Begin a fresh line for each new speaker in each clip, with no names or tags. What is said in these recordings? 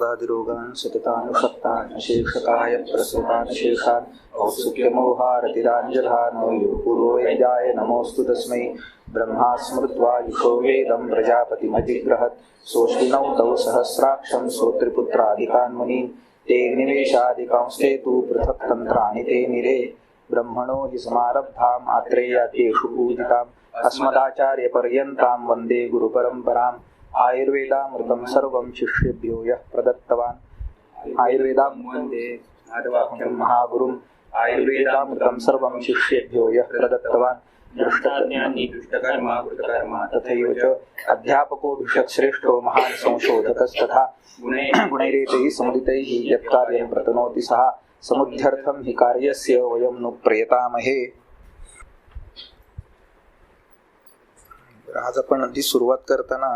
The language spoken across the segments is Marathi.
रोगादिरोगान् सततानुषक्तान् अशेषकाय प्रसृतान् शेषान् औत्सुक्यमोहारतिराञ्जलानो यो पूर्ववेद्याय नमोऽस्तु तस्मै ब्रह्मा स्मृत्वा युषो वेदं प्रजापतिमजिग्रहत् सोऽश्विनौ तौ सहस्राक्षं सोत्रिपुत्रादिकान् मुनीन् ते निवेशादिकांस्ते तु पृथक् तन्त्राणि ते निरे ब्रह्मणो हि समारब्धाम् आत्रेयाद्येषु पूजिताम् अस्मदाचार्यपर्यन्तां वन्दे गुरुपरम्पराम् आयुर्वेदामृतं सर्वं शिष्येभ्यो यः प्रदत्तवान् आयुर्वेदां वन्दे महागुरुम् आयुर्वेदामृतं सर्वं शिष्येभ्यो यः प्रदत्तवान् दृष्टज्ञानी दुष्टकर्मा कृतकर्मा तथैव च अध्यापको भिषक्श्रेष्ठो महान् संशोधकस्तथा गुणैरेतैः समुदितैः यत् कार्यं प्रतनोति सः समुद्ध्यर्थं हि कार्यस्य वयं नु प्रयतामहे. आज आपण आधी सुरुवात करताना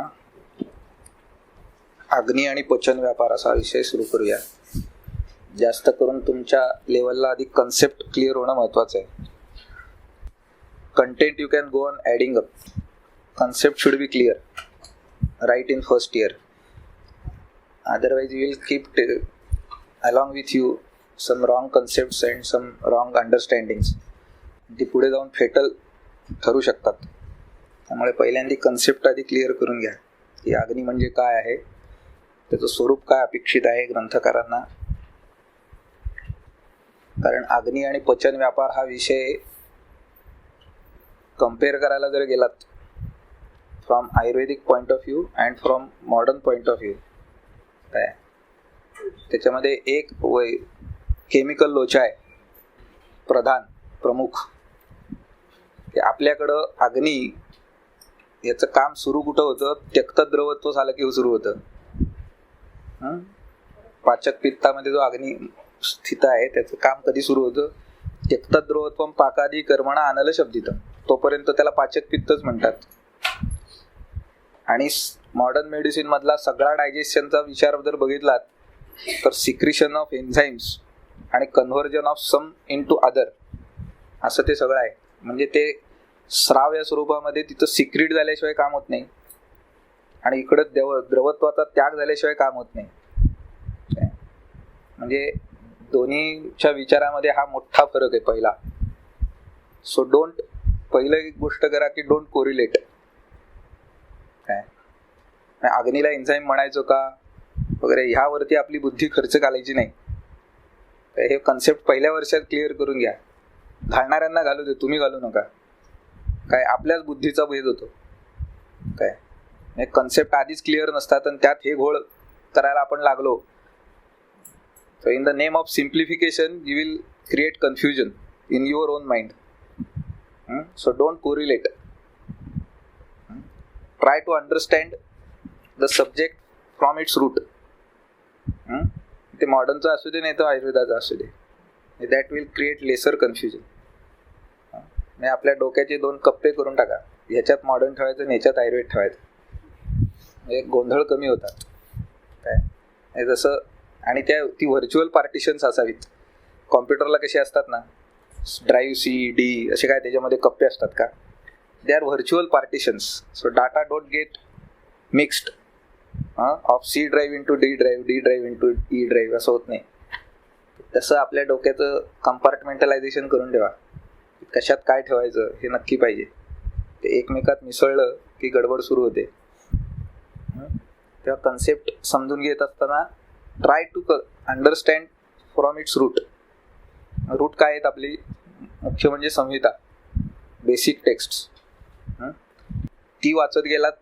अग्नी आणि पचन व्यापार असा विषय सुरू करूया. जास्त करून तुमच्या लेवलला आधी कन्सेप्ट क्लिअर होणं महत्वाचं आहे. Content you can go on adding up. Concept should be clear right in first year. Otherwise you will keep along with you some wrong concepts and some wrong understandings. ती पुढे जाऊन फेटल ठरू शकतात. त्यामुळे पहिल्यांदा कन्सेप्ट आधी क्लिअर करून घ्या की अग्नी म्हणजे काय आहे, त्याचं स्वरूप काय अपेक्षित आहे ग्रंथकारांना. कारण अग्नी आणि पचन व्यापार हा विषय कम्पेअर करायला जर गेलात from Ayurvedic point of view and from modern point of view, काय त्याच्यामध्ये एक केमिकल लोचा आहे प्रधान प्रमुख. आपल्याकडं अग्नी याचं काम सुरू कुठं होतं, त्यक्त द्रवत्व झालं की सुरू होतं. पाचक पित्तामध्ये जो अग्नी स्थित आहे त्याचं काम कधी सुरू होतं, त्यक्त द्रवत्वम पाकादी कर्मणा आनल शब्दित, तोपर्यंत त्याला पाचक पित्तच म्हणतात. आणि मॉडर्न मेडिसिन मधला सगळा डायजेशनचा विचार जर बघितलात तर सिक्रिशन ऑफ एन्झाईम्स आणि conversion of some into other असं ते सगळं आहे. म्हणजे ते स्राव या स्वरूपामध्ये तिथं सिक्रिट झाल्याशिवाय काम होत नाही आणि इकडं द्रवत्वाचा त्याग झाल्याशिवाय काम होत नाही. म्हणजे दोन्हीच्या विचारामध्ये हा मोठा फरक आहे पहिला. सो डोंट, पहिलं एक गोष्ट करा की डोंट कोरिलेट. काय अग्नीला एन्झाईम म्हणायचो का वगैरे ह्यावरती आपली बुद्धी खर्च घालायची नाही. हे कन्सेप्ट पहिल्या वर्षात क्लिअर करून घ्या. घालणाऱ्यांना घालू दे, तुम्ही घालू नका. काय आपल्याच बुद्धीचा भेद होतो. काय कन्सेप्ट आधीच क्लिअर नसतात आणि त्यात हे घोळ करायला आपण लागलो. So in the name of simplification you will create confusion in your own mind. So don't correlate. Try to understand the subject from its root. ते मॉडर्नचं असू दे नाही तर आयुर्वेदाचं असू दे, that will create lesser confusion. म्हणजे आपल्या डोक्याचे दोन कप्पे करून टाका. ह्याच्यात मॉडर्न ठेवायचं आणि ह्याच्यात आयुर्वेद ठेवायचं. म्हणजे गोंधळ कमी होतात. काय जसं आणि ती व्हर्च्युअल पार्टिशन्स असावीत. कॉम्प्युटरला कसे असतात ना, ड्राईव्ह सी डी असे काय त्याच्यामध्ये कप्पे असतात का, they are virtual partitions. So data don't get mixed of C drive into D drive into E drive असं होत नाही. तसं आपल्या डोक्याचं कंपार्टमेंटलायझेशन करून ठेवा. कशात काय ठेवायचं हे नक्की पाहिजे. ते एकमेकात मिसळलं की गडबड सुरू होते. तेव्हा कन्सेप्ट समजून घेत असताना try to understand from its root. Root काय आहेत आपली, मुख्य म्हणजे संहिता, बेसिक टेक्स्ट. ती वाचत गेलात,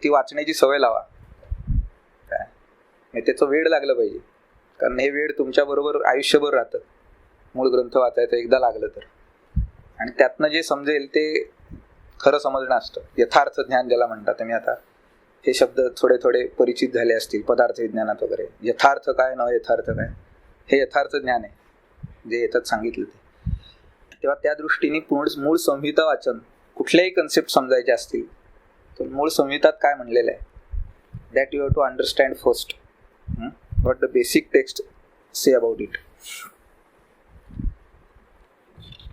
ती वाचण्याची सवय लावा. त्याचं वेड लागलं पाहिजे. कारण हे वेड तुमच्याबरोबर आयुष्यभर राहतं. मूळ ग्रंथ वाचायचं एकदा लागलं तर. आणि त्यातनं जे समजेल ते खरं समजणं असतं. यथार्थ ज्ञान ज्याला म्हणतात. तुम्ही आता हे शब्द थोडे थोडे परिचित झाले असतील पदार्थ विज्ञानात वगैरे. यथार्थ काय न यथार्थ काय, हे यथार्थ ज्ञान आहे जे याच्यात सांगितलं ते. तेव्हा त्या दृष्टीने मूळ संहिता वाचन, कुठल्याही कन्सेप्ट समजायचे असतील तर मूळ संहितात काय म्हणलेलं आहे that you have to understand first. what the basic text say about it.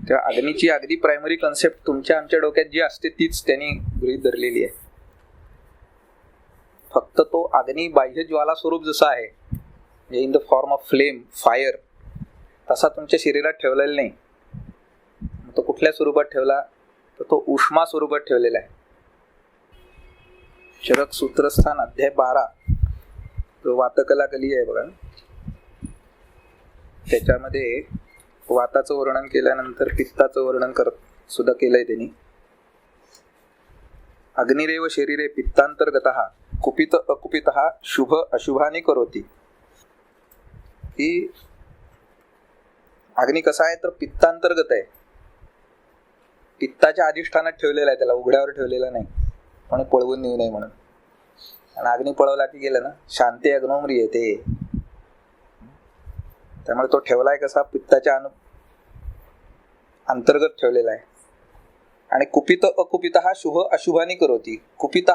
तेव्हा अग्नीची अगदी प्रायमरी कन्सेप्ट तुमच्या आमच्या डोक्यात जी असते तीच त्यांनी गृहीत धरलेली आहे. फक्त तो अग्नी बाह्य ज्वाला स्वरूप जसा आहे in the form of flame, fire, तसा तुमच्या शरीरात ठेवलेला नाही. तो कुठल्या स्वरूपात ठेवला तर तो उष्मा स्वरूपात ठेवलेला आहे. चरक सूत्रस्थान अध्याय 12 तो वातकला कली आहे बघा, त्याच्यामध्ये वाताचं वर्णन केल्यानंतर पित्ताचं वर्णन करत सुद्धा केलंय त्यांनी. अग्निरेव शरीरे पित्तांतर्गतः कुपित अकुपितः शुभ अशुभानी करोती. ही अग्नी कसा आहे तर पित्तांतर्गत आहे, पित्ताच्या अधिष्ठानात ठेवलेला आहे, त्याला उघड्यावर ठेवलेला नाही, कोणी पळवून नेऊ नये म्हणून. आणि अग्नी पळवला की गेलं ना, शांती अग्नोमरी येते. त्यामुळे तो ठेवलाय कसा, पित्ताच्या अंतर्गत ठेवलेला आहे. आणि कुपित अकुपित शुभ अशुभानी करोती. कुपित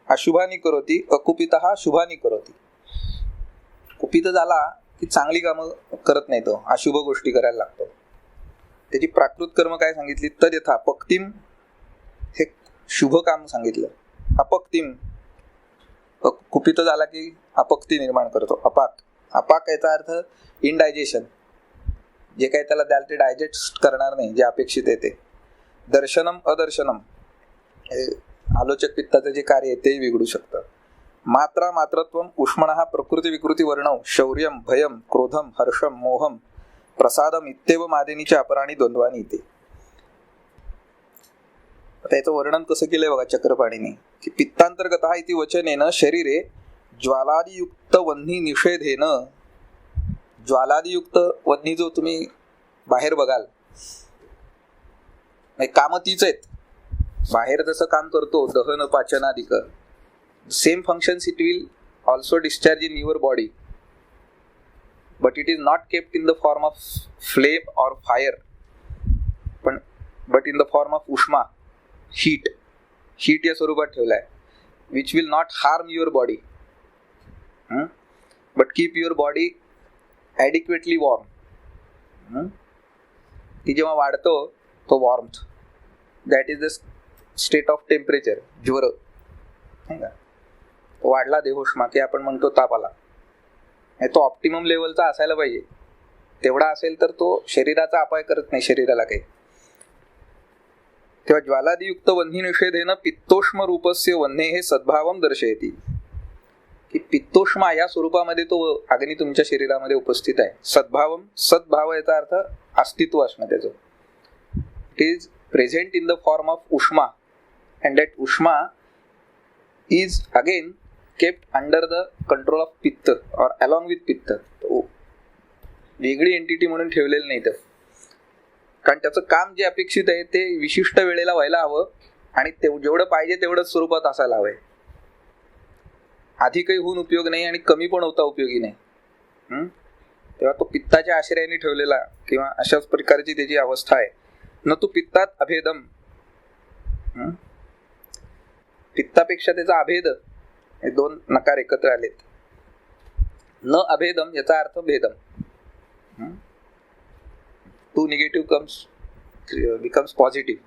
अशुभानी करोती, अकुपित शुभानी करोती. कुपित झाला की चांगली कामं करत नाही, तो अशुभ गोष्टी करायला लागतो. त्याची प्राकृत कर्म काय सांगितली, तद यथा अपक्तिम, हे शुभ काम सांगितलं. अपक्तिम, कुपित झाला की अपक्ती निर्माण करतो. अपाक, अपाक याचा अर्थ इनडायजेशन, जे काही त्याला द्याल ते डायजेस्ट करणार नाही, जे अपेक्षित आहे ते. दर्शनम अदर्शनम, हे आलोचक पित्ताचं जे कार्य आहे ते बिघडू शकतं. मात्रा मात्रत्वम उष्मणः प्रकृती विकृती वर्णव शौर्यम भयम क्रोधम हर्षम मोहम प्रसादम इत्येव मादिनीच्या अपराणी द्वंद्वानी इथे. त्याचं वर्णन कसं केलंय बघा चक्रपाणीने, की पित्तांतर्गत इति वचनेन शरीरे ज्वालादियुक्त वह्नी निषेधेन. ज्वालादियुक्त वह्नी जो तुम्ही बाहेर बघाल, काम तीच आहेत, बाहेर जसं काम करतो दहन पाचनादिक, same functions it will also discharge in your body, but it is not kept in the form of flame or fire, but in the form of ushma, heat या स्वरूपात ठेवला आहे, which will not harm your body, but keep your body adequately warm. ती जेव्हा वाढतो तो warmth, that is the state of temperature. ज्वर नाही का, तो वाढला देहोष्मा की आपण म्हणतो ताप आला. तो ऑप्टिमम लेवलचा असायला पाहिजे, तेवढा असेल तर तो शरीराचा अपाय करत नाही शरीराला काही. तेव्हा ज्वालादियुक्त वह्नी निषेधेन पित्तोष्म रूपस्य वह्ने हे सद्भावम दर्शयती, की पित्तोष्मा या स्वरूपामध्ये तो अग्नी तुमच्या शरीरामध्ये उपस्थित आहे. सद्भावम, सद्भाव याचा अर्थ अस्तित्व असणं त्याचं. It is present in the form of उष्मा, अँड दॅट उष्मा is again kept under the control of पित्त or along with पित्त. वेगळी एंटिटी म्हणून ठेवलेलं नाही तर, कारण त्याचं काम जे अपेक्षित आहे ते विशिष्ट वेळेला व्हायला हवं आणि जेवढं पाहिजे तेवढंच स्वरूपात असायला हवंय. अधिकही होऊन उपयोग नाही आणि कमी पण होता उपयोगी नाही. तेव्हा तो पित्ताच्या आश्रयाने ठेवलेला किंवा अशाच प्रकारची त्याची अवस्था आहे. न तो पित्तात अभेदम, पित्तापेक्षा त्याचा अभेद, हे दोन नकार एकत्र आलेत. न अभेदम याचा अर्थ भेदम. Two negative becomes positive.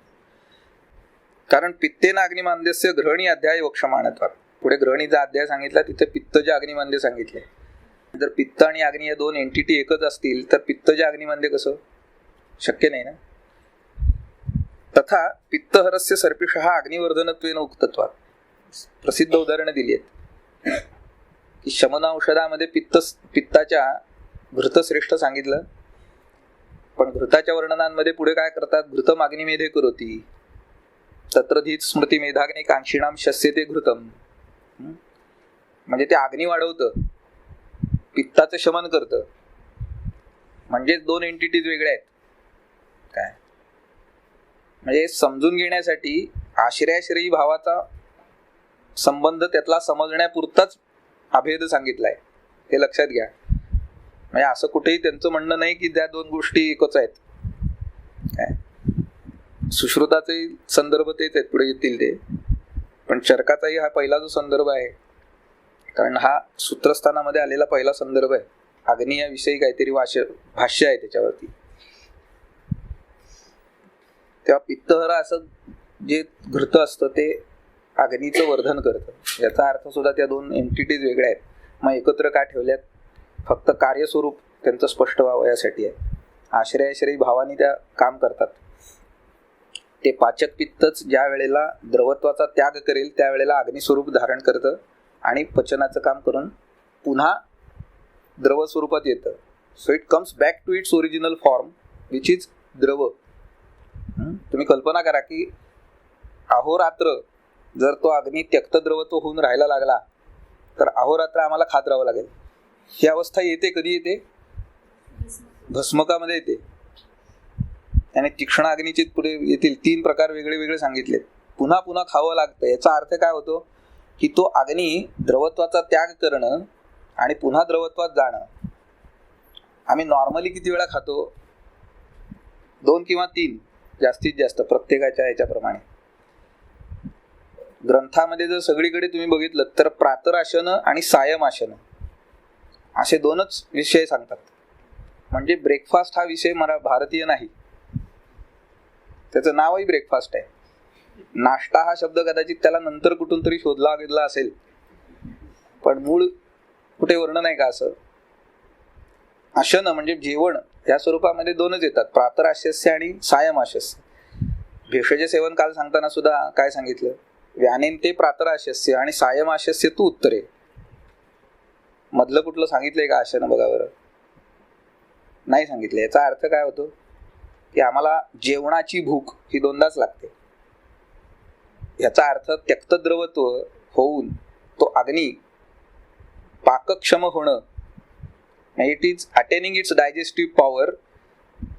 कारण पित्तेन अग्निमांद्यस्य ग्रहणी अध्याय वक्षमानत्वात्. पुढे ग्रहणीचा अध्याय सांगितला, तिथे पित्तच्या अग्निमांद्य सांगितले. जर पित्त आणि अग्नी या दोन एंटिटी एकच असतील तर पित्तच्या अग्निमांद्य कसं शक्य नाही ना. तथा पित्तहरस्य सर्पिषः अग्निवर्धनत्वेन उक्तत्वात्. प्रसिद्ध उदाहरणं दिली आहेत की शमन औषधामध्ये पित्ताच्या घृतश्रेष्ठ सांगितलं, पण घृताच्या वर्णनांमध्ये पुढे काय करतात, घृतम अग्निमेधे करोती तत्रधीत स्मृती मेधाग्नी कांक्षिणाम शस्यते घृतम. म्हणजे ते अग्नी वाढवतं, पित्ताचं शमन करतं. म्हणजे दोन एंटिटीज वेगळ्या आहेत काय. म्हणजे म्हणजे समजून घेण्यासाठी आश्रयाश्रयी भावाचा संबंध त्यातला समजण्यापुरताच अभेद सांगितलाय, हे लक्षात घ्या. म्हणजे असं कुठेही त्यांचं म्हणणं नाही की त्या दोन गोष्टी एकच आहेत काय. सुश्रुताचे संदर्भ तेच आहेत, पुढे येतील ते. पण चरकाचाही हा पहिला जो संदर्भ आहे, कारण हा सूत्रस्थानामध्ये आलेला पहिला संदर्भ आहे. अग्नी या विषयी काहीतरी भाष्य आहे त्याच्यावरती. तेव्हा पित्तहर असं जे घृत असतं ते अग्नीचं वर्धन करतं. याचा अर्थ सुद्धा त्या दोन एंटिटीज वेगळ्या आहेत, मग एकत्र का ठेवल्यात फक्त कार्यस्वरूप त्यांचं स्पष्ट व्हावं यासाठी आहे. आश्रयाश्रयी भावाने त्या काम करतात. ते पाचक पित्तच ज्या वेळेला द्रवत्वाचा त्याग करेल त्यावेळेला अग्निस्वरूप धारण करतं आणि पचनाचं काम करून पुन्हा द्रव स्वरूपात येतं. So it comes back to its original form which is द्रव. तुम्ही कल्पना करा की अहोरात्र जर तो अग्नी त्यक्त द्रवत्व होऊन राहायला लागला तर अहोरात्र आम्हाला खात राहावं लागेल. ही अवस्था येते कधी येते? भस्मकामध्ये येते. आणि तीक्ष्ण अग्नीचे पुढे येतील 3 प्रकार वेगळे वेगळे सांगितले. पुन्हा पुन्हा खावं लागतं. याचा अर्थ काय होतो की तो अग्नी द्रवत्वाचा त्याग करणं आणि पुन्हा द्रवत्वात जाणं. आम्ही नॉर्मली किती वेळा खातो? 2 किंवा 3 जास्तीत जास्त प्रत्येकाच्या याच्याप्रमाणे. ग्रंथामध्ये जर सगळीकडे तुम्ही बघितलं तर प्रातराशन आणि सायम आसन असे 2च विषय सांगतात. म्हणजे ब्रेकफास्ट हा विषय भारतीय नाही. त्याचं नावही ब्रेकफास्ट आहे. नाश्ता हा शब्द कदाचित त्याला नंतर कुठून तरी शोधला गेला असेल, पण मूळ कुठे वर्ण नाही का असं. आशन म्हणजे जेवण या स्वरूपामध्ये 2च येतात, प्रातराशस्य आणि सायम आशस्य. भेषज सेवन काल सांगताना सुद्धा काय सांगितलं? व्यानेन ते प्रातराशस्य आणि सायम आशस्य तू उत्तरे. मधलं कुठलं सांगितलंय का आशन? बघा बरं, नाही सांगितलं. याचा अर्थ काय होतो की आम्हाला जेवणाची भूक ही 2दाच लागते. याचा अर्थ त्यक्त द्रवत्व होऊन तो अग्नी पाकक्षम होणं, it is attaining it's digestive power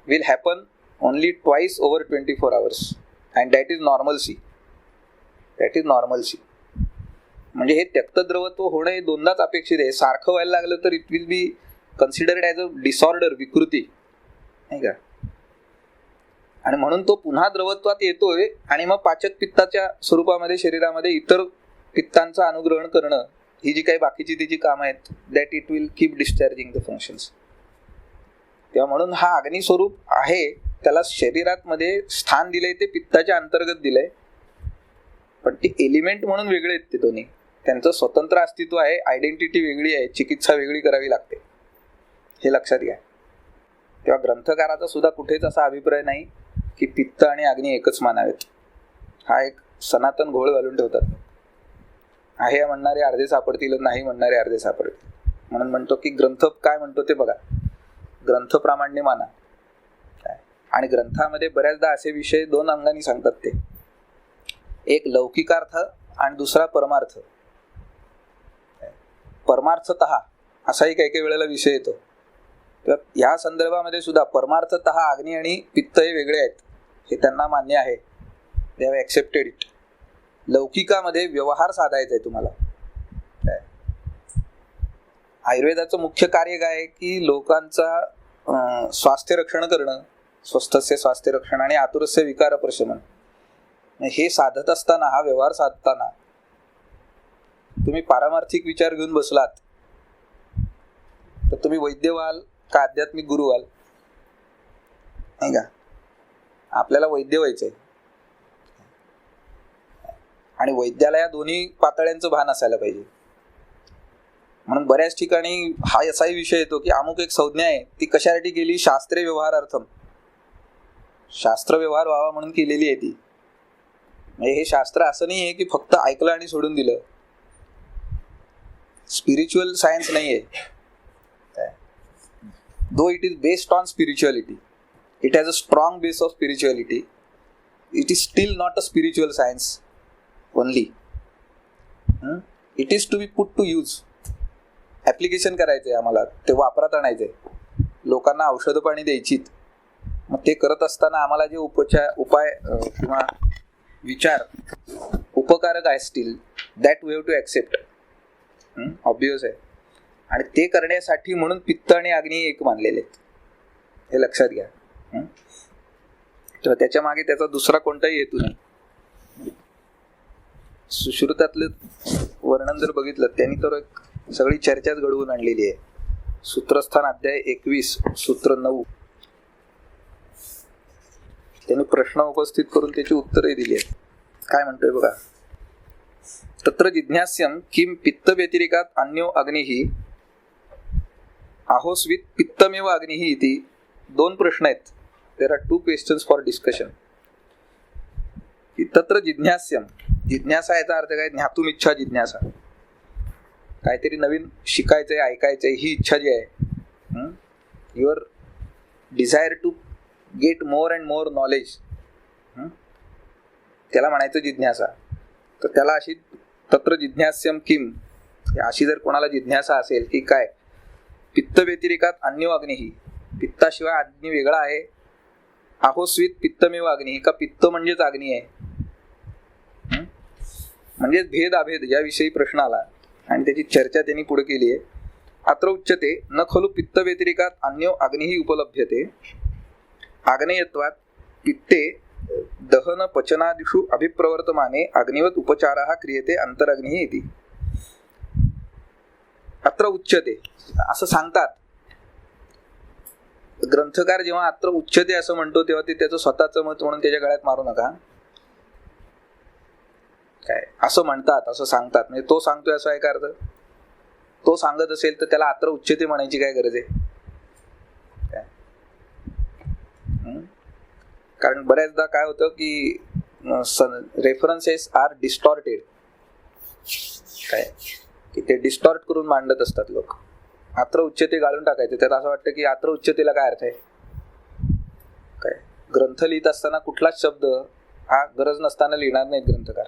will happen only twice over 24 hours and that is normalcy. That is normalcy. म्हणजे हे त्यक्त द्रवत्व होणं हे 2दाच अपेक्षित आहे. सारखं व्हायला लागलं तर it will be considered as a disorder, विकृती, नाही का. आणि म्हणून तो पुन्हा द्रवत्वात येतोय आणि मग पाचक पित्ताच्या स्वरूपामध्ये शरीरामध्ये इतर पित्तांचं अनुग्रहण करणं, ही जी काही बाकीची तिची कामं आहेत, that it will keep discharging the functions. तेव्हा म्हणून हा अग्निस्वरूप आहे, त्याला शरीरात मध्ये स्थान दिलंय ते पित्ताच्या अंतर्गत दिलंय, पण ते एलिमेंट म्हणून वेगळे आहेत. ते दोन्ही त्यांचं स्वतंत्र अस्तित्व आहे, आयडेंटिटी वेगळी आहे, चिकित्सा वेगळी करावी लागते, हे लक्षात घ्या. तेव्हा ग्रंथकाराचा सुद्धा कुठेच असा अभिप्राय नाही की पित्त आणि अग्नी एकच मानावेत. हा एक सनातन घोळ घालून ठेवतात. आहे म्हणणारे अर्धे सापडतील, नाही म्हणणारे अर्धे सापडतील. म्हणून म्हणतो की ग्रंथ काय म्हणतो ते बघा, ग्रंथ प्रामाण्य माना. आणि ग्रंथामध्ये बऱ्याचदा असे विषय 2 अंगांनी सांगतात. ते एक लौकिकार्थ आणि दुसरा परमार्थ. परमार्थतः असाही काही काही वेळेला विषय येतो. तर या संदर्भामध्ये सुद्धा परमार्थतः अग्नी आणि पित्त हे वेगळे आहेत, हे त्यांना मान्य आहे. They have accepted it. लौकिकामध्ये व्यवहार साधायचा आहे तुम्हाला. आयुर्वेदाचं मुख्य कार्य काय आहे की लोकांचा स्वास्थ्य रक्षण करणं, स्वस्थस्य स्वास्थ्य रक्षण आणि आतुरस्य विकार प्रशमन. हे साधत असताना, हा व्यवहार साधताना तुम्ही पारमार्थिक विचार घेऊन बसलात तर तुम्ही वैद्य व्हाल का आध्यात्मिक गुरु व्हाल? नाही का. आपल्याला वैद्य व्हायचंय आणि वैद्याला या दोन्ही पातळ्यांचं भान असायला पाहिजे. म्हणून बऱ्याच ठिकाणी हा असाही विषय येतो की अमुक एक संज्ञा आहे, ती कशासाठी केली? शास्त्रे व्यवहारार्थम, शास्त्र व्यवहार व्हावा म्हणून केलेली आहे ती. म्हणजे हे शास्त्र असं नाही आहे की फक्त ऐकलं आणि सोडून दिलं. स्पिरिच्युअल सायन्स नाही आहे. Though it is based on spirituality, it has a strong base of spirituality, it is still not a spiritual science only. It is to be put to use. Application करायचंय आम्हाला, ते वापरात आणायचंय, लोकांना औषधं पाणी द्यायचीत. मग ते करत असताना आम्हाला जे उपाय किंवा विचार उपकारक असतील, that we have to accept. Obvious आहे. आणि ते करण्यासाठी म्हणून पित्त आणि अग्नी एक मानलेले आहेत, हे लक्षात घ्या. तर त्याच्या मागे त्याचा दुसरा कोणताही हेतू नाही. सुश्रुतातलं वर्णन जर बघितलं त्यांनी तर एक सगळी चर्चाच घडवून आणलेली आहे. सूत्रस्थान अध्याय 21 सूत्र 9 त्यांनी प्रश्न उपस्थित करून त्याची उत्तरे दिली आहेत. काय म्हणतोय बघा. तत्र जिज्ञास्यम किम पित्त व्यतिरिकात अन्यो अग्निही आहोस्वित पित्तमेव अग्निः इति 2 प्रश्न आहेत. There are 2 questions for discussion. तत्र जिज्ञास्यम, जिज्ञासा याचा अर्थ काय? ज्ञातुम इच्छा जिज्ञासा, काहीतरी नवीन शिकायचंय, ऐकायचंय ही इच्छा जी आहे, your desire to get more and more knowledge, त्याला म्हणायचं जिज्ञासा. तर त्याला अशी तत्र जिज्ञास्यम किम, अशी जर कोणाला जिज्ञासा असेल की काय पित्त व्यतिरिकात अन्यो अग्निही, पित्ताशिवाय अग्नी वेगळा आहे. आहोस्वित पित्तमेव अग्नी, का पित्त म्हणजेच अग्नी आहे, म्हणजेच भेद अभेद याविषयी प्रश्न आला आणि त्याची चर्चा त्यांनी पुढे केली आहे. अत्र उच्यते न खलु पित्त व्यतिरिकात अन्यो अग्निही उपलभ्यते. आग्नेयत्वात् पित्ते दहन पचनादिषु अभिप्रवर्तमाने अग्निवत उपचारः क्रियते अंतरग्निः इति. अत्र उच्यते असं सांगतात ग्रंथकार. जेव्हा अत्र उच्यते असं म्हणतो तेव्हा ते त्याचं स्वतःचं मत म्हणून त्याच्या गळ्यात मारू नका. काय असं म्हणतात, असं सांगतात म्हणजे तो सांगतोय असं आहे का अर्थ? तो सांगत असेल तर त्याला अत्र उच्यते म्हणायची काय गरज आहे? कारण बऱ्याचदा काय होतं की रेफरन्सेस आर डिस्टॉर्टेड, काय की ते डिस्टॉर्ट करून मांडत असतात लोक. अत्र उच्यते गाळून टाकायचे, त्याला असं वाटतं की अत्र उच्यतेला काय अर्थ आहे. काय ग्रंथ लिहित असताना कुठलाच शब्द हा गरज नसताना लिहिणार नाहीत ग्रंथकार.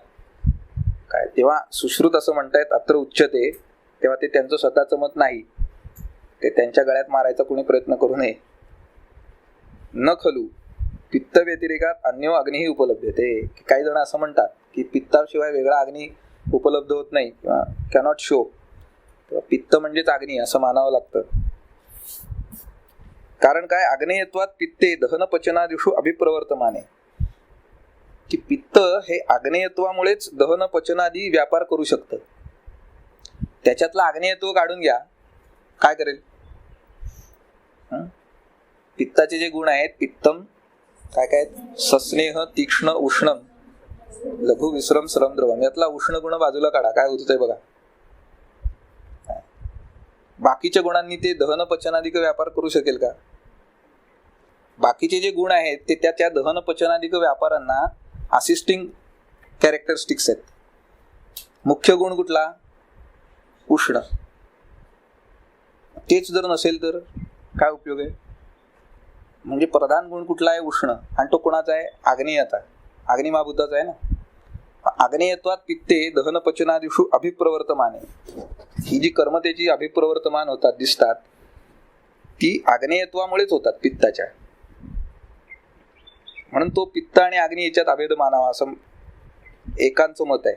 काय तेव्हा सुश्रुत असं म्हणतायत अत्र उच्यते, तेव्हा ते त्यांचं स्वतःचं मत नाही, ते त्यांच्या गळ्यात मारायचा कोणी प्रयत्न करू नये. न खलू पित्त व्यतिरिकात अन्यो अग्निही उपलब्धते. काही जण असं म्हणतात की पित्ताशिवाय वेगळा अग्नी उपलब्ध होत नाही किंवा कॅनॉट शो, पित्त म्हणजेच अग्नी असं मानावं लागतं. कारण काय? आग्नेयत्वात पित्ते दहन पचनादिषु अभिप्रवर्तमाने, की पित्त हे आग्नेयत्वामुळेच दहन पचनादी व्यापार करू शकतं. त्याच्यातलं आग्नेयत्व काढून घ्या, काय करेल? पित्ताचे जे गुण आहेत, पित्तम काय काय? सस्नेह, तीक्ष्ण, उष्णम, लघु, विश्रम, श्रम, द्रवम. यातला उष्ण गुण बाजूला काढा, काय होत आहे बघा. बाकीच्या गुणांनी ते दहन पचनादिक व्यापार करू शकेल का? बाकीचे जे गुण आहेत ते त्या दहन पचनादिक व्यापारांना असिस्टिंग कॅरेक्टरिस्टिक्स आहेत. मुख्य गुण कुठला? उष्ण. तेच जर नसेल तर काय उपयोग आहे? म्हणजे प्रधान गुण कुठला आहे? उष्ण. आणि तो कोणाचा आहे? आग्नेयाचा, अग्निमाभूताचा आहे ना. आग्नेयत्वात पित्ते दहन पचनादिषु अभिप्रवर्तमाने, ही जी कर्म त्याची अभिप्रवर्तमान होतात, दिसतात, ती आग्नेयत्वामुळेच होतात पित्ताच्या. म्हणून तो पित्त आणि अग्नी याच्यात अभेद मानावा असं एकांचं मत आहे.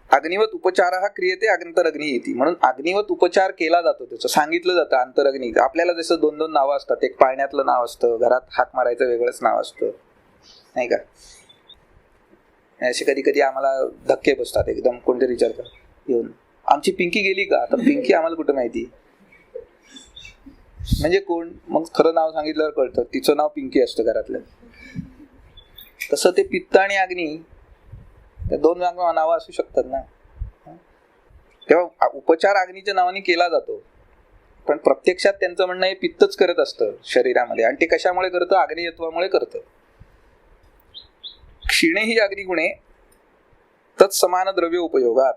अग्निवत उपचार हा क्रियते अंतरग्नी इति. म्हणून अग्निवत उपचार केला जातो, त्याचं सांगितलं जातं अंतरग्नी. आपल्याला जसं 2-2 नावं असतात, एक पाळण्यातलं नाव असतं, घरात हाक मारायचं वेगळंच नाव असतं, नाही का? असे कधी कधी आम्हाला धक्के बसतात एकदम. कोणतरी विचारतं येऊन, आमची पिंकी गेली का? आता पिंकी आम्हाला कुठं माहिती, म्हणजे कोण? मग खरं नाव सांगितल्यावर कळतं तिचं नाव पिंकी असतं घरातलं. तसं ते पित्त आणि अग्नी त्या 2 नावं असू शकतात ना. तेव्हा उपचार अग्नीच्या नावाने केला जातो, पण प्रत्यक्षात त्यांचं म्हणणं हे पित्तच करत असतं शरीरामध्ये. आणि ते कशामुळे करतं? अग्नियत्वामुळे करतं. क्षीणे ही अग्निगुणे तत्समान द्रव्य उपयोगात.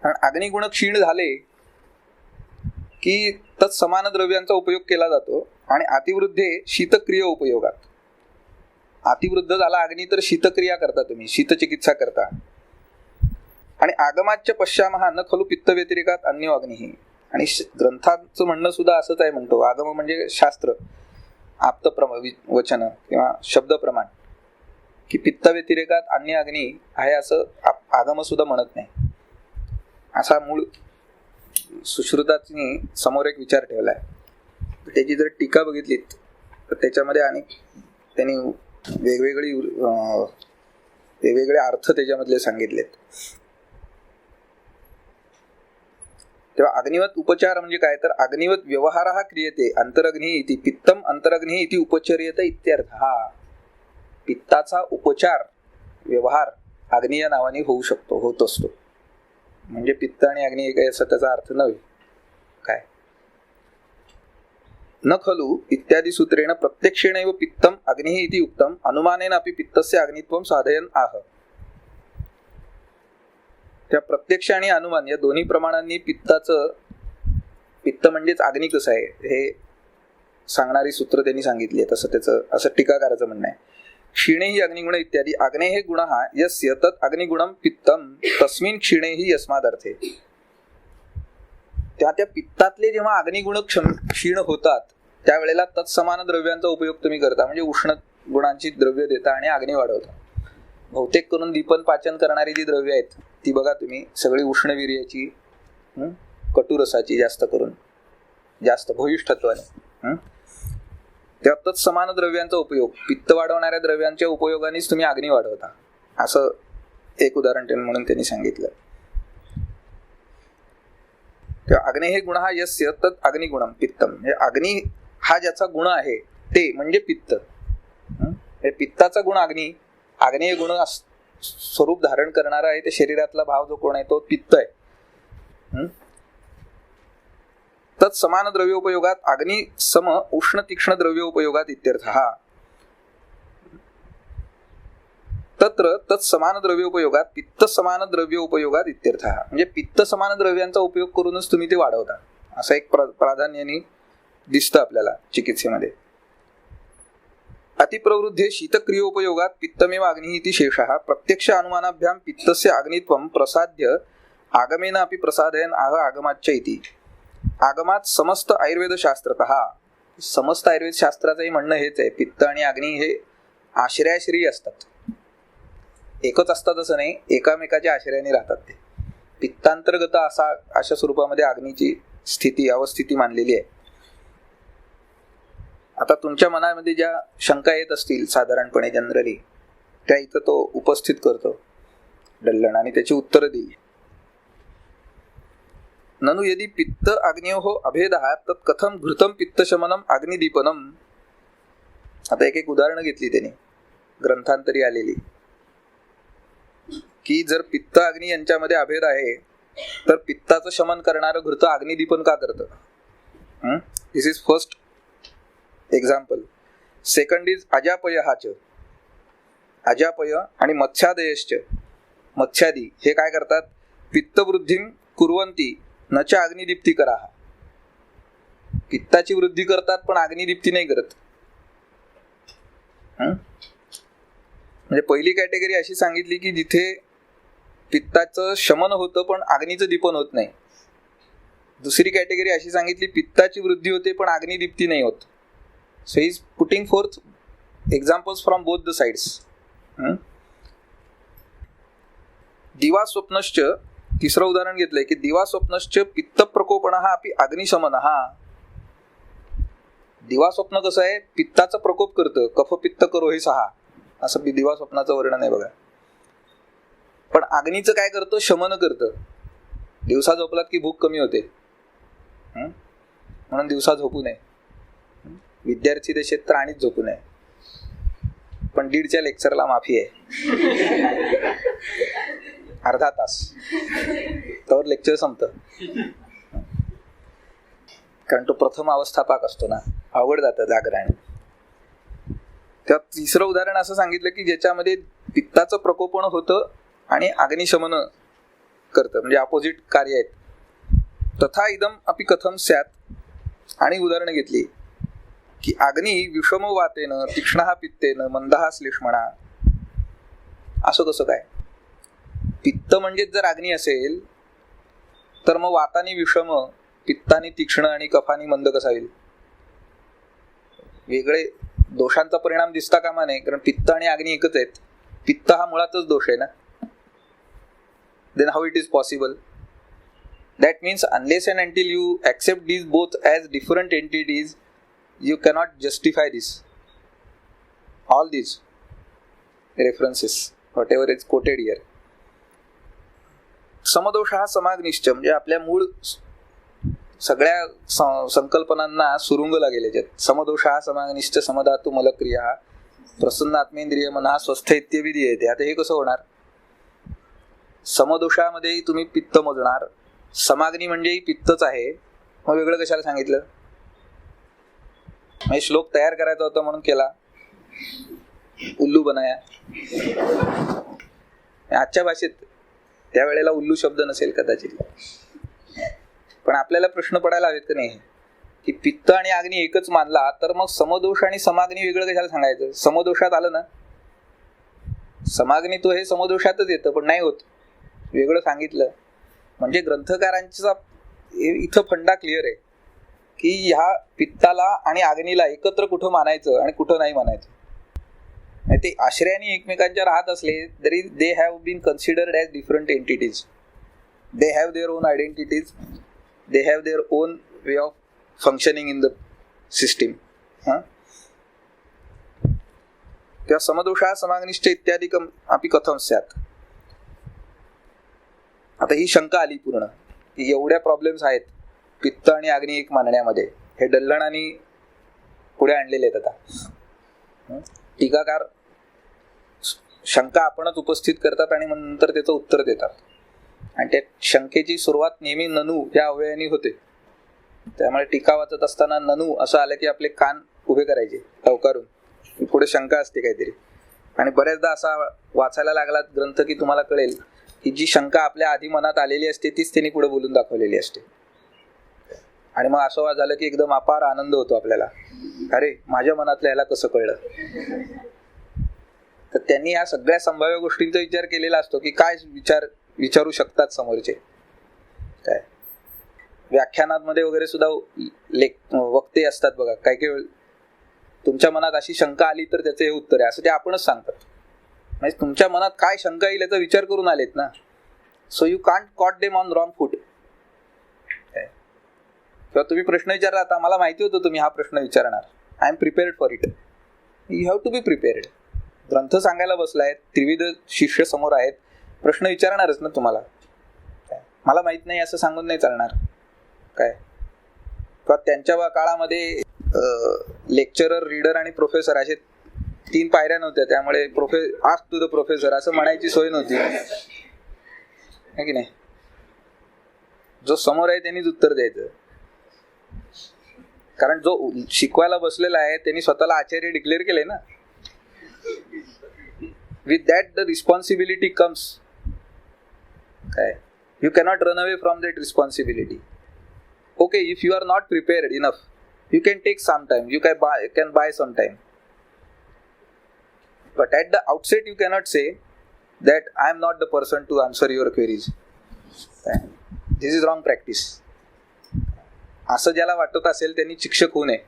कारण अग्निगुण क्षीण झाले की तत्समान द्रव्यांचा उपयोग केला जातो. आणि अतिवृद्धे शीतक्रिया उपयोगात. अतिवृद्ध झाला अग्नी तर शीतक्रिया करता, तुम्ही शीतचिकित्सा करता. आणि आगमाच्य पश्यामहा न खलु पित्त व्यतिरिकात अन्यो अग्निही. आणि ग्रंथांचं म्हणणं सुद्धा असंच आहे, म्हणतो आगम म्हणजे शास्त्र, आप्त वचन किंवा शब्द प्रमाण, की पित्त व्यतिरिकात अन्य अग्नी आहे असं आगम सुद्धा म्हणत नाही. असा मूळ सुश्रुतांनी समोर एक विचार ठेवलाय. त्याची जर टीका बघितली तर त्याच्यामध्ये अनेक त्यांनी वेगवेगळे अर्थ त्याच्यामधले सांगितलेत. तेव्हा अग्निवत उपचार म्हणजे काय? तर अग्निवत व्यवहार हा क्रियते अंतरग्नी इति पित्तम अंतरग्नी इति उपचर्यते इत्यर्थ. हा पित्ताचा उपचार व्यवहार अग्नी या नावाने होऊ शकतो, होत असतो. म्हणजे पित्त आणि अग्नी एक असं त्याचा अर्थ नव्हे. काय न खलु इत्यादी सूत्रेण प्रत्यक्षेणैव पित्तम अग्निः इति उक्तम अनुमानेन अपि पित्तस्य अग्नित्वं साधयन् आह. त्या प्रत्यक्ष आणि अनुमान या दोन्ही प्रमाणांनी पित्त म्हणजेच अग्नी कसं आहे हे सांगणारी सूत्र त्यांनी सांगितली. तसं त्याचं असं टीकाकाराचं म्हणणं आहे. क्षीणे ही अग्निगुण इत्यादी अग्ने हे गुण यस्य तत् अग्निगुणम पित्तम तस्मिन् क्षीणे ही यस्मादर्थे. त्या पित्तातले जेव्हा अग्निगुण क्षीण होतात त्यावेळेला तत्समान द्रव्यांचा उपयोग तुम्ही करता, म्हणजे उष्ण गुणांची द्रव्य देता आणि अग्नी वाढवता. बहुतेक करून दीपन पाचन करणारी जी द्रव्य आहेत ती बघा तुम्ही सगळी उष्णवीर्याची, कटुरसाची, जास्त भूयिष्ठत्वाने. त्या तत्समान द्रव्यांचा उपयोग पित्त वाढवणाऱ्या द्रव्यांच्या उपयोगानेच तुम्ही अग्नी वाढवता, असं एक उदाहरण म्हणून त्यांनी सांगितलं. अग्नि हे गुण यस्य तत् अग्निगुणम पित्तम, म्हणजे अग्नी हा ज्याचा गुण आहे ते म्हणजे पित्त. हे पित्ताचा गुण अग्नी हे गुण स्वरूप धारण करणारा आहे. ते शरीरातला भाव जो कोण आहे तो पित्त आहे. तत् समान द्रव्योपयोगात अग्नि सम उष्ण तीक्ष्ण द्रव्योपयोगात इत्यर्थः. तत्र तत् समान द्रव्योपयोगात पित्त समान द्रव्योपयोगात इत्यर्थः. म्हणजे पित्त समान द्रव्यांचा उपयोग करूनच तुम्ही ते वाढवता, असं एक प्राधान्याने दिसतं आपल्याला चिकित्सेमध्ये. अतिप्रवृद्धे शीतक्रियोपयोगात पित्तमेव अग्निः इति शेषः. प्रत्यक्ष अनुमानाभ्याम पित्तस्य अग्नित्वं प्रसाद्य आगमेन अपि प्रसादयन् आह आगमाच्च इति. आगमात समस्त आयुर्वेद शास्त्रतः, समस्त आयुर्वेद शास्त्राचंही म्हणणं हेच आहे, पित्त आणि अग्नी हे आश्रयाश्रयी असतात. एकच असतात असं नाही, एकामेकाच्या आश्रयाने राहतात. ते पित्तांतर्गत अशा स्वरूपामध्ये अग्नीची अवस्थिती मानलेली आहे. आता तुमच्या मनामध्ये ज्या शंका येत असतील साधारणपणे जनरली, त्या इथं तो उपस्थित करतो डल्लण आणि त्याची उत्तरं दिली. ननु यदि पित्त अग्न्योः अभेदः तत् कथं घृतं पित्तशमनम अग्निदीपनम. आता एक उदाहरणं घेतली त्यांनी ग्रंथांतरी आलेली, की जर पित्त अग्नी यांच्यामध्ये अभेद आहे तर पित्ताचं शमन करणारं घृत अग्निदीपन का करतं. This is first example. Second is अजापय. अजापय आणि मत्स्यादयश्च, मत्स्यादी हे काय करतात, पित्तवृद्धिं कुर्वन्ति न च अग्निदीप्ती करा. पित्ताची वृद्धी करतात पण अग्निदीप्ती नाही करत. म्हणजे पहिली कॅटेगरी अशी सांगितली की जिथे पित्ताचं शमन होतं पण अग्नीचं दीपन होत नाही. दुसरी कॅटेगरी अशी सांगितली पित्ताची वृद्धी होते पण अग्निदीप्ती नाही होत. So he is putting fourth examples from both the sides. दिवा स्वप्नश्च, तिसरं उदाहरण घेतलंय की दिवा स्वप्नश्च पित्त प्रकोपणः अपि अग्निशमनः. दिवा स्वप्न कसं आहे, पित्ताचा प्रकोप करतं, कफ पित्त करो हे 6 असं दिवा स्वप्नाचं वर्णन आहे बघा. पण अग्नीचं काय करतं, शमन करतं. दिवसा झोपलात की भूक कमी होते, म्हणून दिवसा झोपू नये. विद्यार्थी देशात तर आणीच झोपू नये. पण 1:30च्या लेक्चरला माफी आहे, अर्धा तास तर लेक्चर संपतं. कारण तो प्रथम अवस्थापक असतो ना, अवघड जातं जागरण. त्या तिसरं उदाहरण असं सांगितलं की ज्याच्यामध्ये पित्ताचं प्रकोपण होतं आणि अग्निशमन करतं, म्हणजे अपोजिट कार्य आहेत. तथा इदम अपि कथम स्यात्. आणि उदाहरणं घेतली की अग्नी विषम वातेन तीक्ष्णः पित्तेन मंदः श्लेष्मणा. असं कसं काय, पित्त म्हणजे जर अग्नी असेल तर मग वातानी विषम, पित्तानी तीक्ष्ण आणि कफानी मंद कसा होईल. वेगळे दोषांचा परिणाम दिसता कामा नये, कारण पित्त आणि अग्नी एकच आहेत. पित्त हा मुळातच दोष आहे ना. then how it is possible? That means unless and until you accept these both as different entities, you cannot justify this. All these references, whatever is quoted here. समदोष हा समाग्निश्च, म्हणजे आपल्या मूळ सगळ्या संकल्पनांना सुरुंग लागेल याच्यात. समदोष हा समाग्निश्च समधातु मलक्रिया प्रसन्न आत्मेंद्रिय मना स्वस्थ इत्यविधीयते. आता हे कसं होणार, समदोषामध्ये तुम्ही पित्त मोजणार, समाग्नी म्हणजेही पित्तच आहे मग वेगळं कशाला सांगितलं? म्हणजे श्लोक तयार करायचा होता म्हणून केला, उल्लू बनाया. आजच्या भाषेत त्यावेळेला उल्लू शब्द नसेल कदाचित, पण आपल्याला प्रश्न पडायला हवेत का नाही की पित्त आणि अग्नी एकच मानला तर मग समदोष आणि समाग्नी वेगळं कशाला सांगायचं? समदोषात आलं ना, समाग्नी तो हे समदोषातच येतं, पण नाही होत, वेगळं सांगितलं. म्हणजे ग्रंथकारांचा इथं फंडा क्लिअर आहे की ह्या पित्ताला आणि अग्नीला एकत्र कुठं मानायचं आणि कुठं नाही मानायचं. ते आश्रयाने एकमेकांच्या राहत असले तरी they have been considered as different entities. They have their own identities, they have their own way of functioning in the system. तेव्हा समदोषा समाग्निष्ठ इत्यादी अपि कथम स्यात्. आता ही शंका आली पूर्ण की एवढ्या प्रॉब्लेम्स आहेत पित्त आणि अग्नी एक मानण्यामध्ये, हे डल्लणाने पुढे आणलेले आहेत. आता टीकाकार शंका आपणच उपस्थित करतात आणि नंतर त्याचं उत्तर देतात, आणि त्या शंकेची सुरुवात नेहमी ननू या अवयवानी होते. त्यामुळे टीका वाचत असताना ननू असं आलं की आपले कान उभे करायचे टवकारून, पुढे शंका असते काहीतरी. आणि बऱ्याचदा असा वाचायला लागला ग्रंथ की तुम्हाला कळेल की जी शंका आपल्या आधी मनात आलेली असते तीच त्यांनी पुढे बोलून दाखवलेली असते. आणि मग असं झालं की एकदम अपार आनंद होतो आपल्याला, अरे माझ्या मनातलं याला कसं कळलं. तर त्यांनी या सगळ्या संभाव्य गोष्टींचा विचार केलेला असतो की काय विचारू शकतात समोरचे. काय व्याख्यानांमध्ये वगैरे सुद्धा वक्ते असतात बघा, काही काही वेळ तुमच्या मनात अशी शंका आली तर त्याचं हे उत्तर आहे असं ते आपणच सांगतात. म्हणजे तुमच्या मनात काय शंका येईल याचा विचार करून आलेत ना. So you can't caught them on wrong foot. किंवा तुम्ही प्रश्न विचारला, आता मला माहिती होतं तुम्ही हा प्रश्न विचारणार, I am prepared for it. You have to be prepared. ग्रंथ सांगायला बसलाय, त्रिविध शिष्य समोर आहेत, प्रश्न विचारणारच ना तुम्हाला. मला माहित नाही असं सांगून नाही चालणार. काय किंवा त्यांच्या काळामध्ये लेक्चरर, रीडर आणि प्रोफेसर असे 3 पायऱ्या नव्हत्या, त्यामुळे आस्क टू द प्रोफेसर असं म्हणायची सोय नव्हती, है की नाही. जो समोर आहे त्यांनीच उत्तर द्यायचं, कारण जो शिकवायला बसलेला आहे त्यांनी स्वतःला आचार्य डिक्लेअर केले ना. With that the responsibility comes. काय you cannot run away from that responsibility. Okay, if you are not prepared enough, you can take some time, you can buy some time, but at the outset you cannot say that I am not the person to answer your queries. This is wrong practice. असं ज्याला वाटत असेल त्यांनी शिक्षक होऊ नये,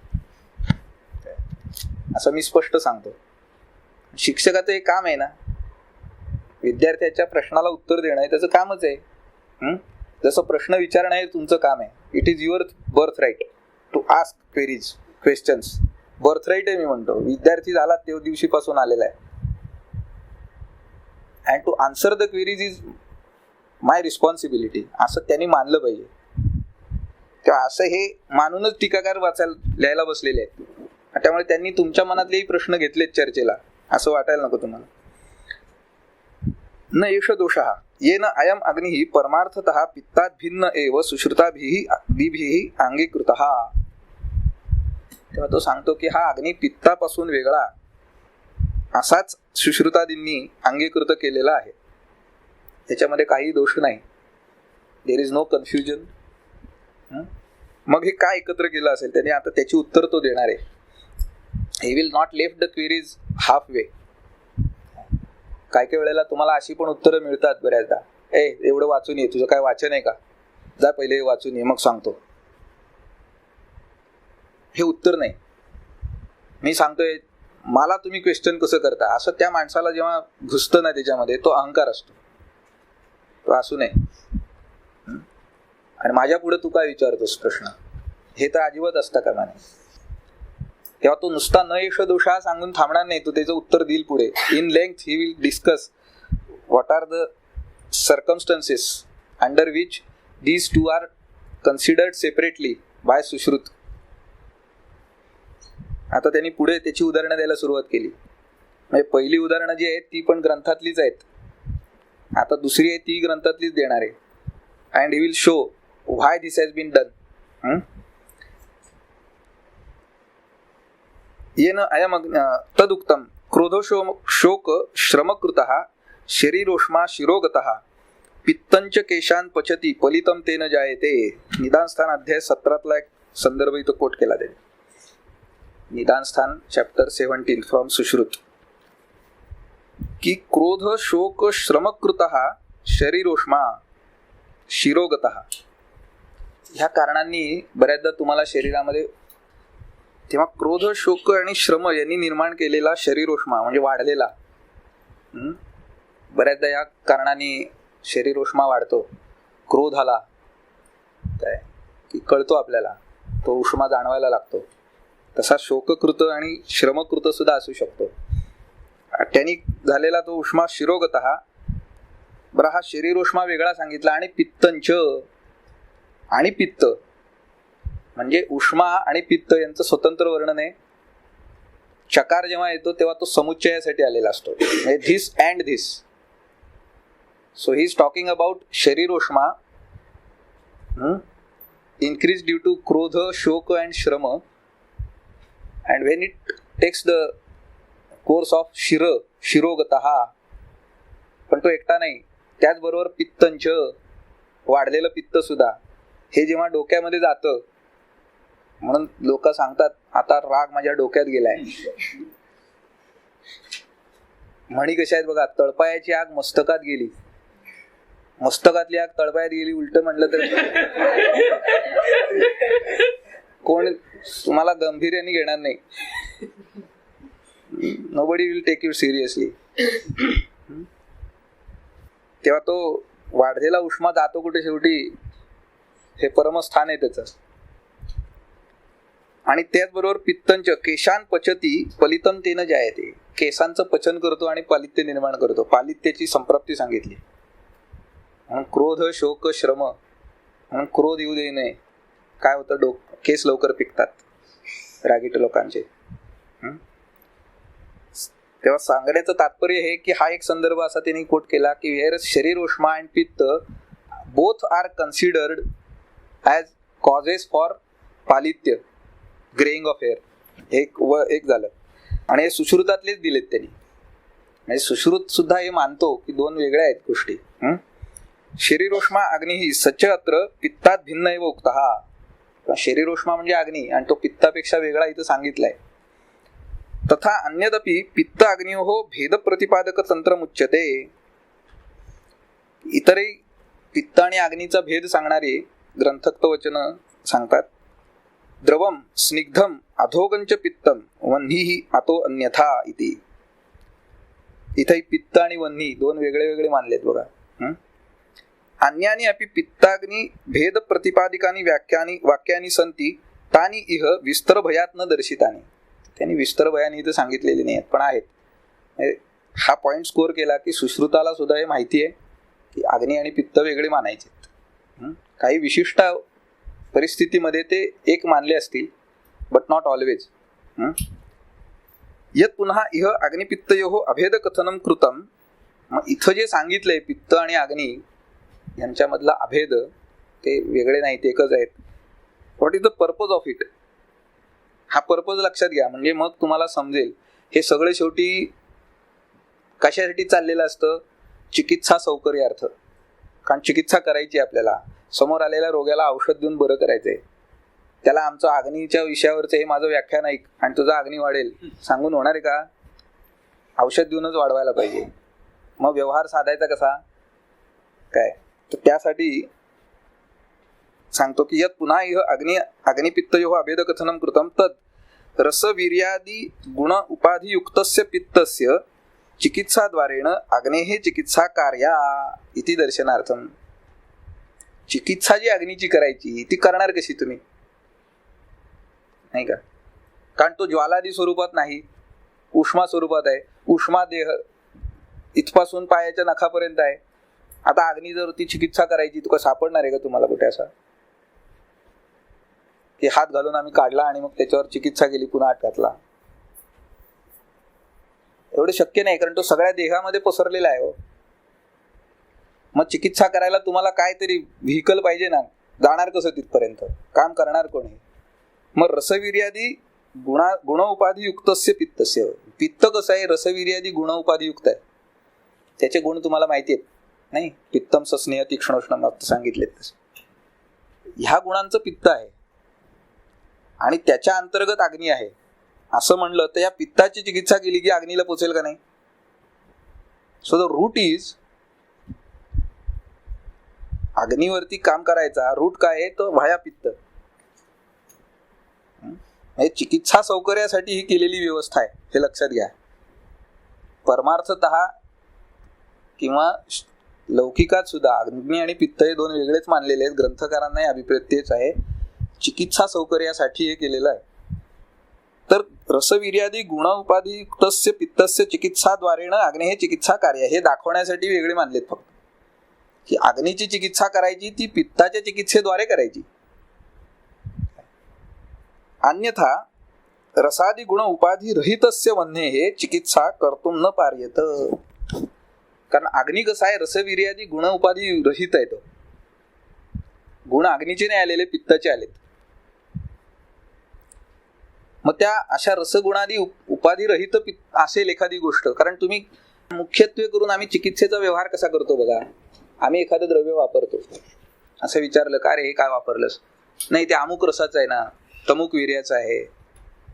असं मी स्पष्ट सांगतो. शिक्षकाचं हे काम आहे ना, विद्यार्थ्याच्या प्रश्नाला उत्तर देणं हे त्याचं कामच आहे. जसं प्रश्न विचारणं हे तुमचं काम आहे. It is your birth right to ask queries, questions. Birthright आहे मी म्हणतो, विद्यार्थी झाला तेव्हा दिवशीपासून आलेला आहे. And to answer the queries is my responsibility, असं त्यांनी मानलं पाहिजे. तेव्हा असं हे मानूनच टीकाकार लिहायला बसलेले आहेत. त्यामुळे त्यांनी तुमच्या मनातलेही प्रश्न घेतलेत चर्चेला, असं वाटायला नको तुम्हाला. न एष दोषः येन अयम अग्निः परमार्थतः पित्तात् भिन्न एव सुश्रुताभिः अंगीकृतः. तेव्हा तो सांगतो की हा अग्नी पित्तापासून वेगळा असाच सुश्रुतादींनी अंगीकृत केलेला आहे, त्याच्यामध्ये काही दोष नाही. There is no confusion. मग हे काय एकत्र केलं असेल त्याने, आता त्याची उत्तर तो देणार आहे. He will not left the queries half way. काय काय वेळेला तुम्हाला अशी पण उत्तरं मिळतात बऱ्याचदा, एवढं वाचून ये, तुझं काय वाचन आहे का, जा पहिले वाचून ये मग सांगतो. हे उत्तर नाही. मी सांगतोय मला तुम्ही क्वेश्चन कसं करता, असं त्या माणसाला जेव्हा घुसतं ना त्याच्यामध्ये, तो अहंकार असतो, तो असू नये. आणि माझ्या पुढे तू काय विचारतोस प्रश्न, हे तर अजिबात असता कामा नये. तेव्हा तो नुसता न यश दोषा सांगून थांबणार नाही, तो त्याचं उत्तर देईल पुढे. In length he will discuss what are the circumstances under which these two are considered separately by Sushruta. आता त्यांनी पुढे त्याची उदाहरणं द्यायला सुरुवात केली. म्हणजे पहिली उदाहरणं जी आहेत ती पण ग्रंथातलीच आहेत, आता दुसरी आहे ती ग्रंथातलीच देणार आहे. And he will show why this has been done. येन अयम तदुक्तम क्रोधो शोक श्रमकृतः शरीरोष्मा शिरोगतः पित्तंच केशान पचती पलितम तेन जायते. निदानस्थान अध्याय 17 एक संदर्भ इथं कोट केला त्याने. निदानस्थान चॅप्टर 17 फ्रॉम सुश्रुत की क्रोध शोक श्रमकृतः शरीरोष्मा शिरोगतः. ह्या कारणांनी बऱ्याचदा तुम्हाला शरीरामध्ये तेव्हा क्रोध शोक आणि श्रम यांनी निर्माण केलेला शरीरोष्मा म्हणजे वाढलेला, बऱ्याचदा या कारणाने शरीरोष्मा वाढतो. क्रोध आला काय की कळतो आपल्याला, तो उष्मा जाणवायला लागतो. तसा शोककृत आणि श्रमकृत सुद्धा असू शकतो. त्यांनी झालेला तो उष्मा शिरोगतः. बरं, हा शरीरोष्मा वेगळा सांगितला. आणि पित्तंच आणि पित्त म्हणजे उष्मा आणि पित्त यांचं स्वतंत्र वर्णन आहे. चकार जेव्हा येतो तेव्हा तो समुच्चयासाठी आलेला असतो, म्हणजे this and this. So he is talking about शरीरोष्मा increase due to क्रोध शोक अँड श्रम. And when it takes the course of शिरोगतः, पण तो एकटा नाही, त्याचबरोबर पित्तंच वाढलेलं पित्त सुद्धा हे जेव्हा डोक्यामध्ये जातं, म्हणून लोक सांगतात आता राग माझ्या डोक्यात गेलाय. म्हणी कशा आहेत बघा, तळपायाची आग मस्तकात गेली, मस्तकातली आग तळपायात गेली. उलट म्हटलं तर कोण तुम्हाला गंभीर्याने घेणार नाही. Nobody will take you seriously. तेव्हा तो वाढलेला उष्मा जातो कुठे शेवटी, हे परमस्थान आहे त्याचं. आणि त्याचबरोबर पित्तंच केशान पचती पलितम तेन जायते. केसांचं पचन करतो आणि पालित्य निर्माण करतो. पालित्याची संप्राप्ती सांगितली. म्हणून क्रोध शोक श्रम, म्हणून क्रोध येऊ दे नये. काय होतं, केस लवकर पिकतात रागीट लोकांचे. तेव्हा सांगण्याचं तात्पर्य हे की हा एक संदर्भ असा त्यांनी कोट केला की वेअर शरीर उष्मा अँड पित्त both are considered as causes for पालित्य ग्रेइंग ऑफ हेअर. एक झालं. आणि हे सुश्रुतातलेच दिलेत त्यांनी. म्हणजे सुश्रुत सुद्धा हे मानतो की दोन वेगळ्या आहेत गोष्टी. शरीरोष्मा अग्नी ही सच्च अत्र पित्तात भिन्न एव उक्तः. शरीरोष्मा म्हणजे अग्नी आणि तो पित्तापेक्षा वेगळा इथं सांगितलाय. तथा अन्यदपि पित्त अग्नियोः भेद प्रतिपादक तंत्र मुच्यते. इतरही पित्त आणि अग्नीचा भेद सांगणारे ग्रंथक्त वचन सांगतात. द्रवम स्निग्धम अधोगंच पित्तम वह्निः अतो अन्यथा इति. इथे पित्त आणि वह्नी दोन वेगळे वेगळे मानलेत बघा. अन्यानि अपि पित्ताग्नि भेद प्रतिपादिकानि वाक्यानि सन्ति तानि इह विस्तर भयात न दर्शितानि. त्यांनी विस्तर भयाने इथं सांगितलेले नाही पण आहेत. हा पॉइंट स्कोर केला की सुश्रुताला सुद्धा हे माहिती आहे की अग्नी आणि पित्त वेगळे मानायचे. काही विशिष्ट परिस्थितीमध्ये ते एक मानले असतील, बट नॉट ऑलवेज. यत पुन्हा इह अग्निपित्तयोः अभेद कथनम कृतम. मग इथं जे सांगितलंय पित्त आणि अग्नी यांच्यामधला अभेद, ते वेगळे नाहीत, एकच आहेत. What is the purpose of it. हा पर्पज लक्षात घ्या, म्हणजे मग तुम्हाला समजेल हे सगळं शेवटी कशासाठी चाललेलं असतं. चिकित्सा सौकर्यार्थ. कारण चिकित्सा करायची आपल्याला, समोर आलेल्या रोग्याला औषध देऊन बरं करायचंय. त्याला आमचं अग्नीच्या विषयावरचं हे माझं व्याख्यान ऐक आणि तुझा अग्नी वाढेल सांगून होणार आहे का. औषध देऊनच वाढवायला पाहिजे. मग व्यवहार साधायचा कसा काय, तर त्यासाठी सांगतो की यत पुन्हा इह अग्निपित्तयोः अभेद कथनम कृतम तद रसवीर्यादि गुण उपाधियुक्तस्य पित्तस्य चिकित्साद्वारेण अग्नेः चिकित्सा कार्या इति दर्शनार्थम. चिकित्सा जी अग्नीची करायची ती करणार कशी तुम्ही, नाही का. कारण तो ज्वालादी स्वरूपात नाही, उष्मा स्वरूपात आहे. उष्मा देह इथपासून पायाच्या नखापर्यंत आहे. आता अग्नी जर ती चिकित्सा करायची तुका सापडणार आहे का तुम्हाला कुठे असा की हात घालून आम्ही काढला आणि मग त्याच्यावर चिकित्सा केली पुन्हा आत घातला. एवढं शक्य नाही, कारण तो सगळ्या देहामध्ये पसरलेला आहे. मग चिकित्सा करायला तुम्हाला काहीतरी व्हेकल पाहिजे ना, जाणार कसं तिथपर्यंत, काम करणार कोण आहे? मग रसवीर्यादी गुण उपाधी युक्तस्य पित्तस्य. पित्त कसं आहे? रसवीर्यादी गुण उपाधी युक्त आहे. त्याचे गुण तुम्हाला माहिती आहेत नाही? पित्तम सस्नेह तीक्ष्णोष्ण सांगितले तसे. ह्या गुणांचं पित्त आहे आणि त्याच्या अंतर्गत अग्नी आहे असं म्हणलं तर या पित्ताची चिकित्सा केली की अग्नीला पोचेल का नाही? सो द रूट इज, अग्नीवरती काम करायचा रूट काय आहे? तर व्हाया पित्त. चिकित्सा सौकर्यासाठी ही केलेली व्यवस्था आहे, हे लक्षात घ्या. परमार्थतः किंवा लौकिकात सुद्धा अग्नी आणि पित्त हे दोन वेगळेच मानलेले आहेत. ग्रंथकारांनाही अभिप्रेत तेच आहे. चिकित्सा सौकर्यासाठी हे केलेलं आहे. तर रसवीर्यादी गुण उपाधी युक्तस्य पित्तस्य चिकित्साद्वारेण अग्नी हे चिकित्सा कार्य हे दाखवण्यासाठी वेगळे मानलेत फक्त, की अग्नीची चिकित्सा करायची ती पित्ताच्या चिकित्सेद्वारे करायची. अन्यथा रसादी गुण उपाधी रहितस्य वन्हे हे चिकित्सा कर्तुम न पार्यत. कारण अग्नी कसा आहे? रसवीर्यादी गुण उपाधी रहित आहे. तो गुण अग्नीचे नाही आलेले, पित्ताचे आलेत. मग त्या अशा रसगुणादी उपाधी रहित असेल एखादी गोष्ट. कारण तुम्ही मुख्यत्वे करून आम्ही चिकित्सेचा व्यवहार कसा करतो बघा. आम्ही एखादं द्रव्य वापरतो, असं विचारलं का रे हे काय वापरलंस? नाही ते अमुक रसाचं आहे ना, तमुक वीर्याचा आहे,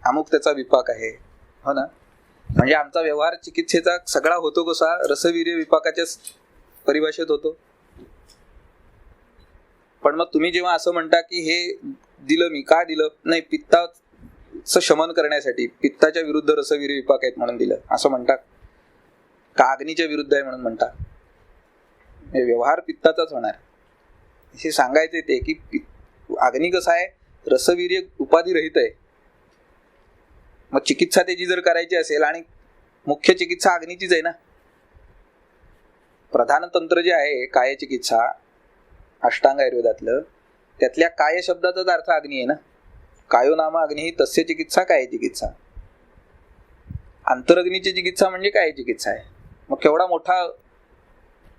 अमुक त्याचा विपाक आहे, हो ना. म्हणजे आमचा व्यवहार चिकित्सेचा सगळा होतो कसा? रसवीर्य विपाकाच्या परिभाषेत होतो. पण मग तुम्ही जेव्हा असं म्हणता की हे दिलं मी, का दिलं? नाही पित्ताचं शमन करण्यासाठी, पित्ताच्या विरुद्ध रसवीर्य विपाक आहेत म्हणून दिलं असं म्हणता का? अग्नीच्या विरुद्ध आहे म्हणून म्हणता? व्यवहार पित्ताचाच होणार. हे सांगायचे ते की अग्नी कसा आहे? रसवीर्य उपाधी रहित आहे. मग चिकित्सा त्याची जर करायची असेल, आणि मुख्य चिकित्सा अग्नीचीच आहे ना. प्रधान तंत्र जे आहे काय चिकित्सा अष्टांग आयुर्वेदातलं, त्यातल्या काय शब्दाचाच अर्थ अग्नी आहे ना. कायो नाम अग्नी ही तस्य चिकित्सा काय चिकित्सा. अंतरग्नीची चिकित्सा म्हणजे काय चिकित्सा आहे. मग केवढा मोठा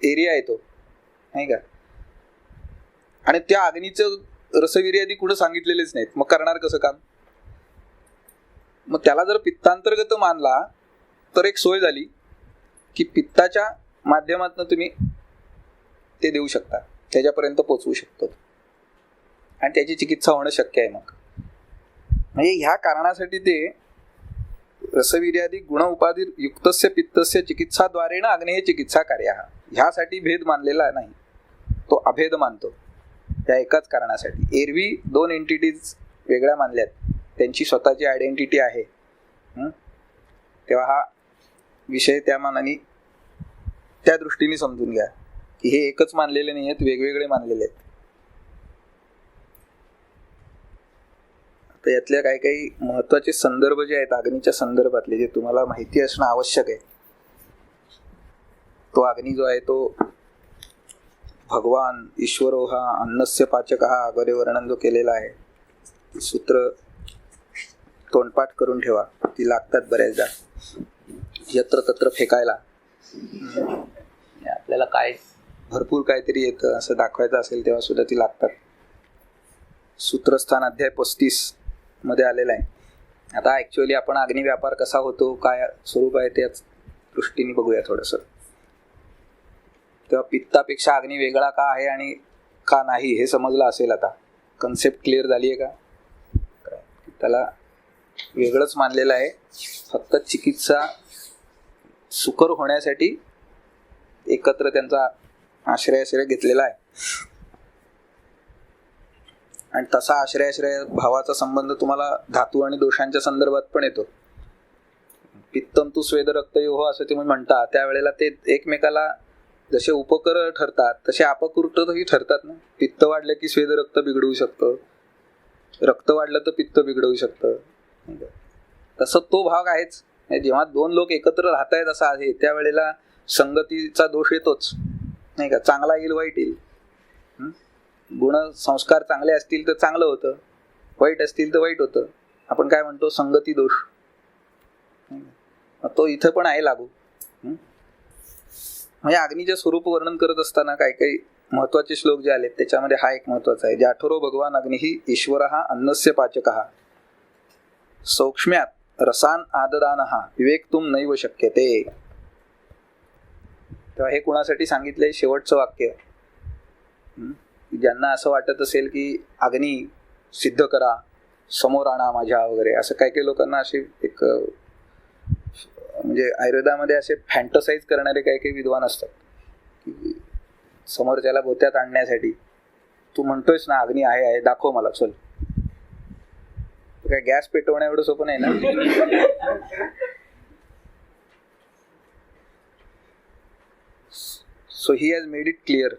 एरिया आहे तो, नाही का. आणि त्या अग्नीचं रसवीर्य आधी कुठं सांगितलेलेच नाहीत. मग करणार कसं काम? मग त्याला जर पित्तांतर्गत मानला तर एक सोय झाली की पित्ताच्या माध्यमातून तुम्ही ते देऊ शकता, त्याच्यापर्यंत पोचवू शकतो आणि त्याची चिकित्सा होणं शक्य आहे. मग म्हणजे ह्या कारणासाठी ते रसवीर्यादी गुण उपाधी युक्तस्य पित्तस्य चिकित्साद्वारे ना अग्नी हे चिकित्सा कार्य, ह्यासाठी भेद मानलेला नाही, तो अभेद मानतो. त्या एकाच कारणासाठी एरवी दोन एंटिटीज वेगळ्या मानल्यात, त्यांची स्वतःची आयडेंटिटी आहे. तेव्हा हा विषय त्या मानाने त्या दृष्टीने समजून घ्या की हे एकच मानलेले नाही आहेत, वेगवेगळे मानलेले आहेत. तर यातल्या काही काही महत्वाचे संदर्भ जे आहेत अग्नीच्या संदर्भातले, जे तुम्हाला माहिती असणं आवश्यक आहे. तो अग्नी जो आहे तो भगवान ईश्वरो हा अन्नस्य पाचक हा अगोदर वर्णन जो केलेला आहे, सूत्र तोंडपाठ करून ठेवा, ती लागतात बऱ्याचदा यत्र तत्र फेकायला. आपल्याला काय भरपूर काहीतरी येतं असं दाखवायचं असेल तेव्हा सुद्धा ती लागतात. सूत्रस्थान अध्याय 35 मध्ये आलेला आहे. आता ऍक्च्युअली आपण अग्नी व्यापार कसा होतो, काय स्वरूप आहे त्याच दृष्टीने बघूया थोडंसं. तेव्हा पित्तापेक्षा अग्नी वेगळा का आहे आणि का नाही हे समजलं असेल. आता कन्सेप्ट क्लिअर झाली आहे का? त्याला वेगळंच मानलेलं आहे, फक्त चिकित्सा सुकर होण्यासाठी एकत्र त्यांचा आश्रय घेतलेला आहे. आणि तसा आश्रय भावाचा संबंध तुम्हाला धातू आणि दोषांच्या संदर्भात पण येतो. पित्तम तू स्वेद रक्तयोह असं तुम्ही म्हणता, त्यावेळेला ते एकमेकाला जसे उपकर ठरतात तसे अपकृतही ठरतात ना. पित्त वाढलं की स्वेद रक्त बिघडवू शकतं, रक्त वाढलं तर पित्त बिघडवू शकतं. तसं तो भाग आहेच. जेव्हा दोन लोक एकत्र राहत आहेत असं आहे त्यावेळेला संगतीचा दोष येतोच, नाही का. चांगला येईल वाईट येईल. गुण संस्कार चांगले असतील तर चांगलं होतं, वाईट असतील तर वाईट होतं. आपण काय म्हणतो संगती दोष, तो इथं पण आहे लागू. म्हणजे अग्नीचे स्वरूप वर्णन करत असताना काही काही महत्वाचे श्लोक जे आले त्याच्यामध्ये हा एक महत्वाचा आहे. जाठरो भगवान अग्निही ईश्वर अन्नस्य पाचकः सौक्ष्म्यात रसान आददानः विवेक्तुम नैव शक्यते. तेव्हा हे कुणासाठी सांगितलंय? शेवटचं वाक्य. ज्यांना असं वाटत असेल की अग्नी सिद्ध करा, समोर आणा माझ्या वगैरे, असं काही काही लोकांना असे एक म्हणजे आयुर्वेदामध्ये असे फॅन्टसाइज करणारे काही काही विद्वान असतात की समोरच्याला गोत्यात आणण्यासाठी तू म्हणतोयस ना अग्नी आहे दाखव मला, चल. काय गॅस पेटवणं एवढं सोपं नाही ना. So he has made it clear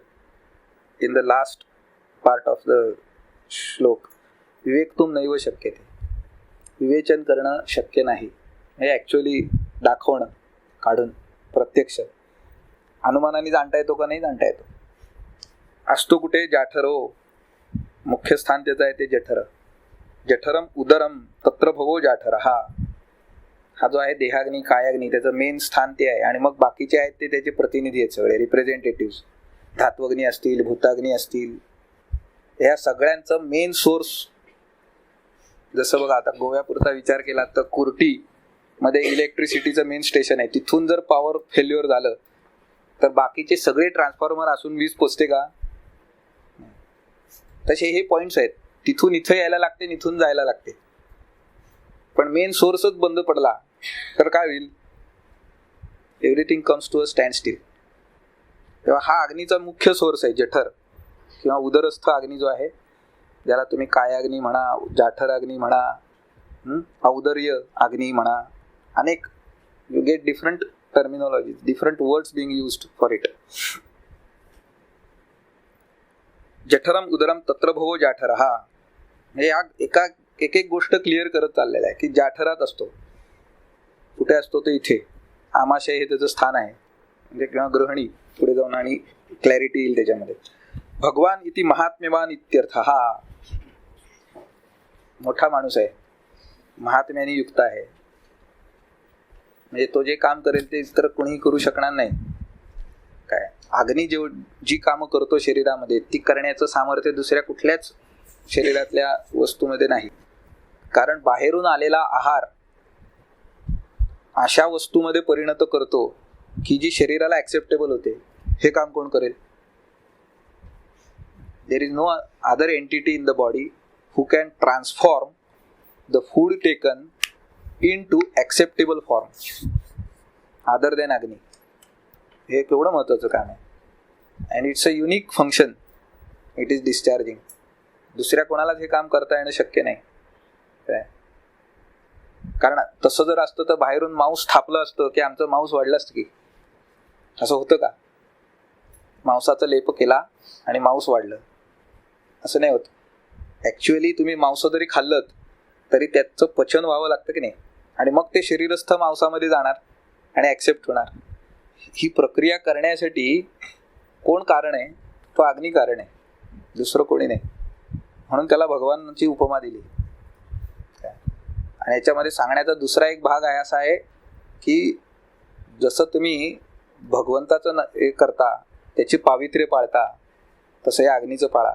in the last part of the श्लोक, विवेक्तुम नैव शक्यते. विवेचन करणं शक्य नाही, हे ऍक्च्युअली दाखवणं, काढून प्रत्यक्ष. अनुमानाने जाणता येतो का? नाही जाणता येतो. असतो कुठे? जाठरो, मुख्य स्थान त्याचं आहे ते जठर. जठरम उदरम तत्र भवो जाठर. हा जो आहे देहाग्नी कायाग्नी, त्याचं मेन स्थान ते आहे. आणि मग बाकीचे आहेत ते त्याचे प्रतिनिधी आहेत, सगळे रिप्रेझेंटेटिव्ह. धात्वग्नी असतील, भूताग्नी असतील, या सगळ्यांचं मेन सोर्स. जसं बघा आता गोव्यापुरता विचार केला तर कुर्टी मध्ये इलेक्ट्रिसिटीचं मेन स्टेशन आहे. तिथून जर पॉवर फेल्युअर झालं तर बाकीचे सगळे ट्रान्सफॉर्मर असून वीज पोचते का? तसे हे पॉइंट्स आहेत. तिथून इथं यायला लागते, इथून जायला लागते. पण मेन सोर्सच बंद पडला तर काय होईल? Everything comes to a standstill. तेव्हा हा अग्नीचा मुख्य सोर्स आहे जठर किंवा उदरस्थ अग्नी जो आहे, ज्याला तुम्ही कायाग्नी म्हणा, जाठर अग्नी म्हणा, औदर्य अग्नी म्हणा, अनेक you get different terminology, different words being used for it. जठरम उदरम तत्र भवो जाठर. म्हणजे एक एक गोष्ट क्लिअर करत चाललेला आहे की जाठरात असतो. कुठे असतो? तो इथे. आमाशय हे त्याचं स्थान आहे, म्हणजे किंवा ग्रहणी. पुढे जाऊन आणि क्लॅरिटी येईल त्याच्यामध्ये. भगवान इति महात्म्यवान इत्यर्थ. हा मोठा माणूस आहे, महात्म्याने युक्त आहे. म्हणजे तो जे काम करेल ते इतर कोणीही करू शकणार नाही. काय अग्नी जी कामं करतो शरीरामध्ये ती करण्याचं सामर्थ्य दुसऱ्या कुठल्याच शरीरातल्या वस्तूमध्ये नाही. कारण बाहेरून आलेला आहार अशा वस्तूमध्ये परिणत करतो की जी शरीराला ऍक्सेप्टेबल होते. हे काम कोण करेल? There is no other entity in the body who can transform the food taken into acceptable form other than Agni. हे केवढं महत्वाचं काम आहे. and it's a unique function it is discharging. दुसऱ्या कोणालाच हे काम करता येणं शक्य नाही. कारण तसं जर असतं तर बाहेरून मांस थापलं असतं की आमचं मांस वाढलं असतं की? असं होतं का? मांसाचा लेप केला आणि मांस वाढलं असं नाही होत. ऍक्च्युअली तुम्ही मांस जरी खाल्लं तरी त्याचं पचन व्हावं लागतं की नाही, आणि मग ते शरीरस्थ मांसामध्ये जाणार आणि ऍक्सेप्ट होणार. ही प्रक्रिया करण्यासाठी कोण कारण आहे? तो अग्नी कारण आहे, दुसरं कोणी नाही. म्हणून त्याला भगवानाची उपमा दिली. आणि याच्यामध्ये सांगण्याचा दुसरा एक भाग आहे असा आहे की जसं तुम्ही भगवंताचं हे करता, त्याची पावित्र्य पाळता, तसं या अग्नीचं पाळा.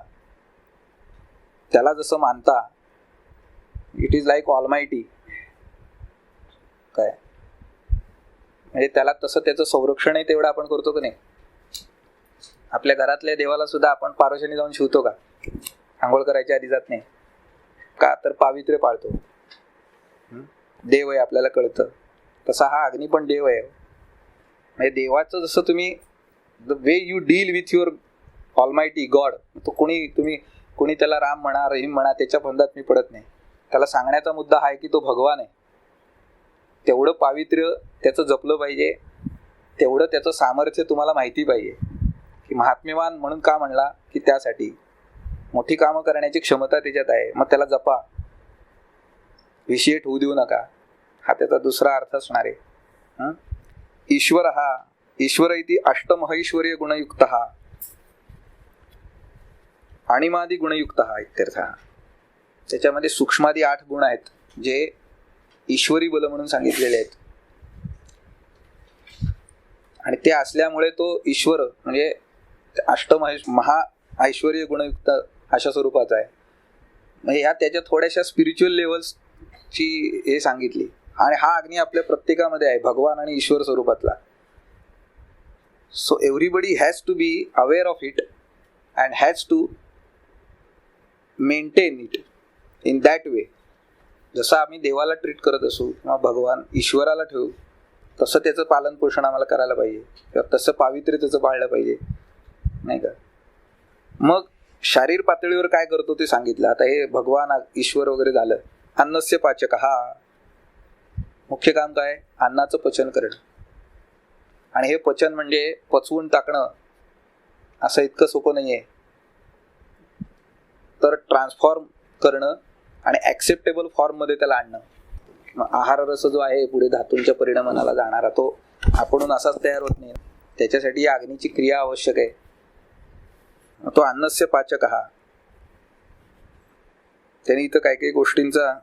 त्याला जसं मानता, इट इज लाईक ऑलमायटी. काय म्हणजे त्याला तसं त्याचं संरक्षणही तेवढं आपण करतो का नाही? आपल्या घरातल्या देवाला सुद्धा आपण पारोशनी जाऊन शिवतो का? आंघोळ करायच्या आधी जात नाही का? तर पावित्र्य पाळतो. देव आहे आपल्याला कळतं. तसा हा अग्नी पण देव आहे. म्हणजे देवाचं जसं तुम्ही the way you deal with your ऑलमायटी God, तो कोणी त्याला राम म्हणा, रहीम म्हणा, त्याच्या फंदात मी पडत नाही. त्याला सांगण्याचा मुद्दा हा आहे की तो भगवान आहे. तेवढं पावित्र्य त्याचं जपलं पाहिजे, तेवढं त्याचं सामर्थ्य तुम्हाला माहिती पाहिजे. की महात्म्यवान म्हणून का म्हणला? की त्यासाठी मोठी कामं करण्याची क्षमता त्याच्यात आहे. मग त्याला जपा, विषयट होऊ देऊ नका. हा त्याचा दुसरा अर्थ असणार आहे. ईश्वर इति अष्टमहैश्वर्य गुणयुक्त आणिमादी गुणयुक्त इत्यर्थ. त्याच्यामध्ये सूक्ष्मादी 8 गुण आहेत जे ईश्वरी बल म्हणून सांगितलेले आहेत. आणि ते असल्यामुळे तो ईश्वर म्हणजे महा ऐश्वर्य गुणयुक्त अशा स्वरूपाचा आहे. म्हणजे ह्या त्याच्या थोड्याशा स्पिरिच्युअल लेवल्सची हे सांगितली. आणि हा अग्नी आपल्या प्रत्येकामध्ये आहे, भगवान आणि ईश्वर स्वरूपातला. So everybody has to be aware of it and has to maintain it in that way. जसं आम्ही देवाला ट्रीट करत असू किंवा भगवान ईश्वराला ठेवू, तसं त्याचं पालन पोषण आम्हाला करायला पाहिजे, किंवा तसं पावित्र्य त्याचं पाळलं पाहिजे, नाही का. मग शारीर पातळीवर काय करतो ते सांगितलं. आता हे भगवान ईश्वर वगैरे झालं. अन्नस्य पाचक, हा मुख्य काम काय, अन्नाचं पचन करणं. आणि हे पचन म्हणजे पचवून टाकणं असं इतकं सोपं नाही आहे. तर ट्रान्सफॉर्म करणं आणि ॲक्सेप्टेबल फॉर्ममध्ये त्याला आणणं. आहार रस जो आहे पुढे धातूंच्या परिणामाला जाणारा, तो आपणून असाच तयार होत नाही. त्याच्यासाठी या अग्नीची क्रिया आवश्यक आहे. तो अन्नस्य पाचक हा. त्यांनी इथं काही काही गोष्टींचा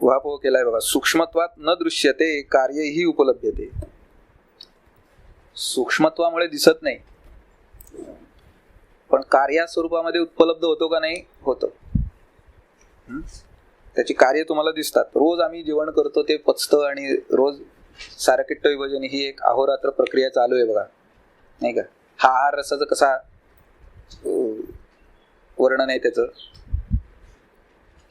उहापोह केलाय बघा. सूक्ष्मत्वात न दृश्यते कार्यही उपलब्धते. सूक्ष्मत्वामुळे दिसत नाही, पण कार्या स्वरूपामध्ये उपलब्ध होतो का नाही, होतं. त्याची कार्य तुम्हाला दिसतात. रोज आम्ही जेवण करतो, ते पचतं आणि रोज सारकिट्ट विभाजन ही एक अहोरात्र प्रक्रिया चालू आहे बघा, नाही का. हा आहार रसाचं कसा वर्णन आहे त्याचं,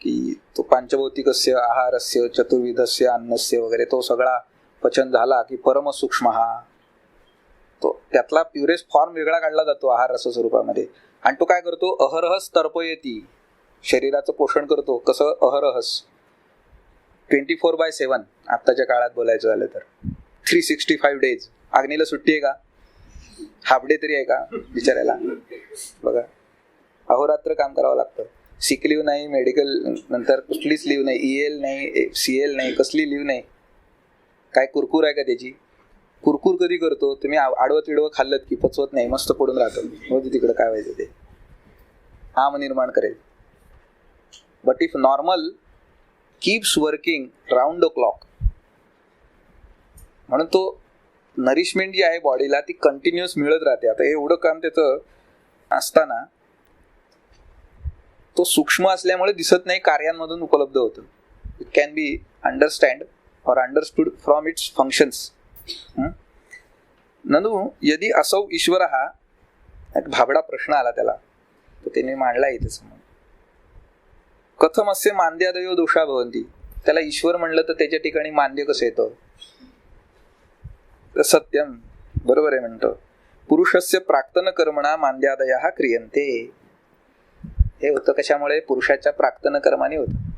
की तो पांचभौतिकस्य आहारस्य चतुर्विधस्य अन्नस्य वगैरे तो सगळा पचन झाला की परम सूक्ष्म हा तो त्यातला प्युरेस्ट फॉर्म वेगळा काढला जातो आहार रस स्वरूपामध्ये. आणि तो काय करतो, अहरहस तर्पयती, शरीराचं पोषण करतो. कसं, अहरहस 24/7. आत्ताच्या काळात बोलायचं झालं तर 365 days. अग्नीला सुट्टी आहे का, हाफ डे तरी आहे का बिचारायला, बघा. अहोरात्र काम करावं लागतं. सिक लिव्ह नाही, मेडिकल नंतर कुठलीच लिव्ह नाही, EL नाही, CL नाही, कसली लिव्ह नाही. काय कुरकुर आहे का त्याची, कुरकुर कधी करतो तुम्ही, आडवं तिडवं खाल्लं की पचवत नाही, मस्त पडून राहतं. हो तिकडं काय व्हायचं ते आम निर्माण करेल. But if normal keeps working round the clock, म्हणून तो नरिशमेंट जी आहे बॉडीला ती कंटिन्युअस मिळत राहते. आता हे एवढं काम त्याचं असताना तो सूक्ष्म असल्यामुळे दिसत नाही, कार्यांमधून उपलब्ध होतं. इट कॅन बी अंडरस्टँड और अंडरस्टूड फ्रॉम इट्स फंक्शन्स. ननु यदि असौ ईश्वर हा, एक भाबडा प्रश्न आला त्याला, तो त्याने मांडला इथे समोर. कथम असे मांद्यादयो दोषा भवंती. त्याला ईश्वर म्हणलं तर त्याच्या ठिकाणी मांद्य कसं येतं, तर सत्यम बरोबर आहे म्हणतो. पुरुषस्य प्राक्तन कर्मणा मांद्यादया क्रियन्ते. हे होतं कशामुळे, पुरुषाच्या प्राक्तन कर्माने होतं.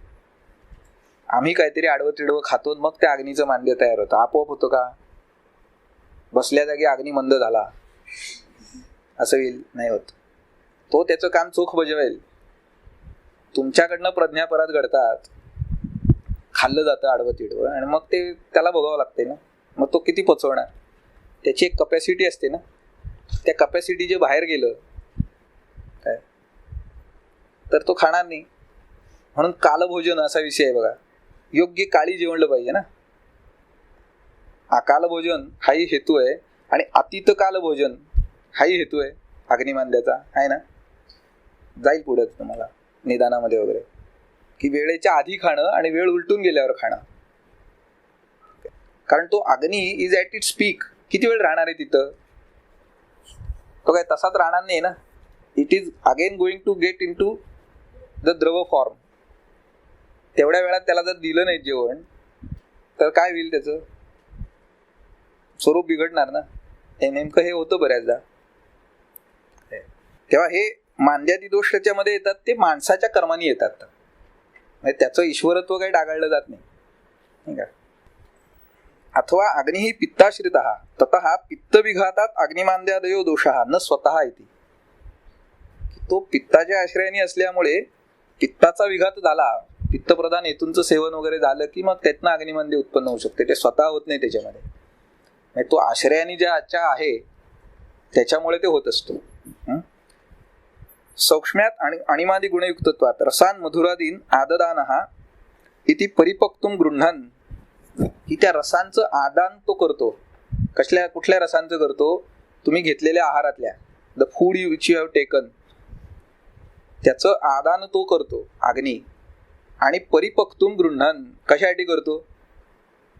आम्ही काहीतरी आडवं तिडवं खातो, मग त्या अग्नीचं मांद्य तयार होतं. आपोआप होतं का, बसल्या जागी अग्नी मंद झाला असं येईल, नाही होत. तो त्याचं काम चोख बजावेल. तुमच्याकडनं प्रज्ञापराध घडतात, खाल्लं जातं आडवं तिडवं, आणि मग ते त्याला बघावं लागते ना. मग तो किती पचवणार, त्याची एक कपॅसिटी असते ना. त्या कपॅसिटी जे बाहेर गेलं काय, तर तो खाणार नाही. म्हणून कालभोजन असा विषय आहे बघा. योग्य काळी जेवणलं पाहिजे ना. अकाल भोजन हाही हेतू आहे, आणि अतीत काल भोजन हाही हेतू आहे अग्निमांद्याचा, आहे ना. जाईल पुढे तुम्हाला निदानामध्ये वगैरे, की वेळेच्या आधी खाणं आणि वेळ उलटून गेल्यावर खाणं. कारण तो अग्नी इज ॲट इट्स पीक. किती वेळ राहणार आहे तिथं, तो काय तसाच राहणार नाही ना. It is again going to get into the द्रव फॉर्म. तेवढ्या वेळात त्याला जर दिलं नाही जेवण, तर काय होईल, त्याचं स्वरूप बिघडणार ना. हे नेमकं हे होतं बऱ्याचदा. तेव्हा हे मांद्यादी दोष त्याच्यामध्ये येतात, ते माणसाच्या कर्माने येतात. म्हणजे त्याचं ईश्वरत्व काही डागाळलं जात नाही का. अथवा अग्निही पित्ताश्रित ततः पित्तविघातात अग्निमांद्यादयो दोषः न स्वतः इति. तो पित्ताच्या आश्रयाने असल्यामुळे पित्ताचा विघात झाला, पित्तप्रधान हेतूंचं सेवन वगैरे झालं की मग त्यातनं अग्निमांद्य उत्पन्न होऊ शकते. ते स्वतः होत नाही त्याच्यामध्ये, तो आश्रयाने ज्याच्या आहे त्याच्यामुळे ते होत असतो. सौक्ष्म्यात आणि अणिमादी गुणयुक्तत्वात रसान मधुरादीन आददानः इति परिपक्तुम गृह्णन्. की त्या रसांचं आदान तो करतो. कुठल्या रसांचं करतो, तुम्ही घेतलेल्या आहारातल्या, the food which you have taken, त्याचं आदान तो करतो अग्नी. आणि परिपक्तुम गृह्णन कशासाठी करतो?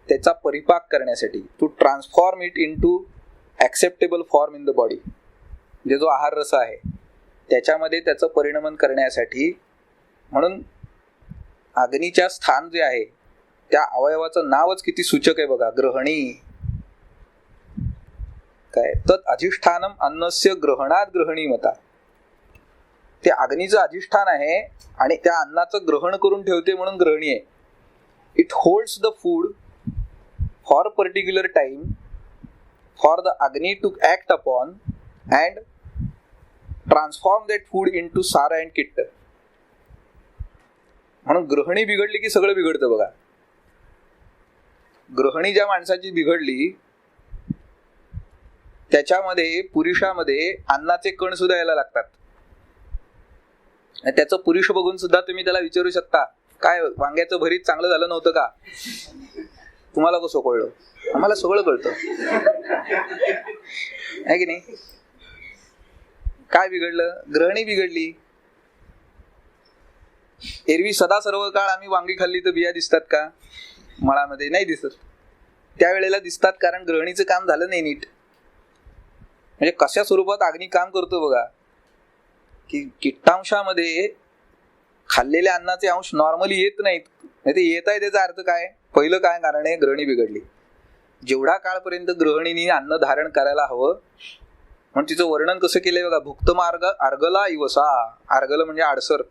त्याचा परिपाक करण्यासाठी, to transform it into acceptable form in the body. म्हणजे जो आहार रस आहे त्याच्यामध्ये त्याचं परिणमन करण्यासाठी. म्हणून अग्नीच्या स्थान जे आहे त्या अवयवाचं नावच किती सूचक आहे बघा, ग्रहणी. काय तत् अधिष्ठानम अन्नस्य ग्रहणात ग्रहणी मता. ते अग्नीचं अधिष्ठान आहे आणि त्या अन्नाचं ग्रहण करून ठेवते म्हणून ग्रहणी आहे. It holds the food for particular time for the अग्नी to act upon and transform that food into सार अँड किट्ट. म्हणून ग्रहणी बिघडली की सगळं बिघडतं बघा. ग्रहणी ज्या माणसाची बिघडली त्याच्यामध्ये पुरुषामध्ये अन्नाचे कण सुद्धा यायला लागतात. त्याचं पुरुष बघून सुद्धा तुम्ही त्याला विचारू शकता, काय वांग्याचं भरीत चांगलं झालं नव्हतं का? तुम्हाला कसं कळलं? आम्हाला सगळं कळतं आहे की नाही. काय बिघडलं? ग्रहणी बिघडली. एरवी सदा सर्व काळ आम्ही वांगी खाल्ली तर बिया दिसतात का? मळामध्ये नाही दिसत. त्यावेळेला दिसतात कारण ग्रहणीचं काम झालं नाही नीट. म्हणजे कशा स्वरूपात अग्नी काम करतो बघा, की किट्टांशामध्ये खाल्लेल्या अन्नाचे अंश नॉर्मली येत नाहीत. नाही ते येत आहे त्याचा अर्थ काय? पहिलं काय कारण आहे? ग्रहणी बिघडली. जेवढा काळपर्यंत गृहिणीने अन्न धारण करायला हवं म्हणून तिचं वर्णन कसं केलंय बघा. भुक्त मार्ग अर्गला इवसा. अर्गल म्हणजे आडसर,